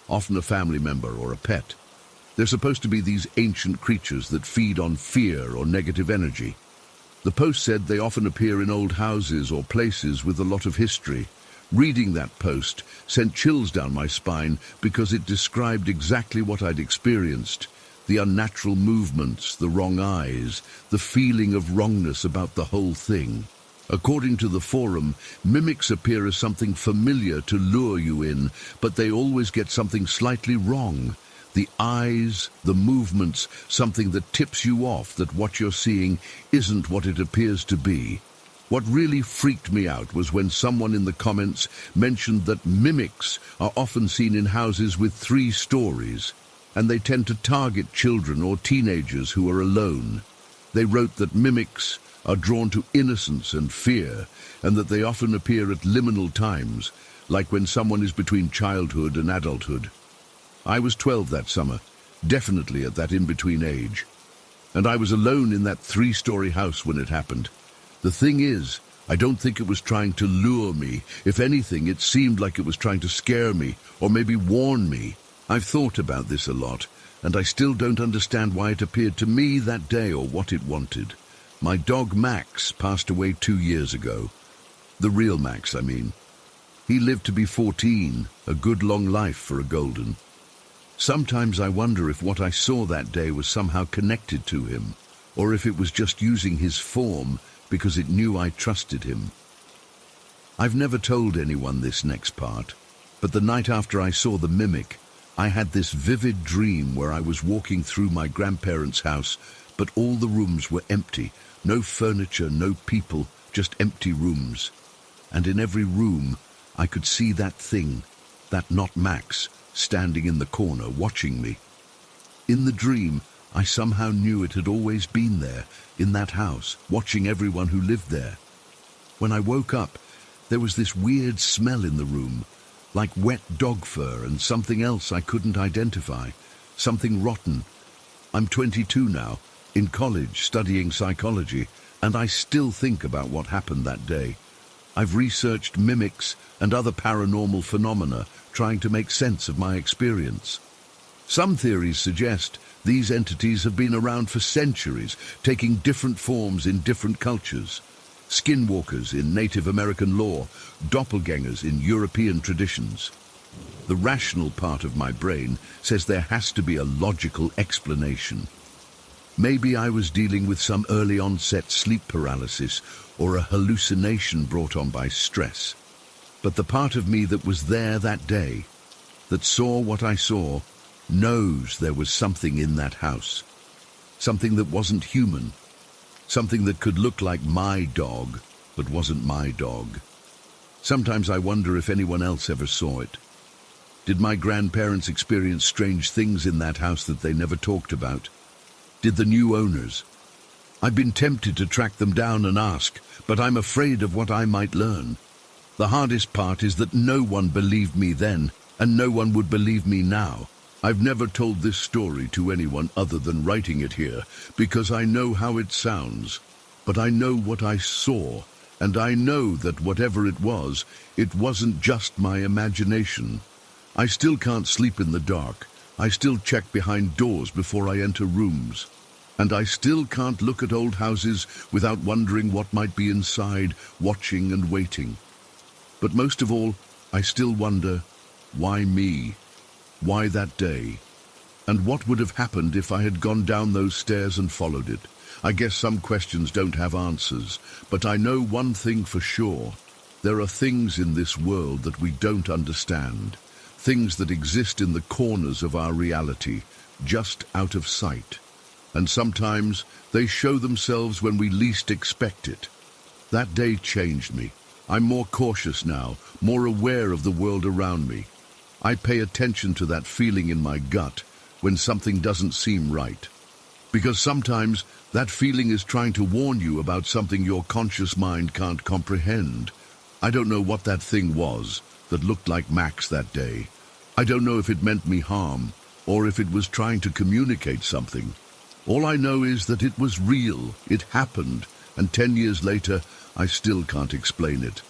often a family member or a pet. They're supposed to be these ancient creatures that feed on fear or negative energy. The post said they often appear in old houses or places with a lot of history. Reading that post sent chills down my spine because it described exactly what I'd experienced. The unnatural movements, the wrong eyes, the feeling of wrongness about the whole thing. According to the forum, mimics appear as something familiar to lure you in, but they always get something slightly wrong. The eyes, the movements, something that tips you off that what you're seeing isn't what it appears to be. What really freaked me out was when someone in the comments mentioned that mimics are often seen in houses with 3 stories, and they tend to target children or teenagers who are alone. They wrote that mimics are drawn to innocence and fear, and that they often appear at liminal times, like when someone is between childhood and adulthood. I was 12 that summer, definitely at that in-between age. And I was alone in that 3-story house when it happened. The thing is, I don't think it was trying to lure me. If anything, it seemed like it was trying to scare me, or maybe warn me. I've thought about this a lot, and I still don't understand why it appeared to me that day or what it wanted. My dog Max passed away 2 years ago. The real Max, I mean. He lived to be 14, a good long life for a golden. Sometimes I wonder if what I saw that day was somehow connected to him, or if it was just using his form because it knew I trusted him. I've never told anyone this next part, but the night after I saw the mimic, I had this vivid dream where I was walking through my grandparents' house, but all the rooms were empty, no furniture, no people, just empty rooms. And in every room, I could see that thing, that not Max, standing in the corner watching me. In the dream, I somehow knew it had always been there, in that house, watching everyone who lived there. When I woke up, there was this weird smell in the room, like wet dog fur and something else I couldn't identify, something rotten. I'm 22 now, in college studying psychology, and I still think about what happened that day. I've researched mimics and other paranormal phenomena, trying to make sense of my experience. Some theories suggest these entities have been around for centuries, taking different forms in different cultures. Skinwalkers in Native American lore, doppelgangers in European traditions. The rational part of my brain says there has to be a logical explanation. Maybe I was dealing with some early onset sleep paralysis or a hallucination brought on by stress. But the part of me that was there that day, that saw what I saw, knows there was something in that house. Something that wasn't human. Something that could look like my dog, but wasn't my dog. Sometimes I wonder if anyone else ever saw it. Did my grandparents experience strange things in that house that they never talked about? Did the new owners? I've been tempted to track them down and ask, but I'm afraid of what I might learn. The hardest part is that no one believed me then, and no one would believe me now. I've never told this story to anyone other than writing it here, because I know how it sounds. But I know what I saw, and I know that whatever it wasn't just my imagination. I still can't sleep in the dark. I still check behind doors before I enter rooms. And I still can't look at old houses without wondering what might be inside, watching and waiting. But most of all, I still wonder, why me? Why that day? And what would have happened if I had gone down those stairs and followed it? I guess some questions don't have answers, but I know one thing for sure. There are things in this world that we don't understand. Things that exist in the corners of our reality, just out of sight. And sometimes they show themselves when we least expect it. That day changed me. I'm more cautious now, more aware of the world around me. I pay attention to that feeling in my gut when something doesn't seem right. Because sometimes that feeling is trying to warn you about something your conscious mind can't comprehend. I don't know what that thing was that looked like Max that day. I don't know if it meant me harm or if it was trying to communicate something. All I know is that it was real, it happened, and 10 years later, I still can't explain it.